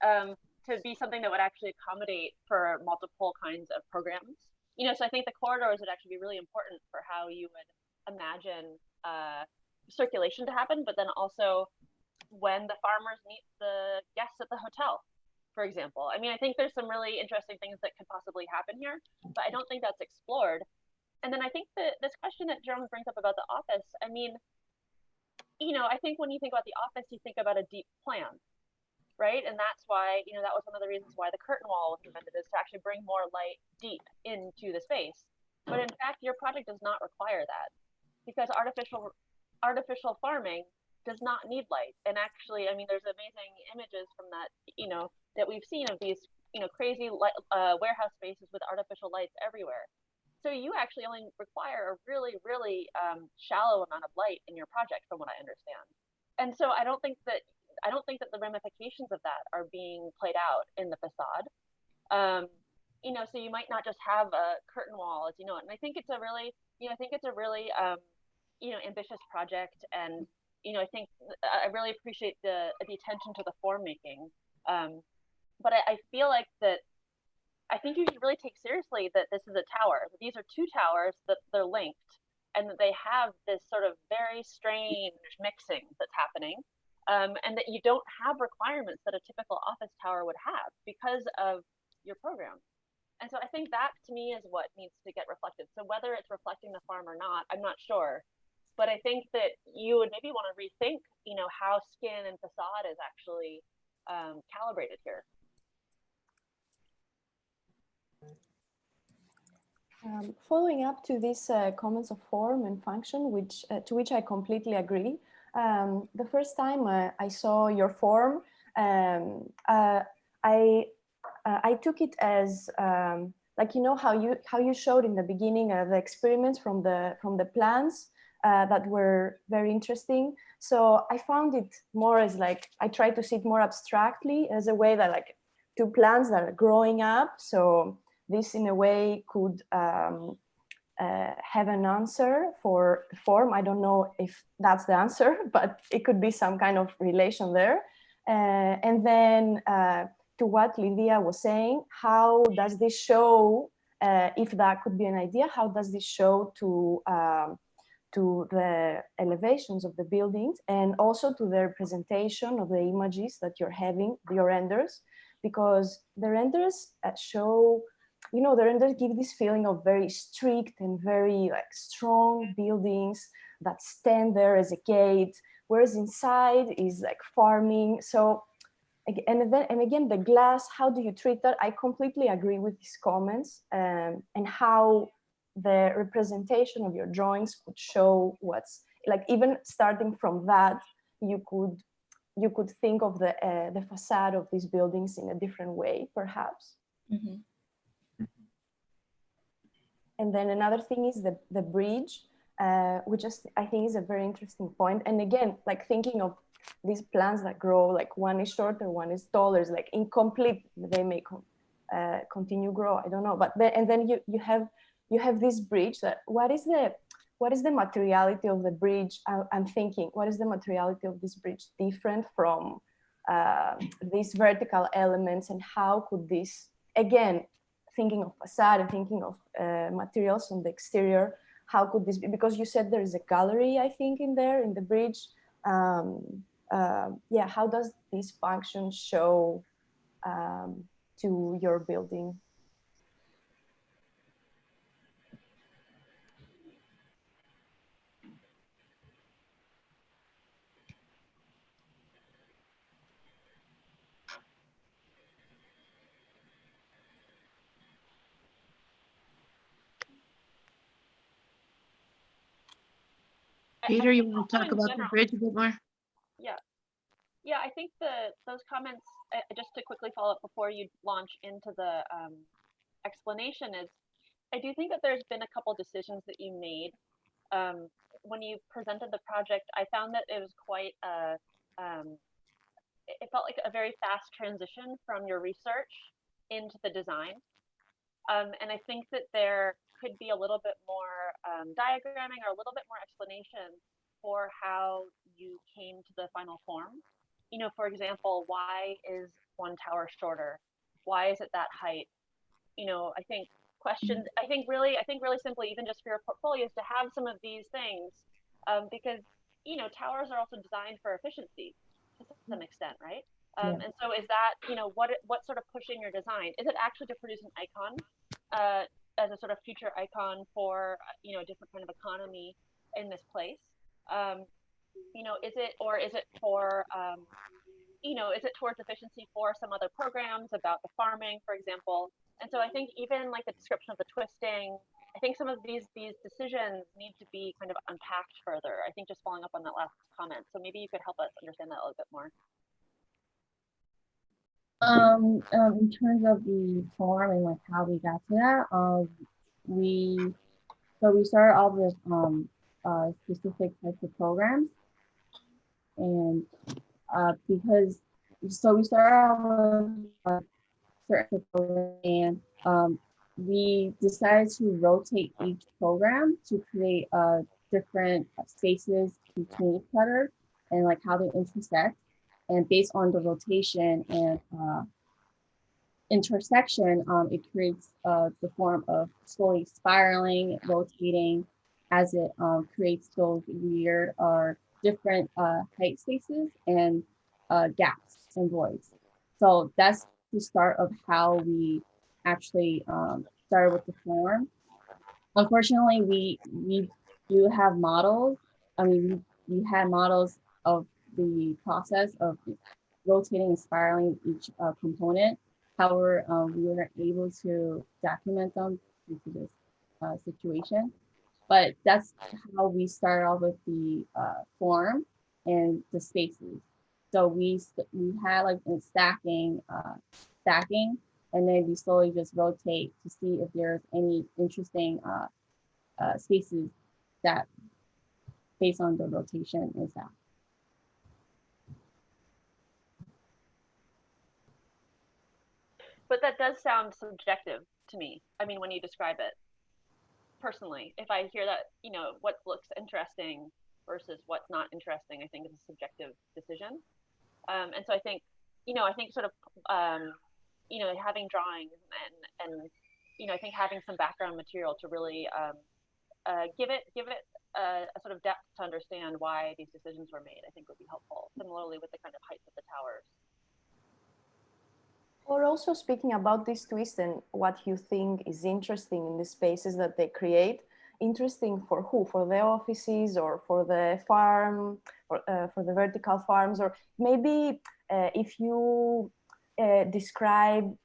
to be something that would actually accommodate for multiple kinds of programs. You know, so I think the corridors would actually be really important for how you would imagine circulation to happen, but then also when the farmers meet the guests at the hotel, for example. I mean, I think there's some really interesting things that could possibly happen here, but I don't think that's explored. And then I think that this question that Jerome brings up about the office, I mean, you know, I think when you think about the office, you think about a deep plan, right? And that's why, you know, that was one of the reasons why the curtain wall was invented, is to actually bring more light deep into the space. But in fact, your project does not require that, because artificial farming does not need light. And actually, I mean, there's amazing images from that, you know, that we've seen of these, crazy warehouse spaces with artificial lights everywhere. So you actually only require a really, really shallow amount of light in your project, from what I understand. And so I don't think that the ramifications of that are being played out in the facade. So you might not just have a curtain wall, as you know it. And I think it's a really, ambitious project. And I think I really appreciate the attention to the form making. But I feel like that. I think you should really take seriously that this is a tower. These are two towers that they're linked, and that they have this sort of very strange mixing that's happening, and that you don't have requirements that a typical office tower would have because of your program. And so I think that, to me, is what needs to get reflected. So whether it's reflecting the farm or not, I'm not sure. But I think that you would maybe want to rethink, how skin and facade is actually calibrated here. Following up to these comments of form and function, to which I completely agree. The first time I saw your form, I took it as like, how you showed in the beginning the experiments from the plants that were very interesting. So I found it more as like, I tried to see it more abstractly as a way that like two plants that are growing up. So this in a way could have an answer for form. I don't know if that's the answer, but it could be some kind of relation there. And then to what Livia was saying, how does this show, if that could be an idea, how does this show to the elevations of the buildings and also to the representation of the images that you're having, your renders, because the renders show, the renders give this feeling of very strict and very like strong buildings that stand there as a gate, whereas inside is like farming. So, and again, the glass, how do you treat that? I completely agree with these comments and how the representation of your drawings could show what's like, even starting from that, you could think of the facade of these buildings in a different way, perhaps. Mm-hmm. And then another thing is the bridge, which I think is a very interesting point. And again, like thinking of these plants that grow, like one is shorter, one is taller, like incomplete, they may continue grow, I don't know. But then you have this bridge that, what is the materiality of the bridge? I'm thinking, what is the materiality of this bridge different from these vertical elements, and how could this, again, thinking of facade and thinking of materials on the exterior, how could this be? Because you said there is a gallery, I think, in there, in the bridge. Yeah, how does this function show to your building? Peter, you want to talk about the bridge a bit more? Yeah, I think those comments, just to quickly follow up before you launch into the explanation, is I do think that there's been a couple decisions that you made when you presented the project. I found that it was quite it felt like a very fast transition from your research into the design. And I think that there could be a little bit more diagramming or a little bit more explanation for how you came to the final form. For example, why is one tower shorter? Why is it that height? I think questions, I think really simply, even just for your portfolio, is to have some of these things, because, towers are also designed for efficiency to some extent, right? And so is that, what's sort of pushing your design? Is it actually to produce an icon as a sort of future icon for, a different kind of economy in this place? Is it for, is it towards efficiency for some other programs about the farming, for example? And so I think even like the description of the twisting, I think some of these decisions need to be kind of unpacked further. I think just following up on that last comment. So maybe you could help us understand that a little bit more. In terms of the form and like how we got to that, we started off with specific types of programs, and because we started off with certain programs, and we decided to rotate each program to create different spaces between each other and like how they intersect. And based on the rotation and intersection, it creates the form of slowly spiraling, rotating, as it creates those weird or different height spaces and gaps and voids. So that's the start of how we actually started with the form. Unfortunately, we do have models. I mean, we had models of the process of rotating and spiraling each component. However, we weren't able to document them due to this situation. But that's how we started off with the form and the spaces. So we had like a stacking, and then we slowly just rotate to see if there's any interesting spaces that based on the rotation and stack. But that does sound subjective to me. I mean, when you describe it personally, if I hear that, you know, what looks interesting versus what's not interesting, I think it's a subjective decision. And so I think, you know, sort of, you know, having drawings and, you know, I think having some background material to really give it a sort of depth to understand why these decisions were made, I think would be helpful. Similarly with the kind of heights of the towers. Or also speaking about this twist and what you think is interesting in the spaces that they create. Interesting for who? For the offices or for the farm, or for the vertical farms, or maybe if you describe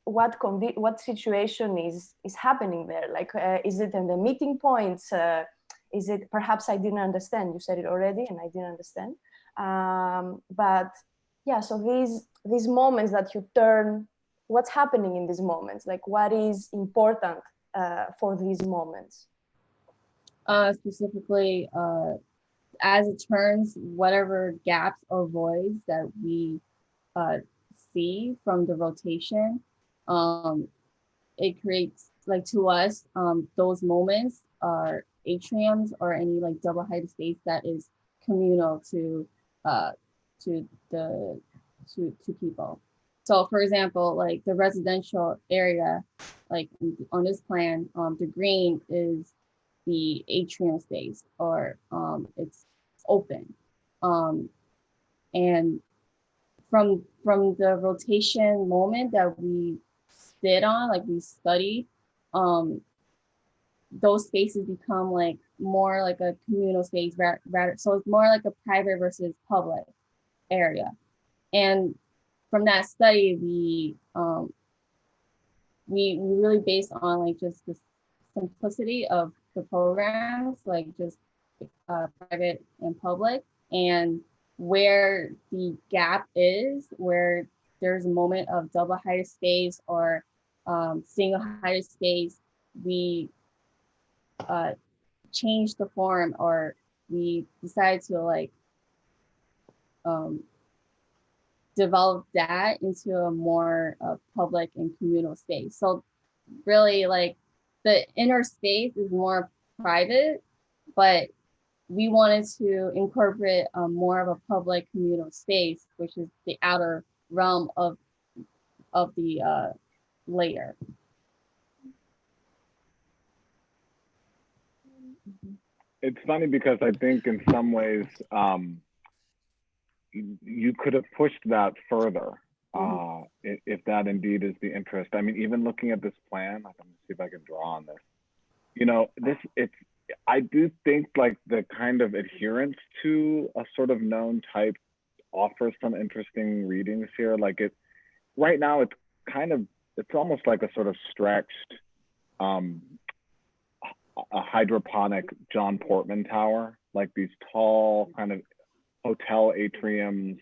what situation is happening there. Like, is it in the meeting points? Is it, perhaps I didn't understand. You said it already, and I didn't understand. But yeah, so these moments that you turn, what's happening in these moments? Like, what is important for these moments? Specifically, as it turns, whatever gaps or voids that we see from the rotation, it creates, like, to us, those moments are atriums or any like double height space that is communal to people. So for example, like the residential area, like on this plan, the green is the atrium space, or it's open. And from the rotation moment that we sit on, like we studied, those spaces become like more like a communal space rather, so it's more like a private versus public area. And from that study, we really based on like just the simplicity of the programs, like just private and public, and where the gap is, where there's a moment of double height space or single height space, we change the form, or we decide to like develop that into a more public and communal space. So really, like, the inner space is more private, but we wanted to incorporate more of a public communal space, which is the outer realm of the layer. It's funny because I think in some ways you could have pushed that further if that indeed is the interest. I mean, even looking at this plan, let me see if I can draw on this. You know, I do think like the kind of adherence to a sort of known type offers some interesting readings here. Like right now it's almost like a sort of stretched, a hydroponic John Portman tower, like these tall kind of hotel atriums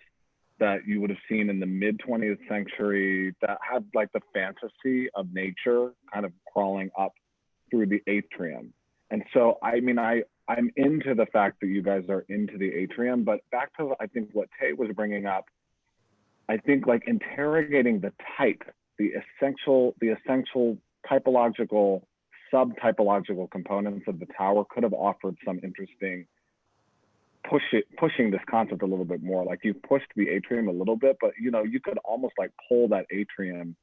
that you would have seen in the mid 20th century that had like the fantasy of nature kind of crawling up through the atrium. And so, I mean, I'm into the fact that you guys are into the atrium, but back to, I think what Tay was bringing up, I think like interrogating the type, the essential typological, sub-typological components of the tower could have offered some interesting pushing this concept a little bit more. Like you pushed the atrium a little bit, but you know, you could almost like pull that atrium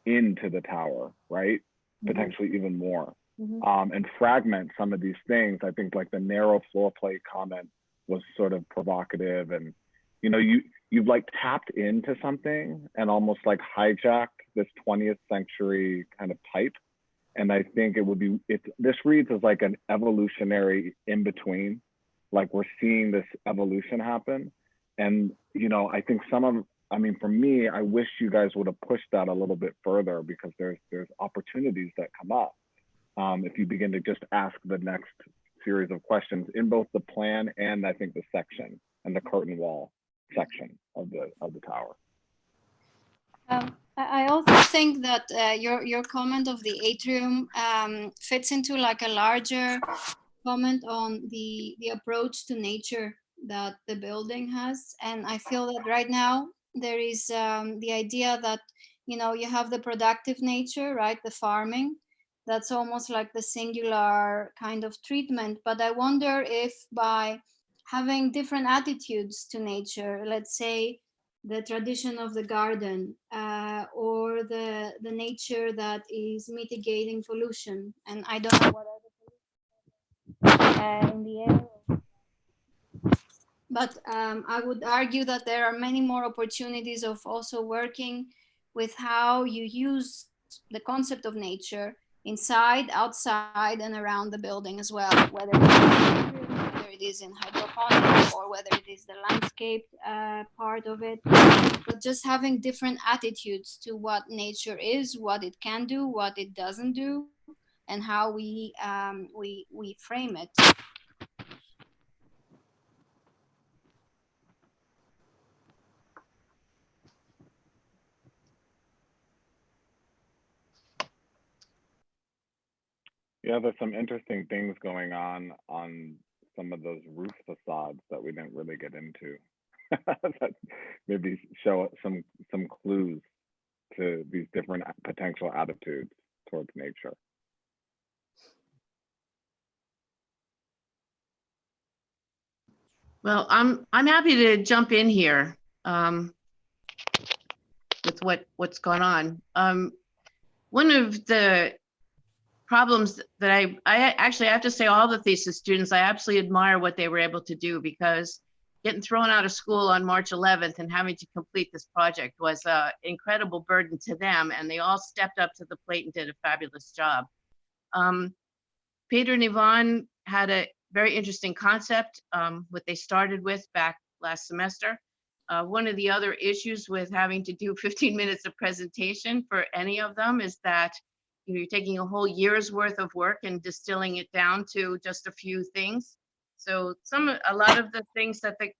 into the tower, right? Potentially even more. And fragment some of these things. I think like the narrow floor plate comment was sort of provocative, and you know, you've like tapped into something and almost like hijacked this 20th century kind of type. And I think it would be, this reads as like an evolutionary in between. Like we're seeing this evolution happen. And, you know, I think I mean, for me, I wish you guys would have pushed that a little bit further, because there's opportunities that come up if you begin to just ask the next series of questions in both the plan and I think the section and the curtain wall section of the tower. I also think that your comment of the atrium fits into like a larger comment on the approach to nature that the building has. And I feel that right now there is the idea that, you know, you have the productive nature, right? The farming, that's almost like the singular kind of treatment. But I wonder if by having different attitudes to nature, let's say the tradition of the garden or the nature that is mitigating pollution, and I don't know what other in the air. But I would argue that there are many more opportunities of also working with how you use the concept of nature inside, outside, and around the building as well, whether it is in hydroponics or whether it is the landscape part of it, but just having different attitudes to what nature is, what it can do, what it doesn't do, and how we frame it. Yeah, there's some interesting things going on some of those roof facades that we didn't really get into. That maybe show some clues to these different potential attitudes towards nature. Well, I'm happy to jump in here with what's going on. One of the problems that I actually have to say, all the thesis students, I absolutely admire what they were able to do, because getting thrown out of school on March 11th and having to complete this project was an incredible burden to them, and they all stepped up to the plate and did a fabulous job. Peter and Yvonne had a very interesting concept, what they started with back last semester. One of the other issues with having to do 15 minutes of presentation for any of them is that you're taking a whole year's worth of work and distilling it down to just a few things. So a lot of the things that the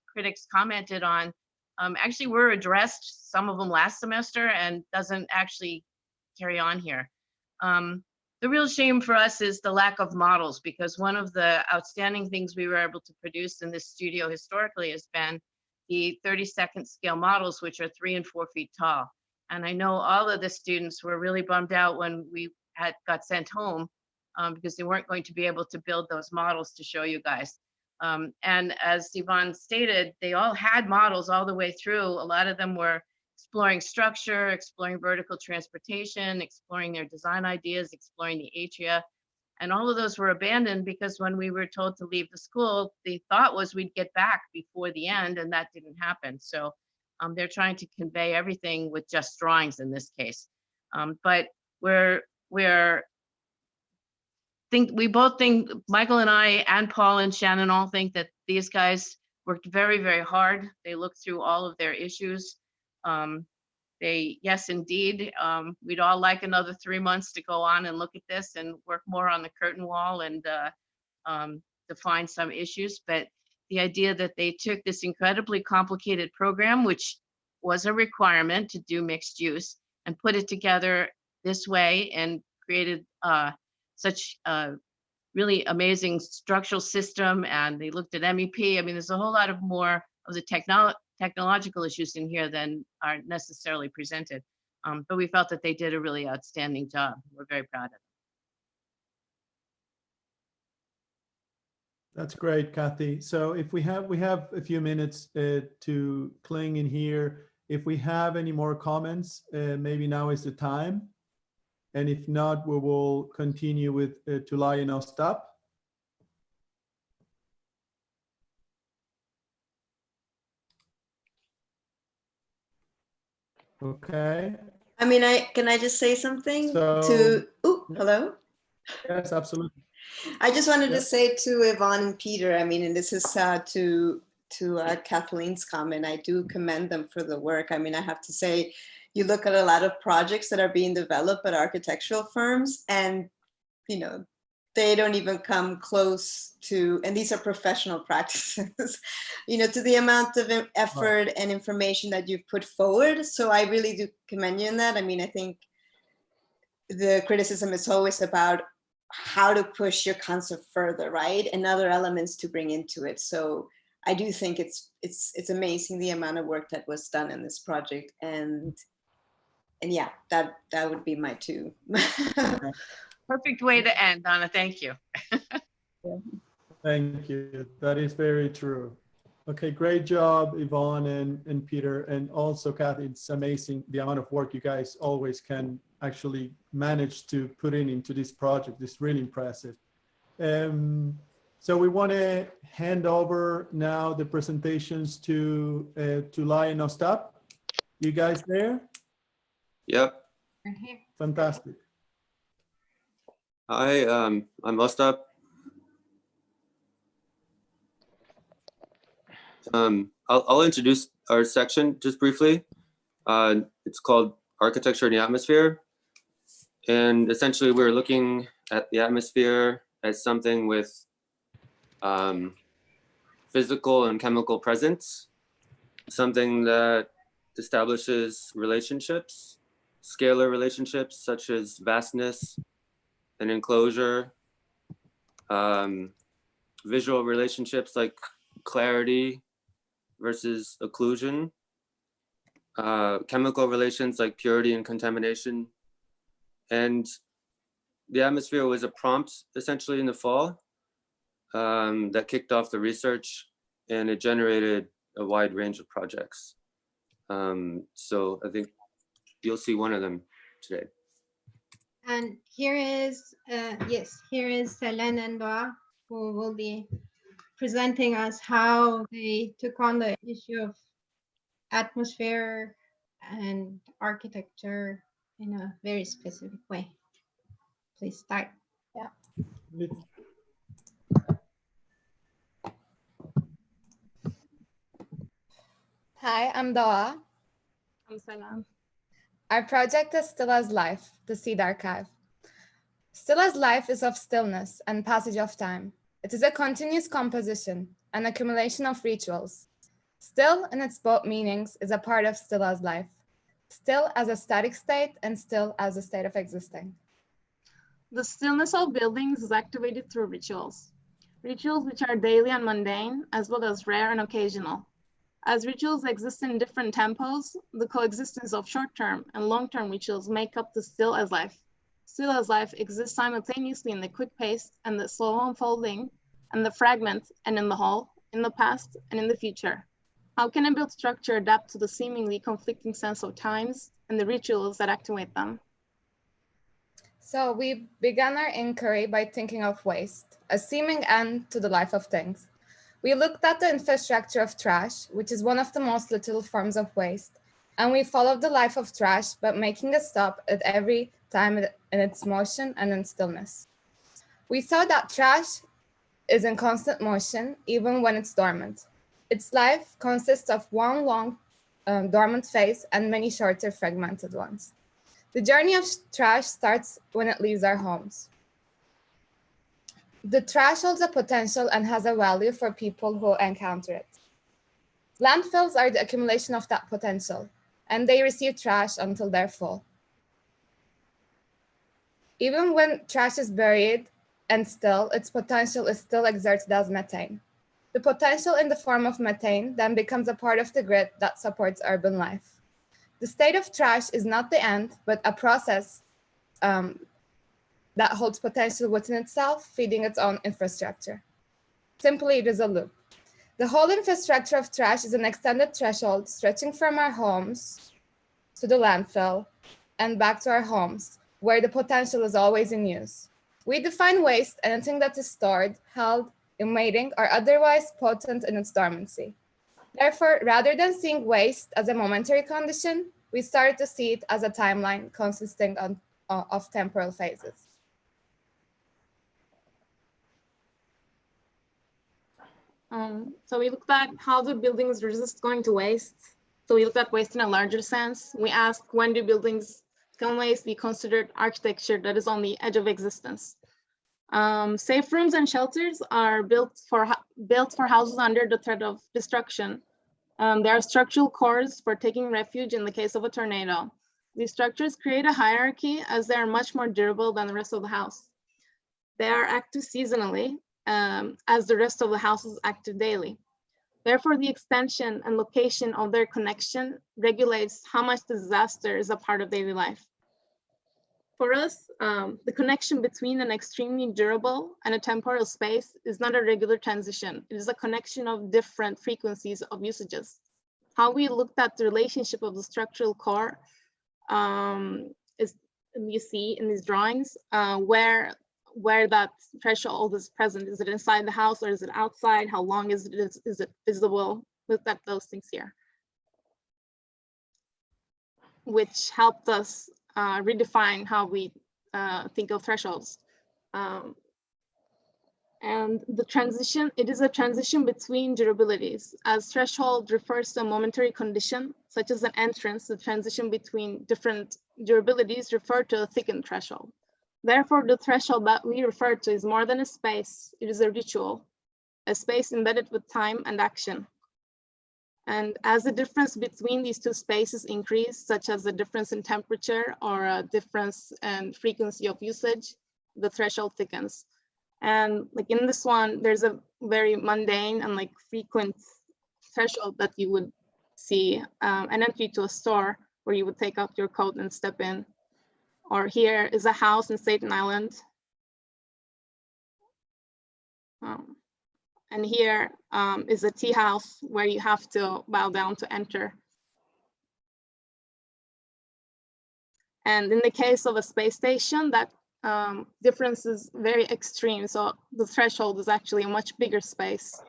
critics commented on actually were addressed, some of them last semester, and doesn't actually carry on here. The real shame for us is the lack of models, because one of the outstanding things we were able to produce in this studio historically has been the 32nd scale models, which are 3 and 4 feet tall. And I know all of the students were really bummed out when we got sent home because they weren't going to be able to build those models to show you guys. And as Yvonne stated, they all had models all the way through. A lot of them were exploring structure, exploring vertical transportation, exploring their design ideas, exploring the atria. And all of those were abandoned because when we were told to leave the school, the thought was we'd get back before the end, and that didn't happen. So they're trying to convey everything with just drawings in this case. But we both think, Michael and I and Paul and Shannon all think that these guys worked very, very hard. They looked through all of their issues. Yes, indeed, we'd all like another 3 months to go on and look at this and work more on the curtain wall and define some issues. But the idea that they took this incredibly complicated program, which was a requirement to do mixed use, and put it together this way and created such a really amazing structural system. And they looked at MEP. I mean, there's a whole lot of more of the technological issues in here than are necessarily presented. But we felt that they did a really outstanding job. We're very proud of them. That's great, Kathy. So if we have a few minutes to cling in here. If we have any more comments, maybe now is the time. And if not, we will continue with Tulay and Ostap. Okay. I mean, can I just say something hello? Yes, absolutely. I just wanted to say to Yvonne and Peter, I mean, and this is to Kathleen's comment, I do commend them for the work. I mean, I have to say, you look at a lot of projects that are being developed at architectural firms, and, you know, they don't even come close to, and these are professional practices, you know, to the amount of effort and information that you've put forward. So I really do commend you in that. I mean, I think the criticism is always about how to push your concept further, right? And other elements to bring into it. So I do think it's amazing the amount of work that was done in this project. And yeah, that would be my two. Perfect way to end, Donna. Thank you. Thank you. That is very true. Okay, great job, Yvonne and Peter, and also Kathy. It's amazing the amount of work you guys always can actually manage to put into this project. It's really impressive. So we want to hand over now the presentations to Tulay and Ostap. You guys there? Yep. Fantastic. Hi, I'm Ostap. I'll introduce our section just briefly. It's called Architecture in the Atmosphere. And essentially we're looking at the atmosphere as something with physical and chemical presence, something that establishes relationships, scalar relationships such as vastness and enclosure, visual relationships like clarity versus occlusion, chemical relations like purity and contamination. And the atmosphere was a prompt essentially in the fall that kicked off the research, and it generated a wide range of projects. So I think you'll see one of them today. And here is, here is Selen and Doga, who will be presenting us how they took on the issue of atmosphere and architecture in a very specific way. Please start. Yeah. Hi, I'm Doga. I'm Selen. Our project is Still as Life, the Seed Archive. Still as Life is of stillness and passage of time. It is a continuous composition, an accumulation of rituals. Still in its both meanings is a part of Still as Life. Still as a static state and still as a state of existing. The stillness of buildings is activated through rituals. Rituals which are daily and mundane, as well as rare and occasional. As rituals exist in different tempos, the coexistence of short-term and long-term rituals make up the Still as Life. Still as Life exists simultaneously in the quick pace and the slow unfolding, and the fragment and in the whole, in the past and in the future. How can a built structure adapt to the seemingly conflicting sense of times and the rituals that activate them? So we began our inquiry by thinking of waste, a seeming end to the life of things. We looked at the infrastructure of trash, which is one of the most literal forms of waste, and we followed the life of trash by making a stop at every time in its motion and in stillness. We saw that trash is in constant motion, even when it's dormant. Its life consists of one long dormant phase and many shorter fragmented ones. The journey of trash starts when it leaves our homes. The trash holds a potential and has a value for people who encounter it. Landfills are the accumulation of that potential, and they receive trash until they're full. Even when trash is buried and still, its potential is still exerted as methane. The potential in the form of methane then becomes a part of the grid that supports urban life. The state of trash is not the end, but a process that holds potential within itself, feeding its own infrastructure. Simply, it is a loop. The whole infrastructure of trash is an extended threshold stretching from our homes to the landfill and back to our homes, where the potential is always in use. We define waste anything that is stored, held, emitting, or otherwise potent in its dormancy. Therefore, rather than seeing waste as a momentary condition, we started to see it as a timeline consisting of temporal phases. So we looked at how do buildings resist going to waste. So we looked at waste in a larger sense. We asked, when do buildings can waste be considered architecture that is on the edge of existence? Safe rooms and shelters are built for houses under the threat of destruction. There are structural cores for taking refuge in the case of a tornado. These structures create a hierarchy as they are much more durable than the rest of the house. They are active seasonally, as the rest of the house is active daily. Therefore, the extension and location of their connection regulates how much the disaster is a part of daily life. For us, the connection between an extremely durable and a temporal space is not a regular transition. It is a connection of different frequencies of usages. How we looked at the relationship of the structural core is, you see in these drawings, where that threshold is present. Is it inside the house or is it outside? How long is it visible? Look at those things here, which helped us redefine how we think of thresholds. And the transition, it is a transition between durabilities. As threshold refers to a momentary condition, such as an entrance, the transition between different durabilities refer to a thickened threshold. Therefore, the threshold that we refer to is more than a space, it is a ritual, a space embedded with time and action. And as the difference between these two spaces increase, such as the difference in temperature or a difference in frequency of usage, the threshold thickens. And like in this one, there's a very mundane and like frequent threshold that you would see, an entry to a store where you would take out your coat and step in. Or here is a house in Staten Island. And here is a tea house where you have to bow down to enter. And in the case of a space station, that difference is very extreme. So the threshold is actually a much bigger space.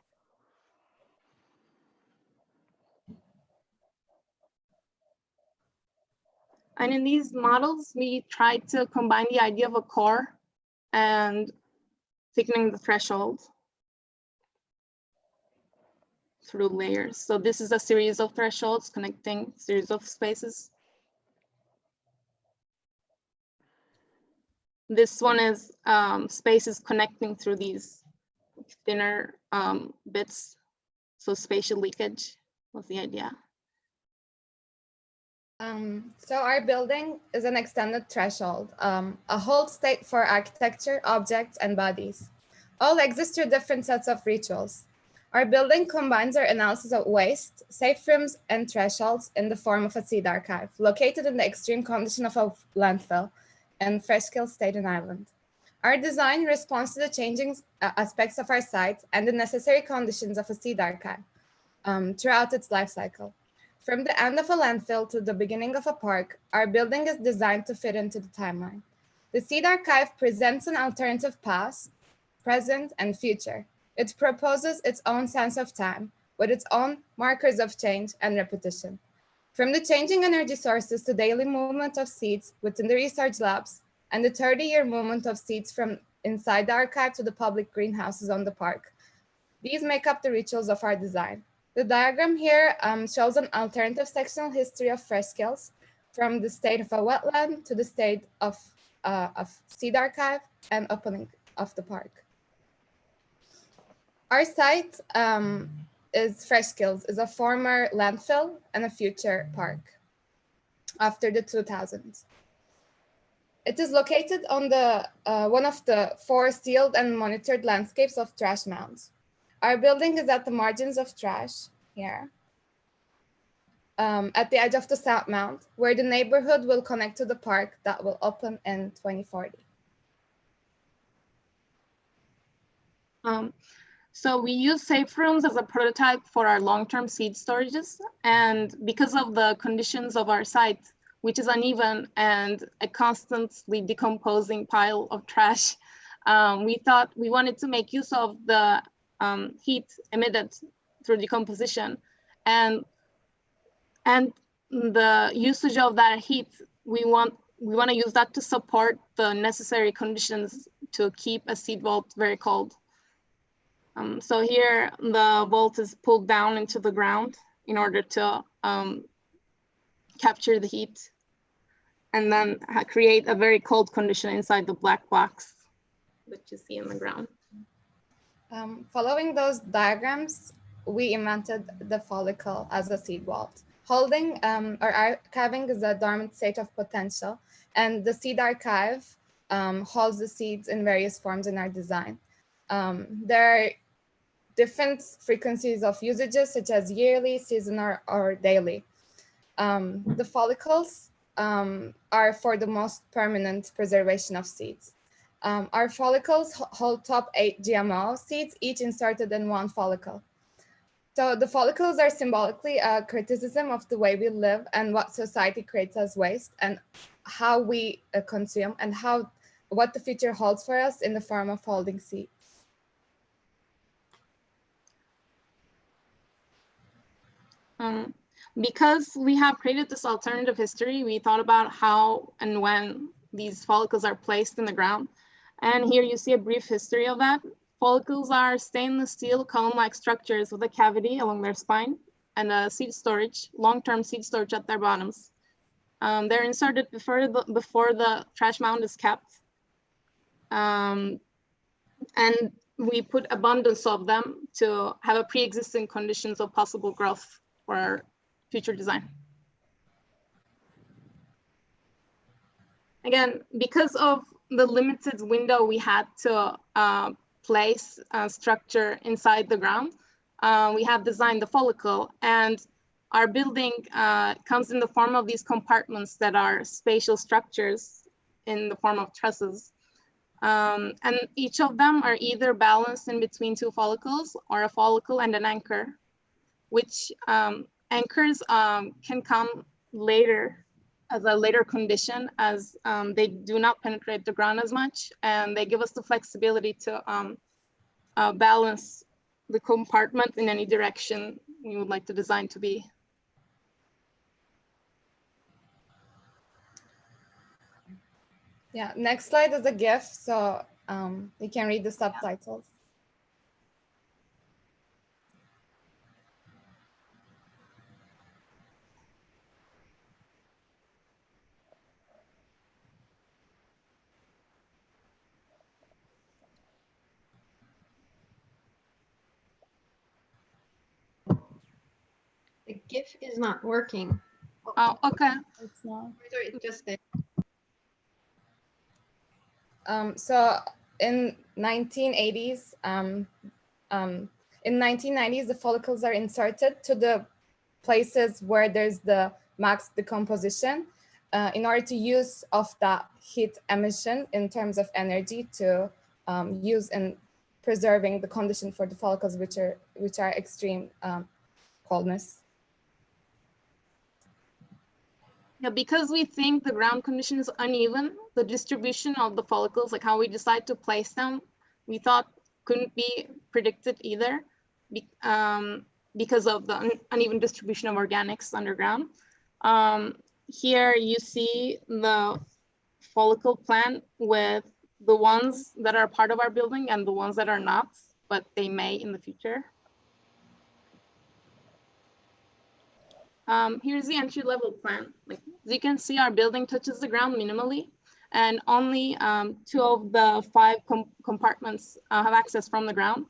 And in these models, we tried to combine the idea of a core and thickening the threshold through layers. So this is a series of thresholds connecting series of spaces. This one is spaces connecting through these thinner bits. So spatial leakage was the idea. So our building is an extended threshold, a hold state for architecture, objects, and bodies. All exist through different sets of rituals. Our building combines our analysis of waste, safe rooms, and thresholds in the form of a seed archive, located in the extreme condition of a landfill in Freshkill, Staten Island. Our design responds to the changing aspects of our site and the necessary conditions of a seed archive throughout its life cycle. From the end of a landfill to the beginning of a park, our building is designed to fit into the timeline. The seed archive presents an alternative past, present, and future. It proposes its own sense of time, with its own markers of change and repetition. From the changing energy sources to daily movement of seeds within the research labs, and the 30-year movement of seeds from inside the archive to the public greenhouses on the park. These make up the rituals of our design. The diagram here shows an alternative sectional history of Freshkills from the state of a wetland to the state of seed archive and opening of the park. Our site is Freshkills, is a former landfill and a future park after the 2000s. It is located on the one of the 4 sealed and monitored landscapes of trash mounds. Our building is at the margins of trash here, at the edge of the South Mount, where the neighborhood will connect to the park that will open in 2040. So we use safe rooms as a prototype for our long-term seed storages. And because of the conditions of our site, which is uneven and a constantly decomposing pile of trash, we thought we wanted to make use of the heat emitted through decomposition. And the usage of that heat, we want to use that to support the necessary conditions to keep a seed vault very cold. So here the vault is pulled down into the ground in order to capture the heat and then create a very cold condition inside the black box that you see in the ground. Following those diagrams, we invented the follicle as a seed vault. Holding or archiving is a dormant state of potential, and the seed archive holds the seeds in various forms in our design. There are different frequencies of usages, such as yearly, seasonal, or daily. The follicles are for the most permanent preservation of seeds. Our follicles hold top 8 GMO seeds, each inserted in 1 follicle. So the follicles are symbolically a criticism of the way we live and what society creates as waste, and how we consume, and what the future holds for us in the form of holding seeds. Because we have created this alternative history, we thought about how and when these follicles are placed in the ground. And here you see a brief history of that. Follicles are stainless steel column-like structures with a cavity along their spine and a seed storage, long-term seed storage at their bottoms. They're inserted before the trash mound is kept. And we put abundance of them to have a pre-existing conditions of possible growth for our future design. Again, because of the limited window we had to place a structure inside the ground, we have designed the follicle, and our building comes in the form of these compartments that are spatial structures in the form of trusses. And each of them are either balanced in between 2 follicles or a follicle and an anchor, which anchors can come later as a later condition, as they do not penetrate the ground as much, and they give us the flexibility to balance the compartment in any direction we would like the design to be. Yeah, next slide is a GIF, so you can read the subtitles. The GIF is not working. Oh, okay. It's not. It's just there. So in 1980s, in 1990s, the follicles are inserted to the places where there's the max decomposition in order to use of that heat emission in terms of energy to use in preserving the condition for the follicles, which are extreme coldness. Yeah, because we think the ground condition is uneven, the distribution of the follicles, like how we decide to place them, we thought couldn't be predicted either, because of the uneven distribution of organics underground. Here you see the follicle plan with the ones that are part of our building and the ones that are not, but they may in the future. Here's the entry-level plan. Like, as you can see, our building touches the ground minimally, and only 2 of the 5 compartments have access from the ground.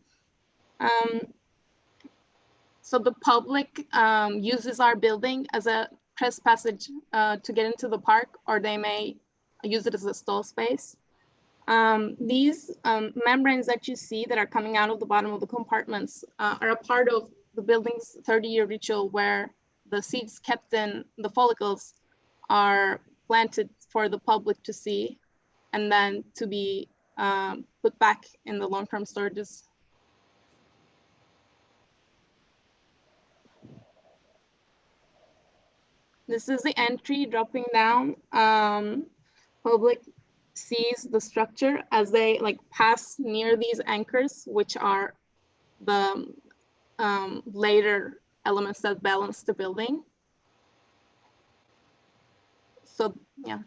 So the public uses our building as a trespassage to get into the park, or they may use it as a stall space. These membranes that you see that are coming out of the bottom of the compartments are a part of the building's 30-year ritual, where the seeds kept in the follicles are planted for the public to see and then to be put back in the long-term storages. This is the entry dropping down. Public sees the structure as they pass near these anchors, which are the later elements that balance the building. So yeah,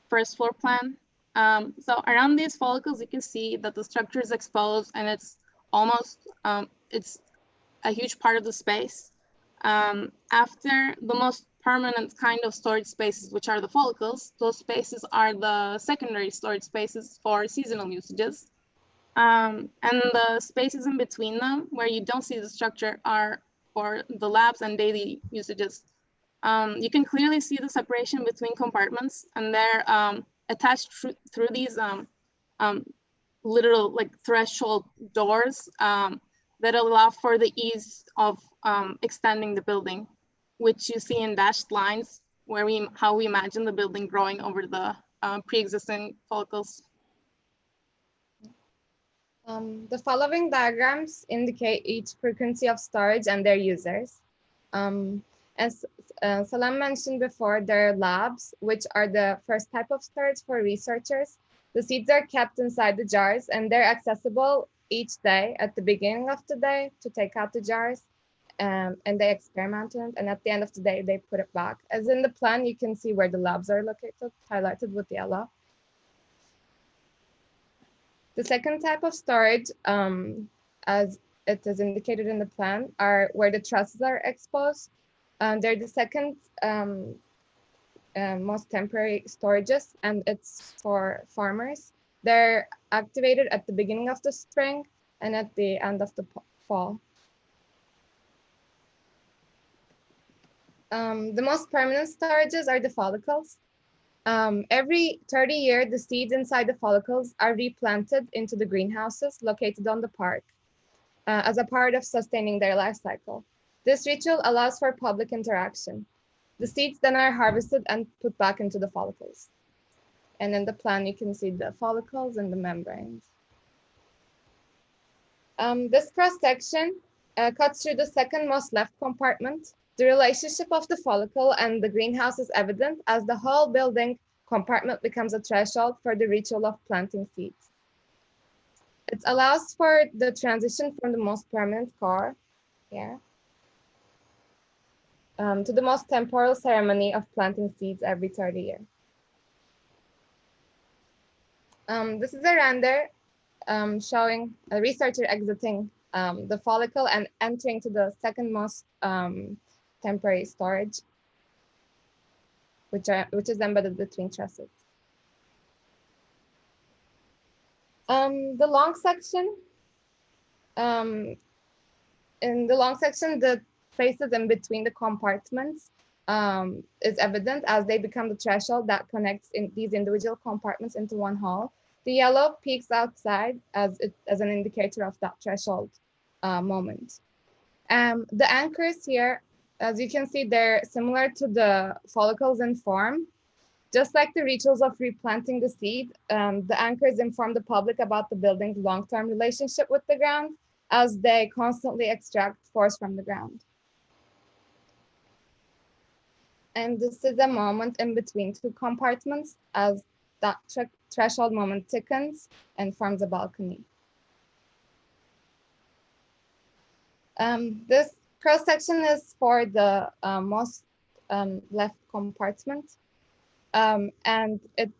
first floor plan. So around these follicles, you can see that the structure is exposed, and it's almost, it's a huge part of the space. After the most permanent kind of storage spaces, which are the follicles, those spaces are the secondary storage spaces for seasonal usages. And the spaces in between them, where you don't see the structure, are for the labs and daily usages. You can clearly see the separation between compartments, and they're attached through these literal threshold doors that allow for the ease of extending the building, which you see in dashed lines, where how we imagine the building growing over the pre-existing follicles. The following diagrams indicate each frequency of storage and their users. As Selen mentioned before, there are labs, which are the first type of storage for researchers. The seeds are kept inside the jars, and they're accessible each day at the beginning of the day to take out the jars, and they experiment on it, and at the end of the day, they put it back. As in the plan, you can see where the labs are located, highlighted with yellow. The second type of storage, as it is indicated in the plan, are where the trusses are exposed. They're the second most temporary storages, and it's for farmers. They're activated at the beginning of the spring and at the end of the fall. The most permanent storages are the follicles. Every 30 years, the seeds inside the follicles are replanted into the greenhouses located on the park as a part of sustaining their life cycle. This ritual allows for public interaction. The seeds then are harvested and put back into the follicles. And in the plan, you can see the follicles and the membranes. This cross-section cuts through the second most left compartment. The relationship of the follicle and the greenhouse is evident as the whole building compartment becomes a threshold for the ritual of planting seeds. It allows for the transition from the most permanent core here to the most temporal ceremony of planting seeds every 30 years. This is a render showing a researcher exiting the follicle and entering to the second most temporary storage, which is embedded between trusses. The long section, in the long section, the spaces in between the compartments is evident as they become the threshold that connects in these individual compartments into one hall. The yellow peaks outside as an indicator of that threshold moment. The anchors here, as you can see, they're similar to the follicles in form. Just like the rituals of replanting the seed, the anchors inform the public about the building's long-term relationship with the ground as they constantly extract force from the ground. And this is a moment in between two compartments as that threshold moment thickens and forms a balcony. This cross-section is for the most left compartment, and it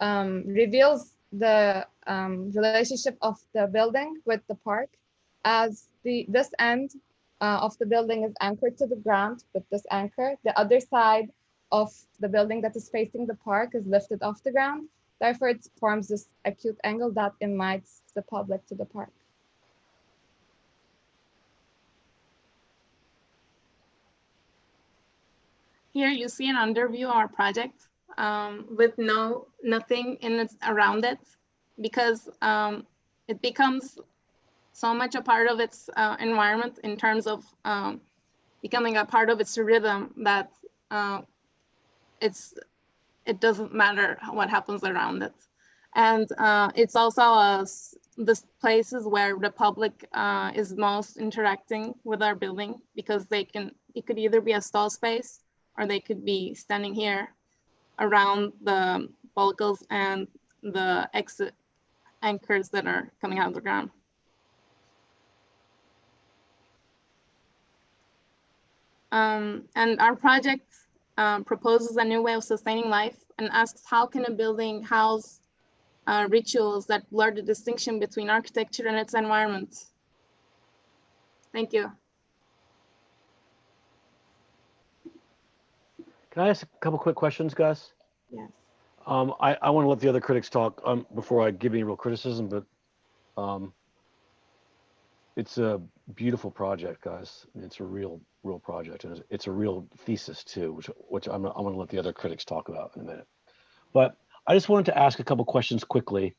reveals the relationship of the building with the park, as this end of the building is anchored to the ground with this anchor. The other side of the building that is facing the park is lifted off the ground. Therefore, it forms this acute angle that invites the public to the park. Here you see an underview of our project with nothing in it around it, because it becomes so much a part of its environment in terms of becoming a part of its rhythm that it doesn't matter what happens around it. And it's also the places where the public is most interacting with our building, because it could either be a stall space or they could be standing here around the follicles and the exit anchors that are coming out of the ground. And our project proposes a new way of sustaining life and asks, how can a building house rituals that blur the distinction between architecture and its environment? Thank you. Can I ask a couple quick questions, guys? Yes. I want to let the other critics talk before I give any real criticism, but it's a beautiful project, guys. It's a real project, and it's a real thesis too, which I'm going to let the other critics talk about in a minute. But I just wanted to ask a couple questions quickly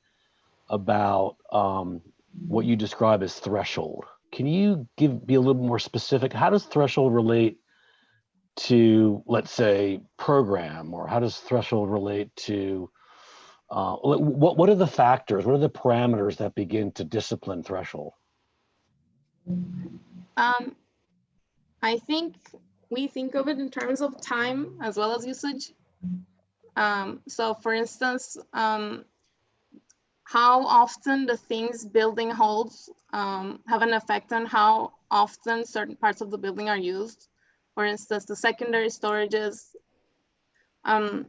about what you describe as threshold. Can you be a little more specific? How does threshold relate to, let's say, program, or how does threshold relate to what are the factors, what are the parameters that begin to discipline threshold? I think we think of it in terms of time as well as usage. So for instance, how often the things building holds have an effect on how often certain parts of the building are used. For instance, the secondary storages, I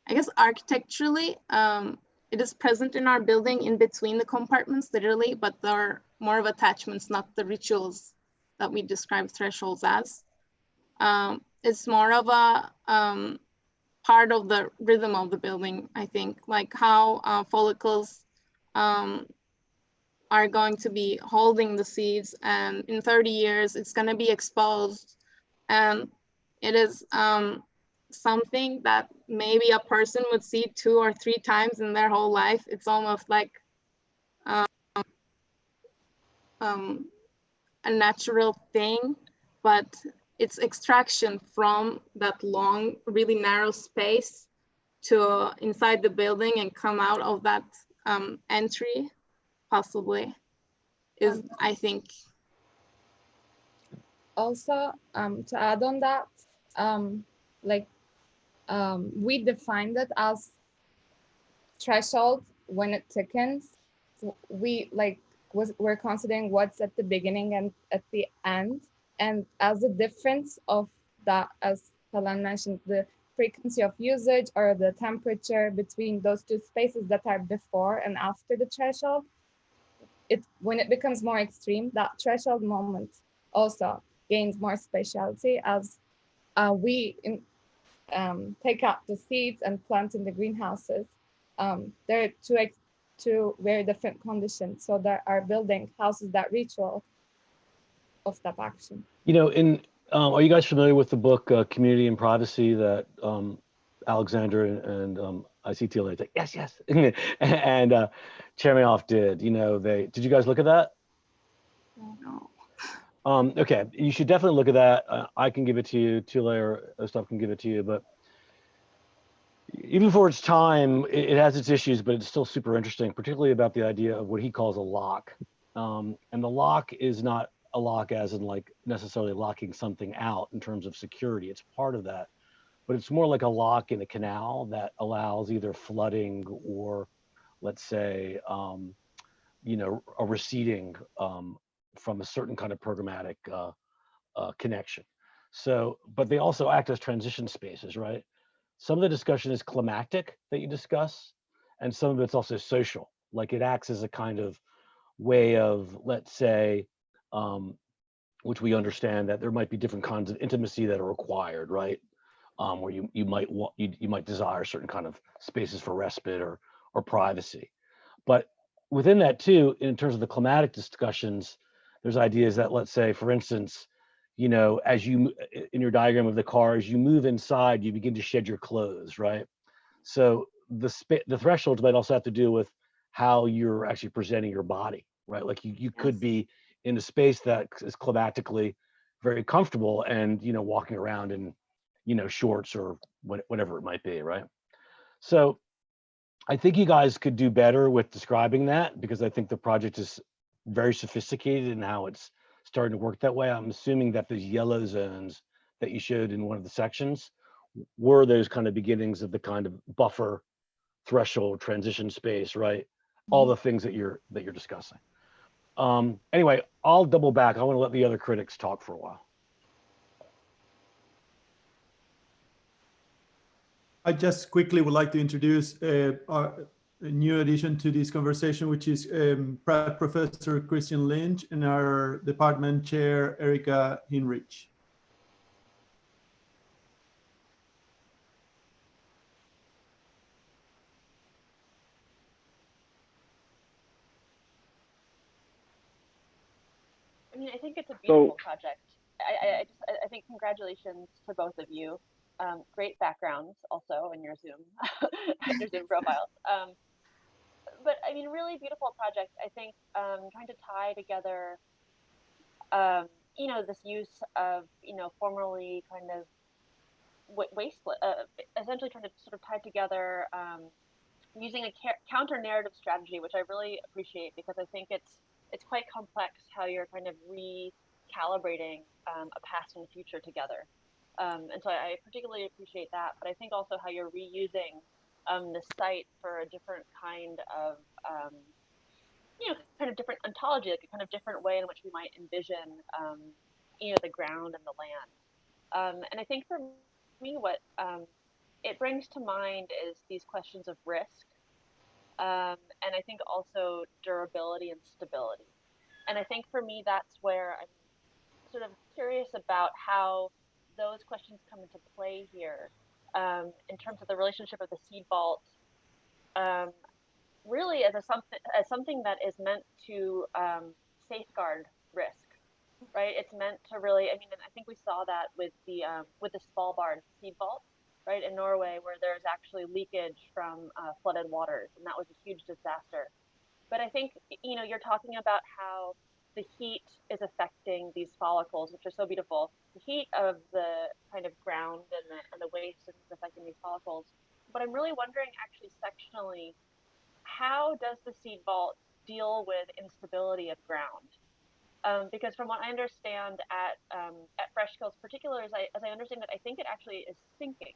guess architecturally, it is present in our building in between the compartments, literally, but they're more of attachments, not the rituals that we describe thresholds as. It's more of a part of the rhythm of the building, I think, like how follicles are going to be holding the seeds, and in 30 years, it's gonna be exposed. And it is something that maybe a person would see 2 or 3 times in their whole life. It's almost like a natural thing, but it's extraction from that long, really narrow space to inside the building and come out of that entry, possibly, is, I think. Also, to add on that, we defined it as threshold when it thickens. We're considering what's at the beginning and at the end. And as a difference of that, as Selen mentioned, the frequency of usage or the temperature between those two spaces that are before and after the threshold, when it becomes more extreme, that threshold moment also gains more speciality as we take out the seeds and plant in the greenhouses. There are two very different conditions. So there are building houses that ritual of that action. You know, are you guys familiar with the book Community and Privacy that Alexander and I see Tulay like, yes, and Chermayoff did? You know, did you guys look at that? No. Okay, you should definitely look at that. I can give it to you, Tulay or Ostap can give it to you, but even for its time, it has its issues, but it's still super interesting, particularly about the idea of what he calls a lock. And the lock is not a lock as in like necessarily locking something out in terms of security. It's part of that, but it's more like a lock in a canal that allows either flooding or, let's say, you know, a receding from a certain kind of programmatic connection. So, but they also act as transition spaces, right? Some of the discussion is climactic that you discuss, and some of it's also social. Like it acts as a kind of way of, let's say, which we understand that there might be different kinds of intimacy that are required, right? Where you might desire certain kind of spaces for respite or privacy. But within that too, in terms of the climatic discussions, there's ideas that, let's say, for instance, you know, as you, in your diagram of the car, as you move inside, you begin to shed your clothes, right? So the thresholds might also have to do with how you're actually presenting your body, right? Like you could be in a space that is climatically very comfortable and, you know, walking around in, you know, shorts or whatever it might be, right? So I think you guys could do better with describing that, because I think the project is very sophisticated in how it's starting to work that way. I'm assuming that those yellow zones that you showed in one of the sections were those kind of beginnings of the kind of buffer, threshold, transition space, right? All the things that you're discussing. Anyway, I'll double back. I want to let the other critics talk for a while. I just quickly would like to introduce our new addition to this conversation, which is Pratt Professor Christian Lynch and our department chair, Erika Hinrich. I mean, I think it's a beautiful project. I think congratulations to both of you. Great backgrounds also in your Zoom, your Zoom profiles. But I mean, really beautiful project. I think trying to tie together, you know, this use of, you know, formerly kind of waste, essentially trying to sort of tie together using a counter narrative strategy, which I really appreciate, because I think it's quite complex how you're kind of recalibrating a past and future together. And so I particularly appreciate that, but I think also how you're reusing the site for a different kind of, you know, kind of different ontology, like a kind of different way in which we might envision, you know, the ground and the land. And I think for me, what it brings to mind is these questions of risk, and I think also durability and stability. And I think for me, that's where I'm sort of curious about how those questions come into play here, in terms of the relationship of the seed vault, really as something that is meant to safeguard risk, right? It's meant to really, I mean, and I think we saw that with the Svalbard seed vault, right, in Norway, where there's actually leakage from flooded waters, and that was a huge disaster. But I think, you know, you're talking about how the heat is affecting these follicles, which are so beautiful. The heat of the kind of ground and the waste is affecting these follicles. But I'm really wondering, actually, sectionally, how does the seed vault deal with instability of ground? Because from what I understand at Freshkills particular, as I understand it, I think it actually is sinking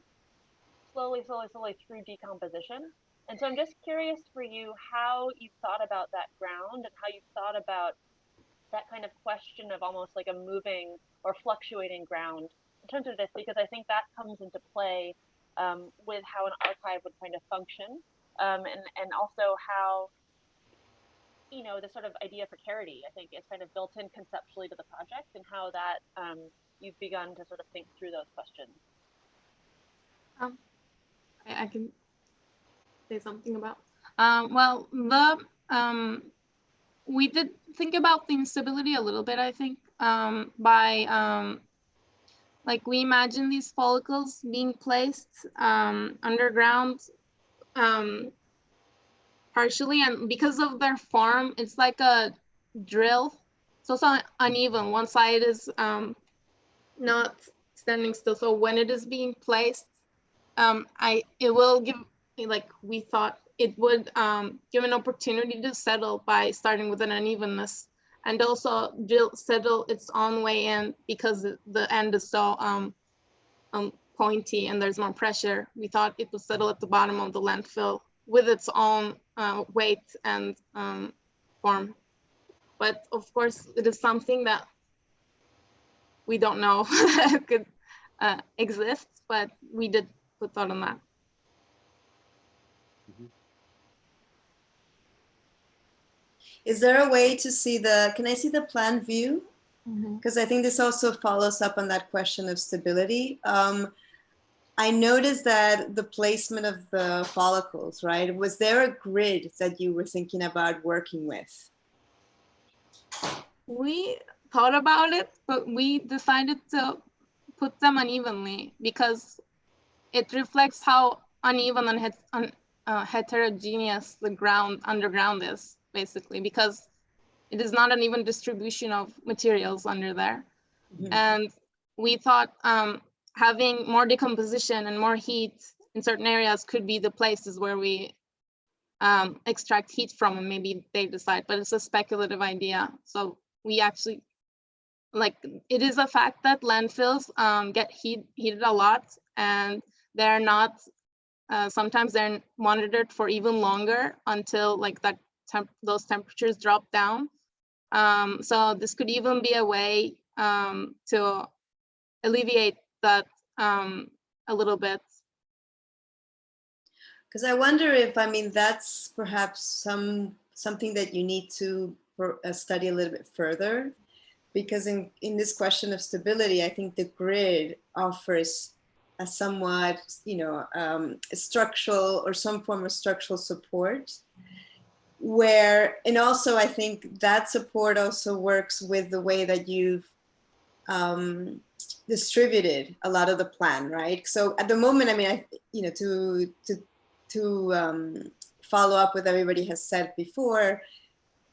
slowly through decomposition. And so I'm just curious for you how you've thought about that ground and how you've thought about that kind of question of almost like a moving or fluctuating ground in terms of this, because I think that comes into play with how an archive would kind of function, and also how, you know, the sort of idea of precarity, I think, is kind of built in conceptually to the project, and how that you've begun to sort of think through those questions. I can say something about. Well, we did think about the instability a little bit, I think, by like we imagine these follicles being placed underground, partially, and because of their form, it's like a drill, so it's uneven. One side is not standing still, so when it is being placed, it will give, like we thought it would give an opportunity to settle by starting with an unevenness, and also settle its own way in, because the end is so pointy and there's more pressure. We thought it would settle at the bottom of the landfill with its own weight and form. But of course, it is something that we don't know could exist, but we did put thought on that. Is there a way to see can I see the plan view? Because I think this also follows up on that question of stability. I noticed that the placement of the follicles, right? Was there a grid that you were thinking about working with? We thought about it, but we decided to put them unevenly because it reflects how uneven and heterogeneous the underground is, basically, because it is not an even distribution of materials under there. Mm-hmm. And we thought having more decomposition and more heat in certain areas could be the places where we extract heat from, and maybe they decide, but it's a speculative idea. So we actually, like, it is a fact that landfills get heated a lot, and they're not, sometimes they're monitored for even longer until like those temperatures drop down. So this could even be a way to alleviate that a little bit. Because I wonder if, I mean, that's perhaps something that you need to study a little bit further, because in this question of stability, I think the grid offers a somewhat, structural or some form of structural support, and also I think that support also works with the way that you've distributed a lot of the plan, right? So at the moment, I mean, to follow up with everybody has said before,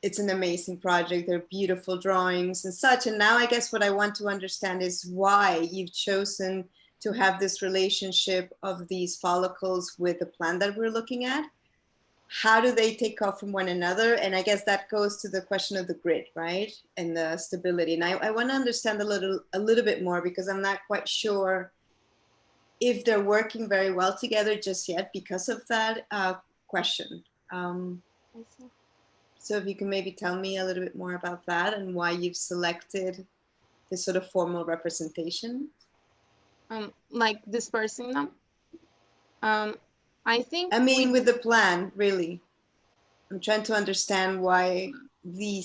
it's an amazing project. They're beautiful drawings and such. And now I guess what I want to understand is why you've chosen to have this relationship of these follicles with the plant that we're looking at. How do they take off from one another? And I guess that goes to the question of the grid, right? And the stability. And I want to understand a little bit more, because I'm not quite sure if they're working very well together just yet because of that question. So if you can maybe tell me a little bit more about that and why you've selected this sort of formal representation. Like dispersing them. I think. I mean, with the plan, really. I'm trying to understand why the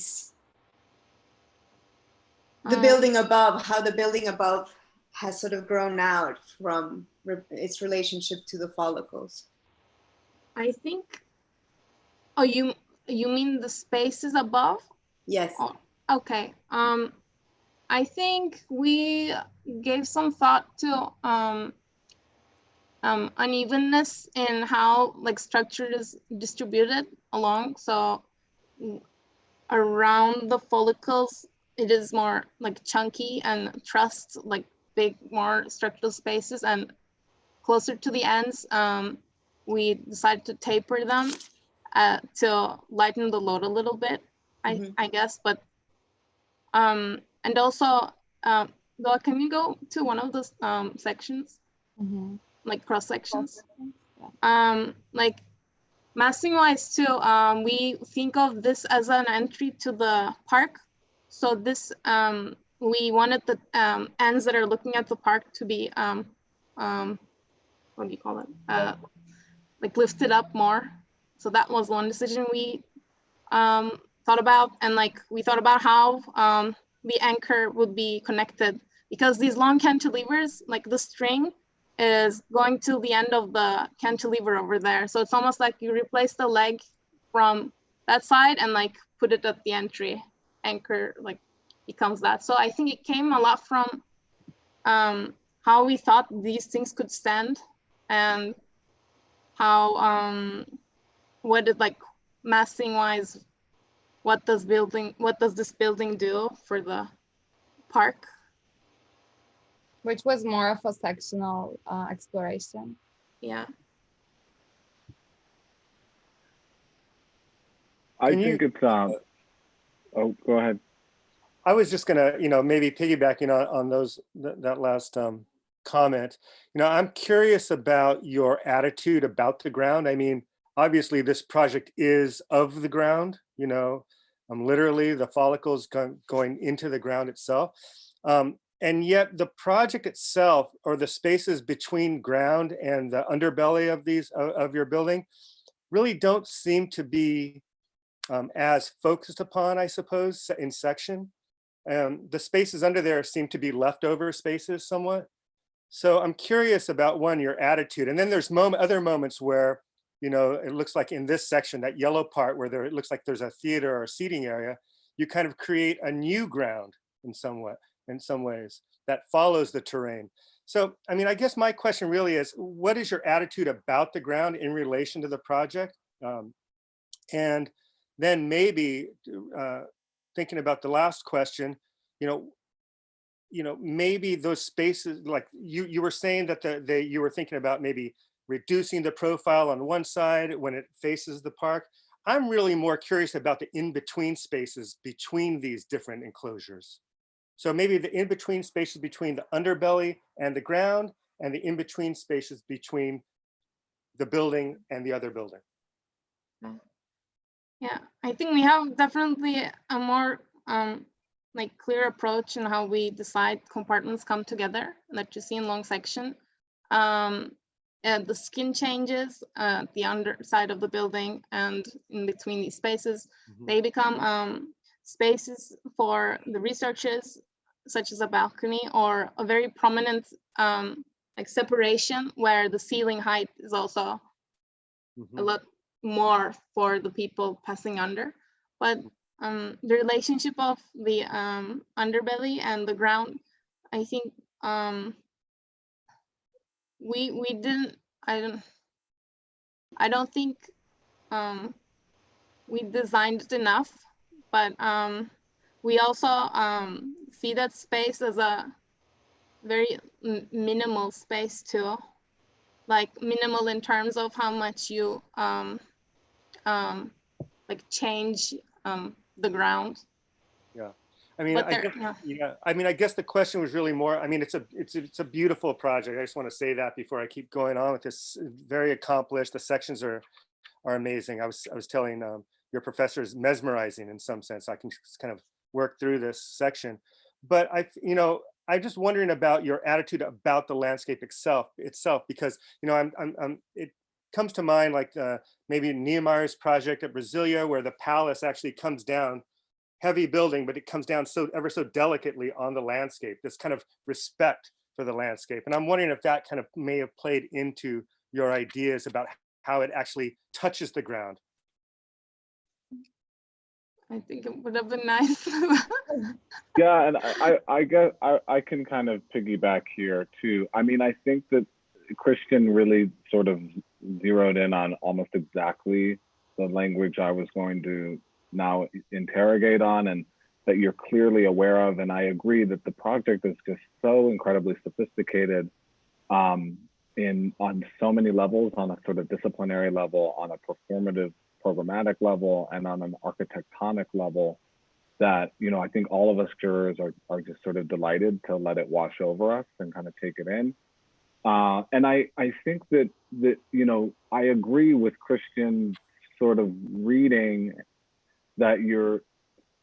building above, how the building above has sort of grown out from its relationship to the follicles. I think, you mean the spaces above? Yes. Oh, okay. I think we gave some thought to unevenness in how like structure is distributed along. So around the follicles, it is more like chunky and trussed, like big, more structural spaces, and closer to the ends, we decided to taper them to lighten the load a little bit, I guess. But and also, Doga, can you go to one of those sections, like cross sections? Like massing wise too, we think of this as an entry to the park. So this, we wanted the ends that are looking at the park to be, what do you call it? Like lifted up more. So that was one decision we thought about. And like we thought about how the anchor would be connected, because these long cantilevers, like the string is going to the end of the cantilever over there. So it's almost like you replace the leg from that side and like put it at the entry. Anchor like becomes that. So I think it came a lot from how we thought these things could stand, and how what did, like massing wise, what does this building do for the park? Which was more of a sectional exploration. Yeah. I think it's oh, go ahead. I was just gonna, maybe piggybacking on that last comment. I'm curious about your attitude about the ground. I mean, obviously this project is of the ground, literally the follicles going into the ground itself. And yet the project itself, or the spaces between ground and the underbelly of your building, really don't seem to be as focused upon, I suppose, in section. The spaces under there seem to be leftover spaces somewhat. So I'm curious about, one, your attitude. And then there's other moments where, it looks like in this section, that yellow part where it looks like there's a theater or a seating area, you kind of create a new ground in some ways that follows the terrain. So, I mean, I guess my question really is, what is your attitude about the ground in relation to the project? And then maybe thinking about the last question, maybe those spaces, like you were saying that you were thinking about maybe reducing the profile on one side when it faces the park. I'm really more curious about the in-between spaces between these different enclosures. So maybe the in-between spaces between the underbelly and the ground, and the in-between spaces between the building and the other building. Yeah, I think we have definitely a more like clear approach in how we decide compartments come together that you see in long section. And the skin changes the underside of the building and in between these spaces, they become spaces for the researchers, such as a balcony or a very prominent like separation where the ceiling height is also a lot more for the people passing under. But the relationship of the underbelly and the ground, I think we didn't, I don't think we designed it enough, but we also see that space as a very minimal space too, like minimal in terms of how much you like change the ground. Yeah. I mean, I guess the question was really more, I mean, it's a beautiful project. I just want to say that before I keep going on with this. Very accomplished. The sections are amazing. I was telling your professor is mesmerizing in some sense. I can just kind of work through this section, but I'm just wondering about your attitude about the landscape itself, because it comes to mind like maybe Niemeyer's project at Brasilia, where the palace actually comes down. Heavy building, but it comes down ever so delicately on the landscape, this kind of respect for the landscape. And I'm wondering if that kind of may have played into your ideas about how it actually touches the ground. I think it would have been nice. Yeah, and I guess I can kind of piggyback here too. I mean, I think that Christian really sort of zeroed in on almost exactly the language I was going to now interrogate on, and that you're clearly aware of. And I agree that the project is just so incredibly sophisticated on so many levels, on a sort of disciplinary level, on a performative programmatic level, and on an architectonic level, that I think all of us jurors are just sort of delighted to let it wash over us and kind of take it in. And I think that I agree with Christian's sort of reading that you're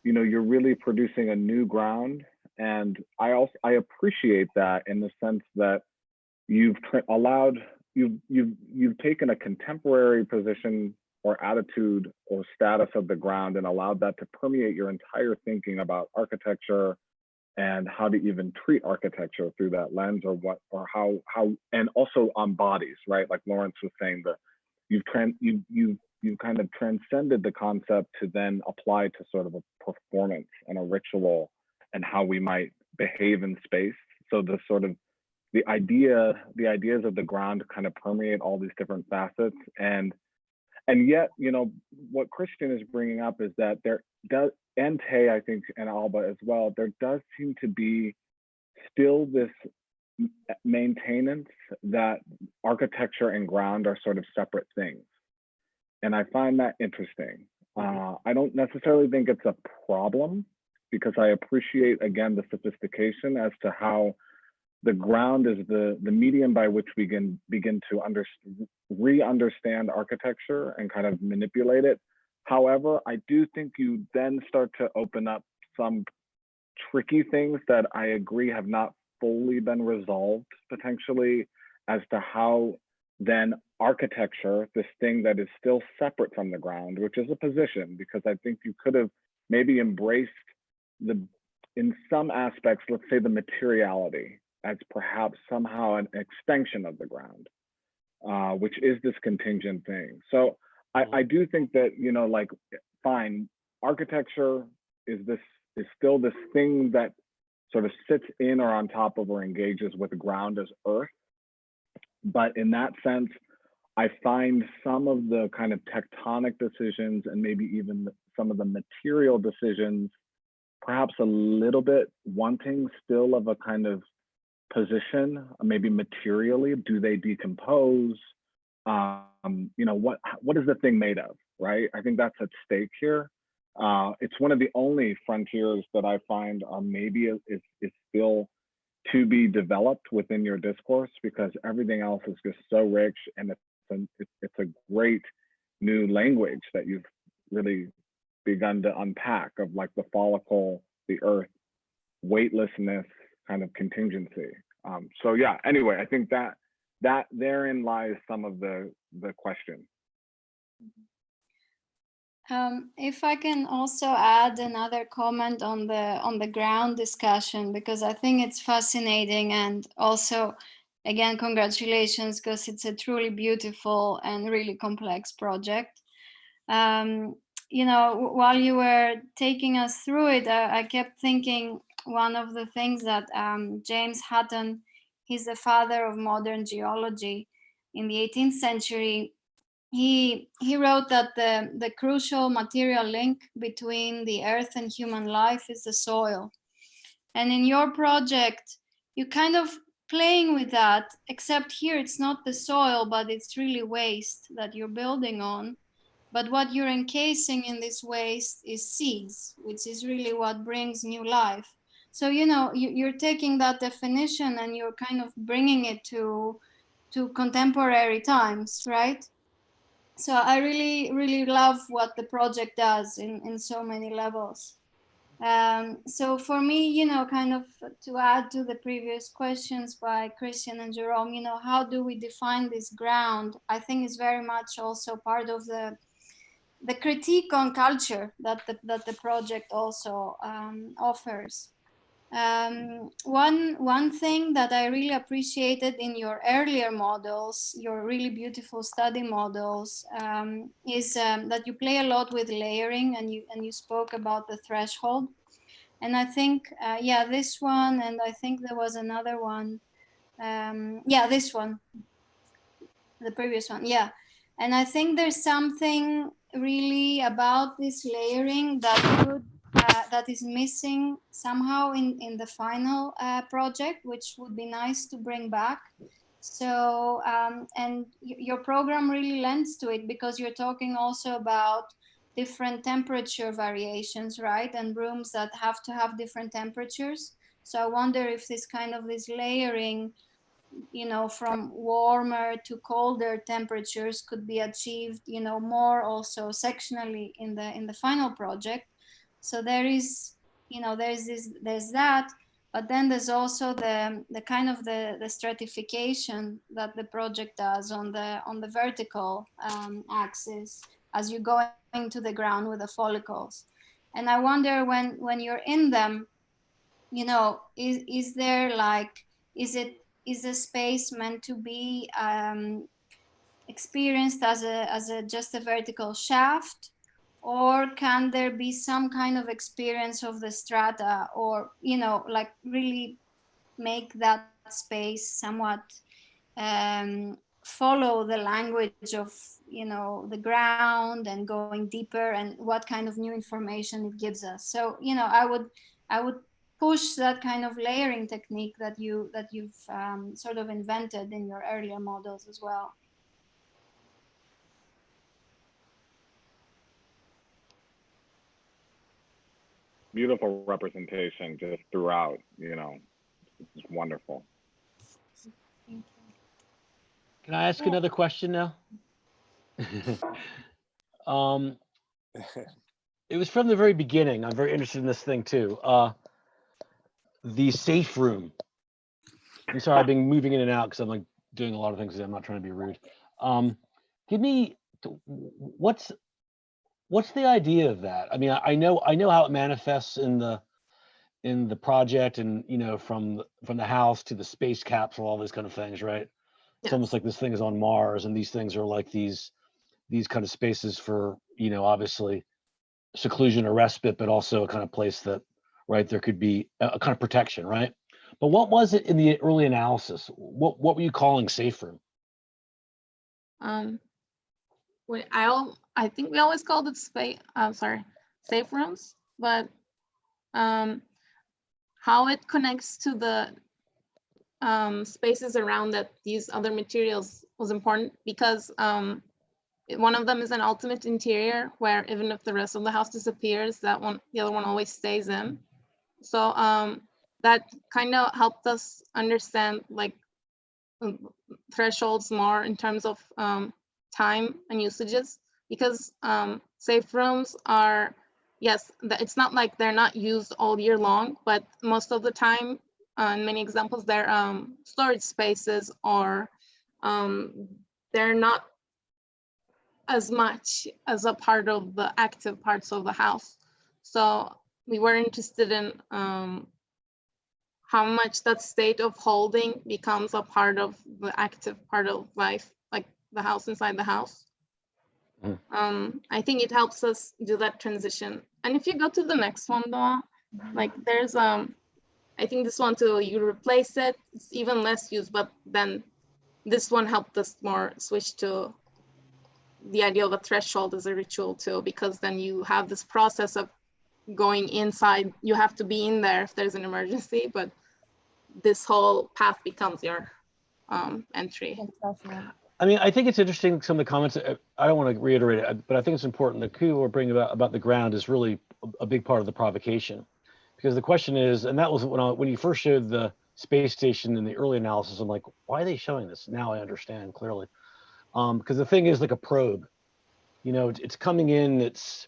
really producing a new ground. And I appreciate that in the sense that you've taken a contemporary position or attitude or status of the ground and allowed that to permeate your entire thinking about architecture and how to even treat architecture through that lens, or how and also on bodies, right? Like Lawrence was saying, that you've kind of transcended the concept to then apply to sort of a performance and a ritual and how we might behave in space. So the ideas of the ground kind of permeate all these different facets. And yet, what Christian is bringing up is that there does, and Tay, I think, and Alba as well, there does seem to be still this maintenance that architecture and ground are sort of separate things. And I find that interesting. I don't necessarily think it's a problem, because I appreciate, again, the sophistication as to how the ground is the medium by which we can begin to re-understand architecture and kind of manipulate it. However, I do think you then start to open up some tricky things that I agree have not fully been resolved potentially, as to how then architecture, this thing that is still separate from the ground, which is a position, because I think you could have maybe embraced in some aspects, let's say the materiality, as perhaps somehow an extension of the ground, which is this contingent thing. So I do think that, like, fine, architecture is still this thing that sort of sits in or on top of or engages with the ground as earth. But in that sense, I find some of the kind of tectonic decisions and maybe even some of the material decisions perhaps a little bit wanting still of a kind of position, maybe materially. Do they decompose? You know, what is the thing made of, right? I think that's at stake here. It's one of the only frontiers that I find maybe is still to be developed within your discourse, because everything else is just so rich, and it's a great new language that you've really begun to unpack, of like the follicle, the earth, weightlessness, kind of contingency. So yeah, anyway, I think that therein lies some of the question. If I can also add another comment on the ground discussion, because I think it's fascinating, and also, again, congratulations, because it's a truly beautiful and really complex project. You know, while you were taking us through it, I kept thinking one of the things that James Hutton, he's the father of modern geology in the 18th century. He wrote that the crucial material link between the earth and human life is the soil. And in your project, you kind of playing with that, except here it's not the soil, but it's really waste that you're building on. But what you're encasing in this waste is seeds, which is really what brings new life. So, you know, you're taking that definition and you're kind of bringing it to contemporary times, right? So I really, really love what the project does in so many levels. So for me, you know, kind of to add to the previous questions by Christian and Jerome, you know, how do we define this ground? I think is very much also part of the critique on culture that the project also offers. One thing that I really appreciated in your earlier models, your really beautiful study models, is that you play a lot with layering, and you spoke about the threshold. And I think, yeah, this one, and I think there was another one. Yeah, this one, the previous one, yeah. And I think there's something really about this layering that is missing somehow in the final project, which would be nice to bring back. So, and your program really lends to it, because you're talking also about different temperature variations, right? And rooms that have to have different temperatures. So I wonder if this kind of this layering, you know, from warmer to colder temperatures could be achieved, you know, more also sectionally in the final project. So there is, you know, there's that, but then there's also the kind of the stratification that the project does on the vertical axis as you go into the ground with the follicles. And I wonder when you're in them, you know, is there like, is the space meant to be experienced as a just a vertical shaft, or can there be some kind of experience of the strata, or, you know, like really make that space somewhat follow the language of, you know, the ground, and going deeper, and what kind of new information it gives us. So, you know, I would push that kind of layering technique that you've sort of invented in your earlier models as well. Beautiful representation just throughout, you know, it's wonderful. Can I ask another question now? It was from the very beginning. I'm very interested in this thing too. The safe room. I'm sorry, I've been moving in and out because I'm like doing a lot of things. I'm not trying to be rude. Give me, what's the idea of that? I mean, I know how it manifests in the project, and, you know, from the house to the space capsule, all these kind of things, right? It's Yes. almost like this thing is on Mars, and these things are like these kind of spaces for, you know, obviously seclusion or respite, but also a kind of place that right, there could be a kind of protection, right? But what was it in the early analysis? What were you calling safe room? I think we always called it safe rooms, but how it connects to the spaces around that these other materials was important because one of them is an ultimate interior where even if the rest of the house disappears, the other one always stays in. So that kind of helped us understand like thresholds more in terms of time and usages, because safe rooms are, yes, it's not like they're not used all year long, but most of the time, in many examples, they're storage spaces, or they're not as much as a part of the active parts of the house. So we were interested in how much that state of holding becomes a part of the active part of life, like the house inside the house. I think it helps us do that transition. And if you go to the next one though, like there's, I think this one too, you replace it, it's even less used, but then this one helped us more switch to the idea of a threshold as a ritual too, because then you have this process of going inside, you have to be in there if there's an emergency, but this whole path becomes your entry. I mean, I think it's interesting, some of the comments, I don't want to reiterate it, but I think it's important. The coup we're bringing about the ground is really a big part of the provocation. Because the question is, and that was when you first showed the space station in the early analysis, I'm like, why are they showing this? Now I understand clearly. Because the thing is like a probe. You know, it's coming in, it's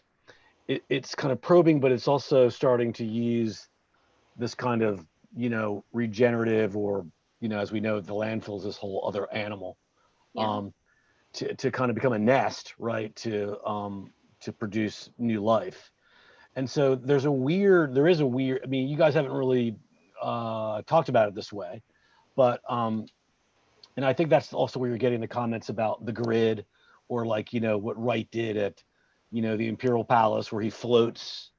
kind of probing, but it's also starting to use this kind of, you know, regenerative, or, you know, as we know, the landfill is this whole other animal. Yeah. To kind of become a nest, right? To produce new life. And so there is a weird, I mean, you guys haven't really talked about it this way, but, and I think that's also where you're getting the comments about the grid, or like, you know, what Wright did at, you know, the Imperial Palace, where he floats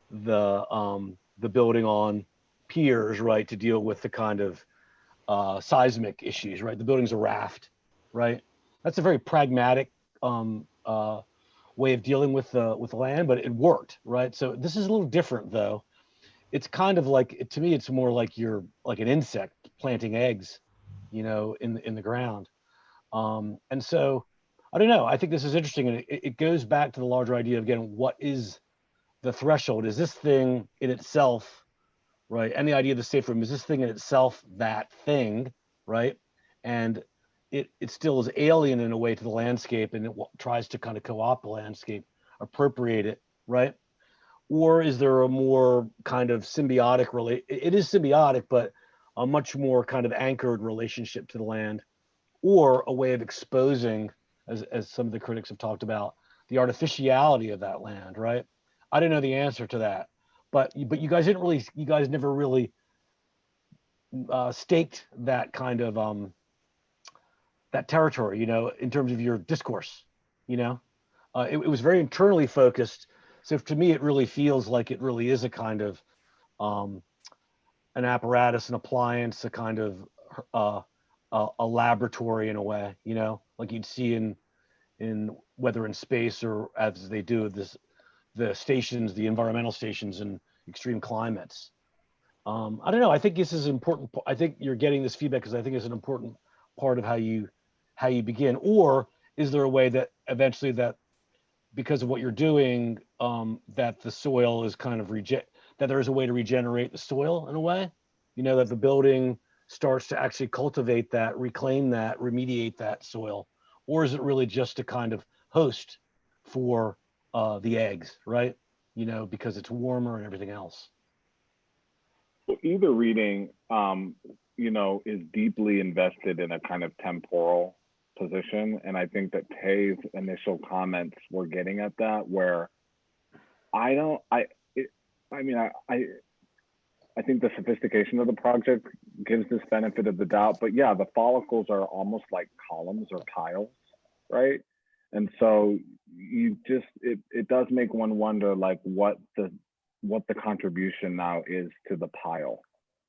the building on piers, right? To deal with the kind of seismic issues, right? The building's a raft, right? That's a very pragmatic way of dealing with the land, but it worked, right? So this is a little different though. It's kind of like, to me, it's more like you're like an insect planting eggs, you know, in the ground. And so I don't know, I think this is interesting, and it goes back to the larger idea of, again, what is the threshold? Is this thing in itself, right? And the idea of the safe room, is this thing in itself that thing, right? And it still is alien in a way to the landscape, and it tries to kind of co-opt the landscape, appropriate it, right? Or is there a more kind of symbiotic it is symbiotic, but a much more kind of anchored relationship to the land, or a way of exposing, as some of the critics have talked about, the artificiality of that land, right? I don't know the answer to that, but you guys never really staked that kind of that territory, you know, in terms of your discourse, you know. It was very internally focused. So to me, it really feels like it really is a kind of an apparatus, an appliance, a kind of a laboratory in a way, you know, like you'd see in whether in space, or as they do the stations, the environmental stations in extreme climates. I don't know. I think this is important. I think you're getting this feedback because I think it's an important part of how you begin. Or is there a way that eventually, that because of what you're doing, that the soil is kind of that there is a way to regenerate the soil in a way, you know, that the building starts to actually cultivate that, reclaim that, remediate that soil? Or is it really just a kind of host for the eggs, right? You know, because it's warmer and everything else. Either reading, you know, is deeply invested in a kind of temporal position. And I think that Tay's initial comments were getting at that, where I think the sophistication of the project gives this benefit of the doubt, but yeah, the follicles are almost like columns or tiles, right? And so it does make one wonder, like, what the what the contribution now is to the pile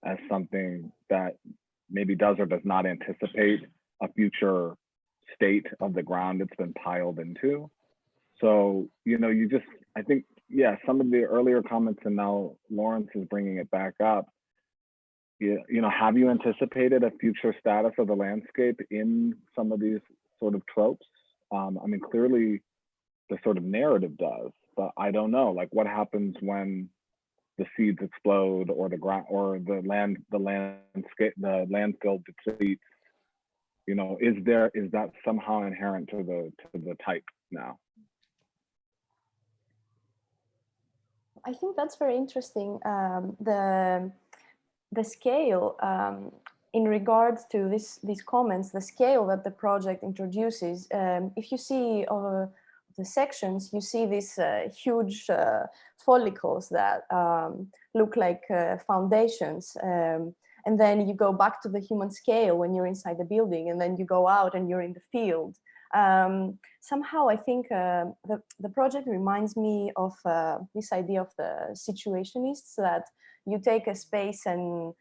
as something that maybe does or does not anticipate a future state of the ground it's been piled into. So, you know, you just, I think, yeah, some of the earlier comments, and now Lawrence is bringing it back up. You know, have you anticipated a future status of the landscape in some of these sort of tropes? I mean, clearly the sort of narrative does, but I don't know, like what happens when the seeds explode or the ground or the landfill depletes? You know, is that somehow inherent to the type now? I think that's very interesting. The scale, in regards to these comments, the scale that the project introduces, if you see the sections, you see these huge follicles that look like foundations. And then you go back to the human scale when you're inside the building, and then you go out and you're in the field. Somehow I think the project reminds me of this idea of the situationists, that you take a space and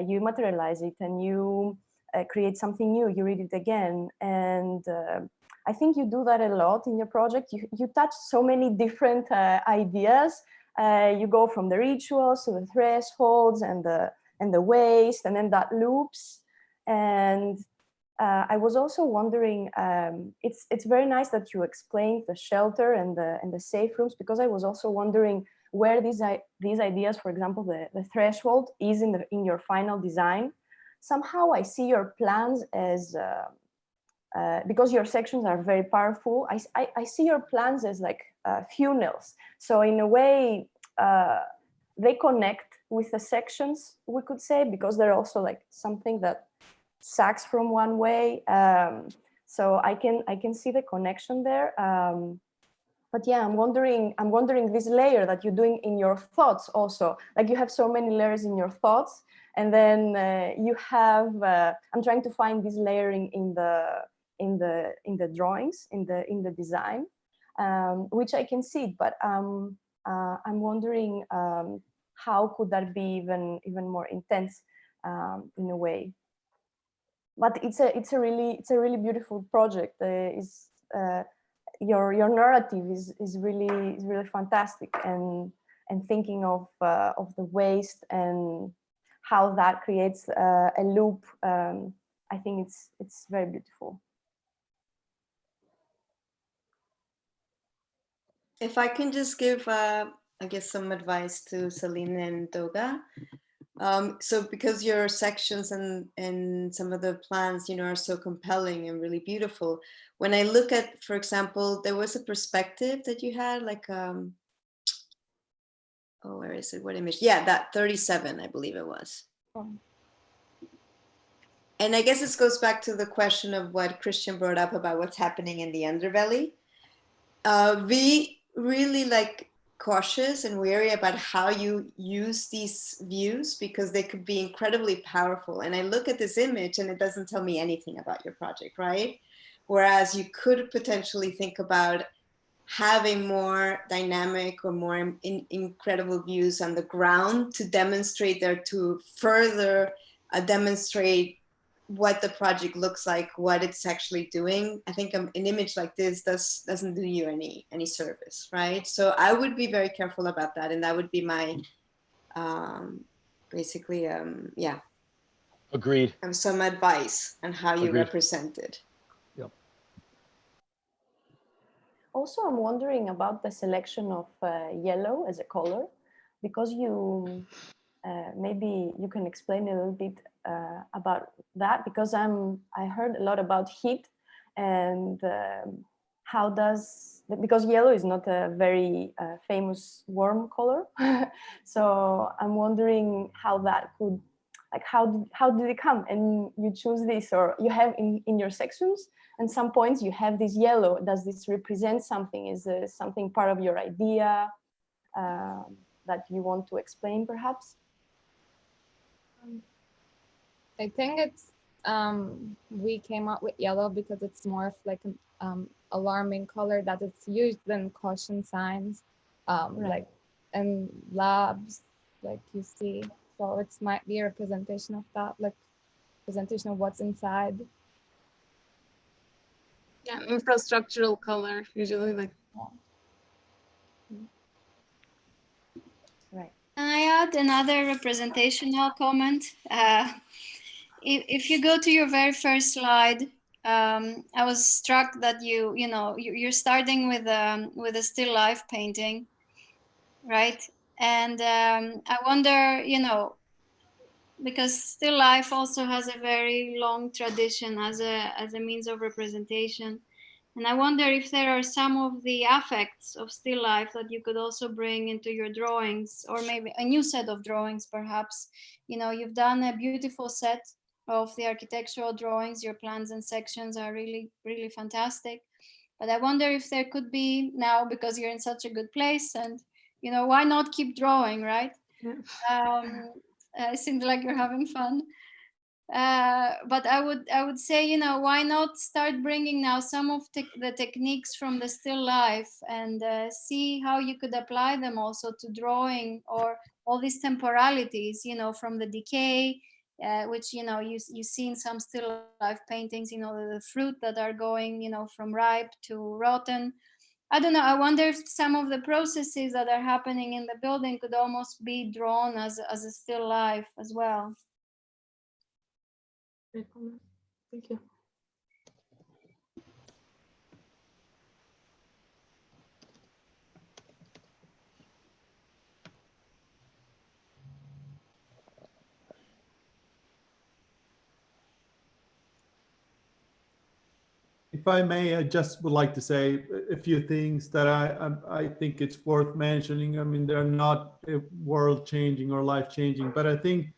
you materialize it and you create something new, you read it again. And I think you do that a lot in your project. You touch so many different ideas. You go from the rituals to the thresholds and the waste, and then that loops. And I was also wondering, it's very nice that you explained the shelter and the safe rooms, because I was also wondering where these ideas, for example, the threshold is in your final design. Somehow I see your plans as, because your sections are very powerful, I see your plans as like funnels. So in a way, they connect with the sections, we could say, because they're also like something that sucks from one way. So I can see the connection there. But yeah, I'm wondering this layer that you're doing in your thoughts also. Like you have so many layers in your thoughts, and then you have. I'm trying to find this layering in the drawings, in the design, which I can see. But I'm wondering how could that be even more intense in a way. But it's a really beautiful project. Your narrative is really fantastic, and thinking of the waste and how that creates a loop. I think it's very beautiful. If I can just give, I guess, some advice to Selen and Doga. So because your sections and some of the plans, you know, are so compelling and really beautiful. When I look at, for example, there was a perspective that you had, like, oh, where is it? What image? Yeah, that 37, I believe it was. And I guess this goes back to the question of what Christian brought up about what's happening in the underbelly. We really like cautious and wary about how you use these views, because they could be incredibly powerful. And I look at this image and it doesn't tell me anything about your project, right? Whereas you could potentially think about having more dynamic or more incredible views on the ground to demonstrate there, to further demonstrate what the project looks like, what it's actually doing. I think an image like this doesn't do you any service, right? So I would be very careful about that, and that would be my basically yeah. Agreed. Some advice on how you Agreed. represent it. Yep. Also, I'm wondering about the selection of yellow as a color, because you maybe you can explain a little bit about that, because I heard a lot about heat and how does, because yellow is not a very famous warm color. So I'm wondering how that could, like how did it come and you choose this, or you have in your sections and some points you have this yellow. Does this represent something? Is this something part of your idea that you want to explain perhaps? I think it's we came up with yellow because it's more of like an alarming color that it's used in caution signs, Right. like in labs, like you see. So it might be a representation of that, like presentation of what's inside. Yeah, infrastructural color, usually like. Right. Can I add another representational comment? If you go to your very first slide, I was struck that you're starting with a still life painting, right? And I wonder, because still life also has a very long tradition as a means of representation. And I wonder if there are some of the affects of still life that you could also bring into your drawings, or maybe a new set of drawings, perhaps. You've done a beautiful set of the architectural drawings. Your plans and sections are really, really fantastic. But I wonder if there could be now, because you're in such a good place, and why not keep drawing, right? It seems like you're having fun. But I would say, why not start bringing now some of the techniques from the still life and see how you could apply them also to drawing, or all these temporalities, from the decay, which, you see in some still life paintings, the fruit that are going, from ripe to rotten. I don't know. I wonder if some of the processes that are happening in the building could almost be drawn as a still life as well. Thank you. If I may, I just would like to say a few things that I think it's worth mentioning. I mean, they're not world changing or life changing, but I think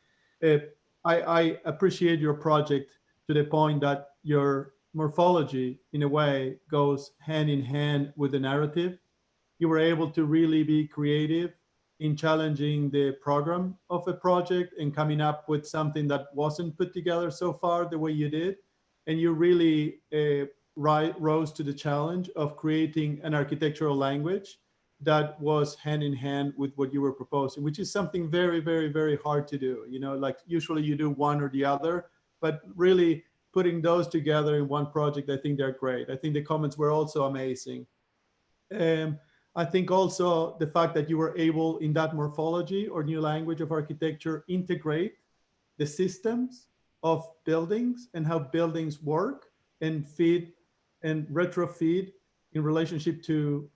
I appreciate your project to the point that your morphology, in a way, goes hand in hand with the narrative. You were able to really be creative in challenging the program of a project and coming up with something that wasn't put together so far the way you did. And you really rose to the challenge of creating an architectural language that was hand in hand with what you were proposing, which is something very, very, very hard to do. Like usually you do one or the other, but really putting those together in one project, I think they're great. I think the comments were also amazing. I think also the fact that you were able, in that morphology or new language of architecture, integrate the systems of buildings and how buildings work and feed and retrofeed in relationship to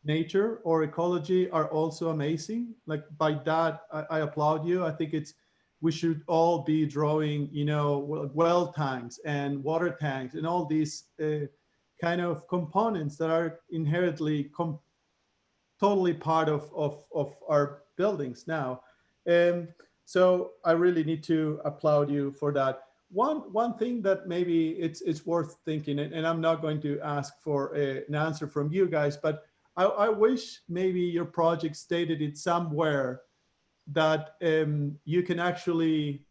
nature or ecology are also amazing. Like by that, I applaud you. I think we should all be drawing, well tanks and water tanks and all these kind of components that are inherently totally part of our buildings now. So I really need to applaud you for that. One thing that maybe it's worth thinking, and I'm not going to ask for an answer from you guys, but I wish maybe your project stated it somewhere that you can actually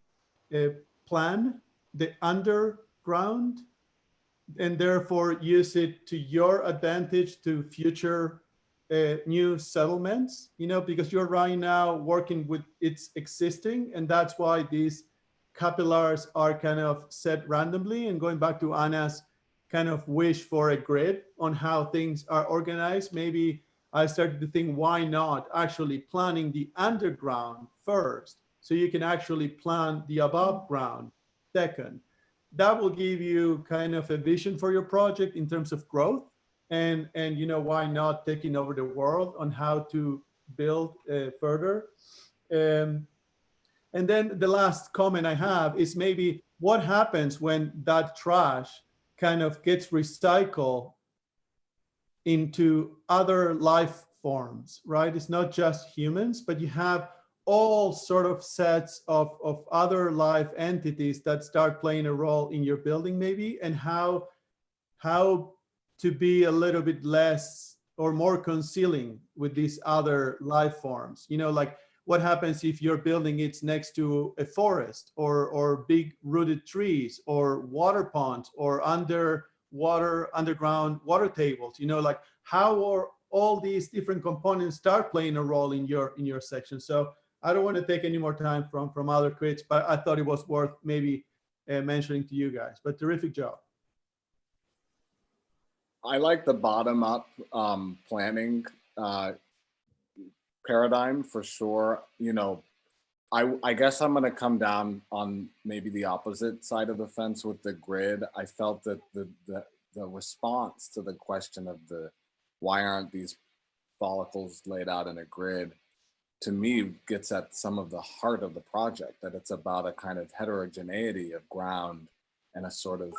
plan the underground and therefore use it to your advantage to future new settlements, because you're right now working with its existing, and that's why these capillars are kind of set randomly. And going back to Anna's kind of wish for a grid on how things are organized, maybe I started to think, why not actually planning the underground first, so you can actually plan the above ground second. That will give you kind of a vision for your project in terms of growth. And why not taking over the world on how to build further. And then the last comment I have is maybe what happens when that trash kind of gets recycled into other life forms, right? It's not just humans, but you have all sort of sets of other life entities that start playing a role in your building maybe, and how to be a little bit less or more concealing with these other life forms. Like what happens if your building is next to a forest or big rooted trees or water ponds or underground water tables, like how are all these different components start playing a role in your section. So I don't want to take any more time from other crits, but I thought it was worth maybe mentioning to you guys. But terrific job. I like the bottom-up planning paradigm for sure. You know, I guess I'm going to come down on maybe the opposite side of the fence with the grid. I felt that the response to the question of why aren't these follicles laid out in a grid, to me gets at some of the heart of the project, that it's about a kind of heterogeneity of ground and a sort of,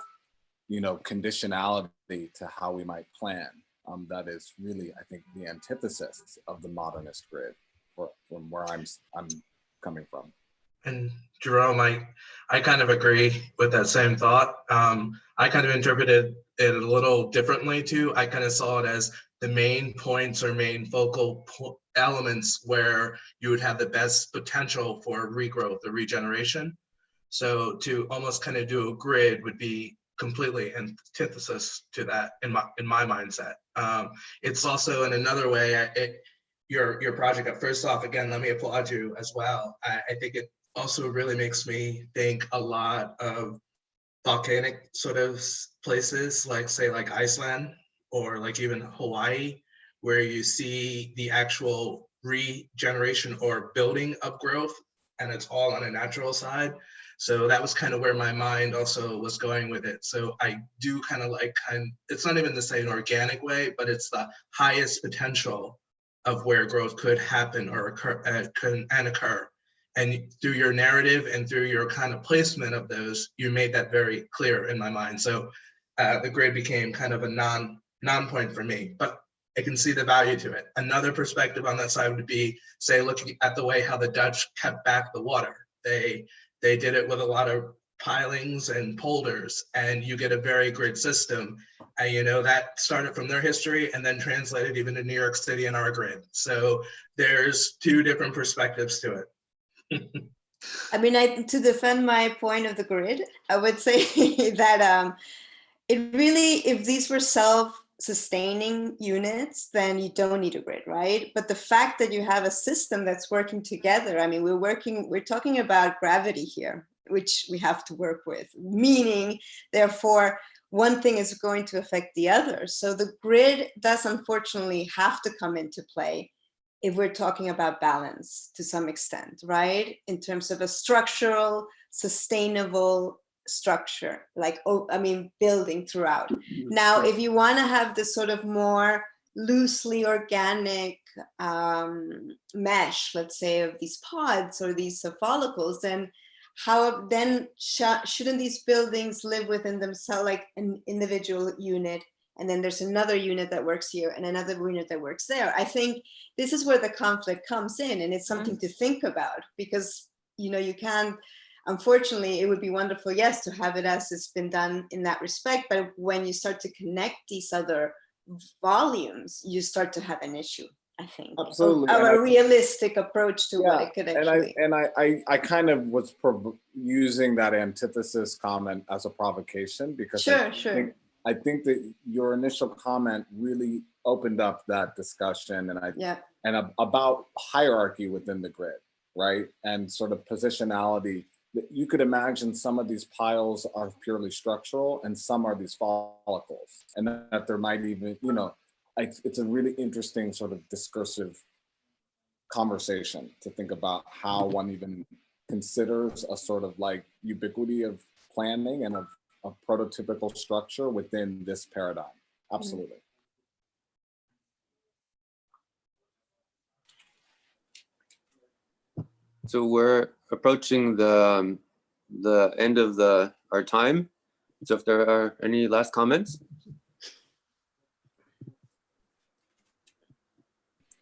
you know, conditionality to how we might plan. That is really, I think, the antithesis of the modernist grid from where I'm coming from. And Jerome, I kind of agree with that same thought. I kind of interpreted it a little differently too. I kind of saw it as the main points or main focal elements where you would have the best potential for regrowth or regeneration. So to almost kind of do a grid would be completely antithesis to that in my mindset. It's also in another way, your project, first off, again, let me applaud you as well. I think it also really makes me think a lot of volcanic sort of places, like say like Iceland or like even Hawaii, where you see the actual regeneration or building of growth, and it's all on a natural side. So that was kind of where my mind also was going with it. So I do kind of like, it's not even to say an organic way, but it's the highest potential of where growth could happen or occur. And through your narrative and through your kind of placement of those, you made that very clear in my mind. So the grid became kind of a non-point for me, but I can see the value to it. Another perspective on that side would be, say, looking at the way how the Dutch kept back the water. They did it with a lot of pilings and polders, and you get a very grid system. And you know, that started from their history and then translated even to New York City and our grid. So there's two different perspectives to it. I mean, to defend my point of the grid, I would say that it really, if these were self-sustaining units, then you don't need a grid, right? But the fact that you have a system that's working together, I mean, we're talking about gravity here, which we have to work with, meaning, therefore, one thing is going to affect the other. So the grid does unfortunately have to come into play if we're talking about balance to some extent, right? In terms of a structural, sustainable structure, like, building throughout. Now, if you want to have this sort of more loosely organic mesh, let's say, of these pods or these follicles, then shouldn't these buildings live within themselves like an individual unit? And then there's another unit that works here and another unit that works there. I think this is where the conflict comes in, and it's something to think about, because, you know, you can't, unfortunately, it would be wonderful, yes, to have it as it's been done in that respect. But when you start to connect these other volumes, you start to have an issue, I think. Absolutely. Of a realistic approach to what it could actually. And I kind of was using that antithesis comment as a provocation, because I think that your initial comment really opened up that discussion, and about hierarchy within the grid, right? And sort of positionality. You could imagine some of these piles are purely structural and some are these follicles, and that there might even, you know, it's a really interesting sort of discursive conversation to think about how one even considers a sort of like ubiquity of planning and of a prototypical structure within this paradigm. Absolutely. So we're approaching the end of our time. So if there are any last comments?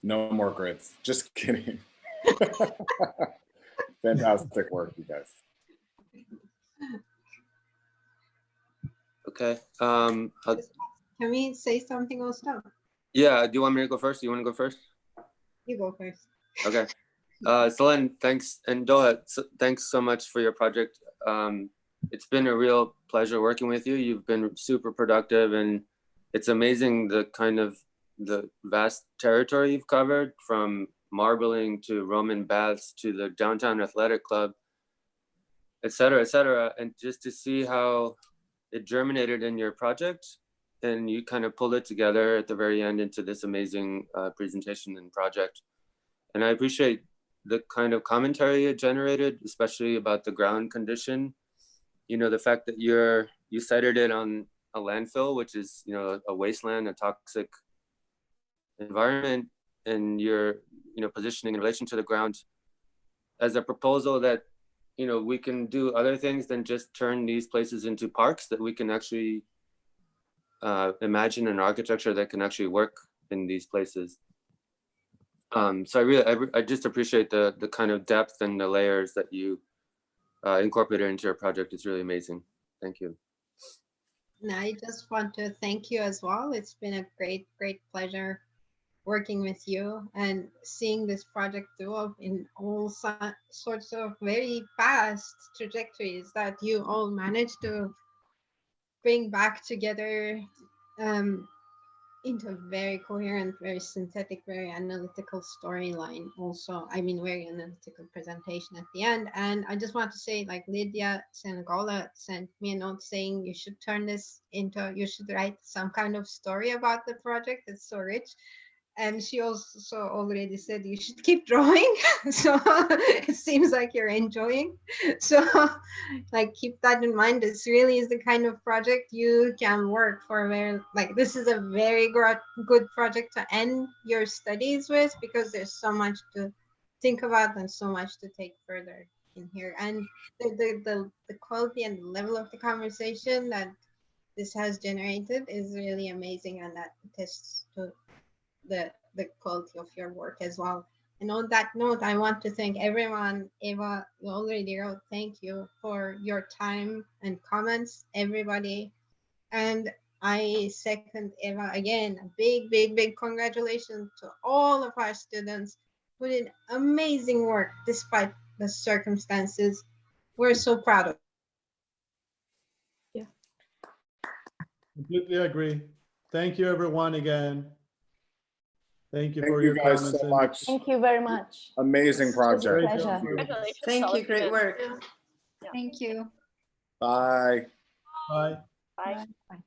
No more grids. Just kidding. Fantastic work, you guys. Okay. Can we say something also? Yeah. Do you want me to go first? Do you want to go first? You go first. Okay. Selen, thanks, and Doga, thanks so much for your project. It's been a real pleasure working with you. You've been super productive, and it's amazing the kind of the vast territory you've covered, from marbling to Roman baths to the downtown athletic club, et cetera, and just to see how it germinated in your project, and you kind of pulled it together at the very end into this amazing presentation and project. And I appreciate the kind of commentary it generated, especially about the ground condition. You know, the fact that you cited it on a landfill, which is, you know, a wasteland, a toxic environment, and you're, you know, positioning in relation to the ground as a proposal that, you know, we can do other things than just turn these places into parks, that we can actually imagine an architecture that can actually work in these places. So I just appreciate the kind of depth and the layers that you incorporated into your project. It's really amazing. Thank you. And I just want to thank you as well. It's been a great pleasure working with you and seeing this project develop in all sorts of very fast trajectories that you all managed to bring back together into a very coherent, very synthetic, very analytical storyline also. I mean, very analytical presentation at the end. And I just want to say, like, Lydia Senegola sent me a note saying you should turn this into, you should write some kind of story about the project. It's so rich. And she also already said you should keep drawing. So it seems like you're enjoying. So like, keep that in mind. This really is the kind of project you can work for. This is a very good project to end your studies with, because there's so much to think about and so much to take further in here. And the quality and the level of the conversation that this has generated is really amazing, and that attests to the quality of your work as well. And on that note, I want to thank everyone. Eva, you already wrote thank you for your time and comments, everybody. And I second Eva again. A big congratulations to all of our students who did amazing work despite the circumstances. We're so proud of you. Completely agree. Thank you, everyone, again. Thank you for your guys comments. so much. Thank you very much. Amazing project. Pleasure. Thank you. Great work. Thank you. Bye. Bye. Bye. Bye.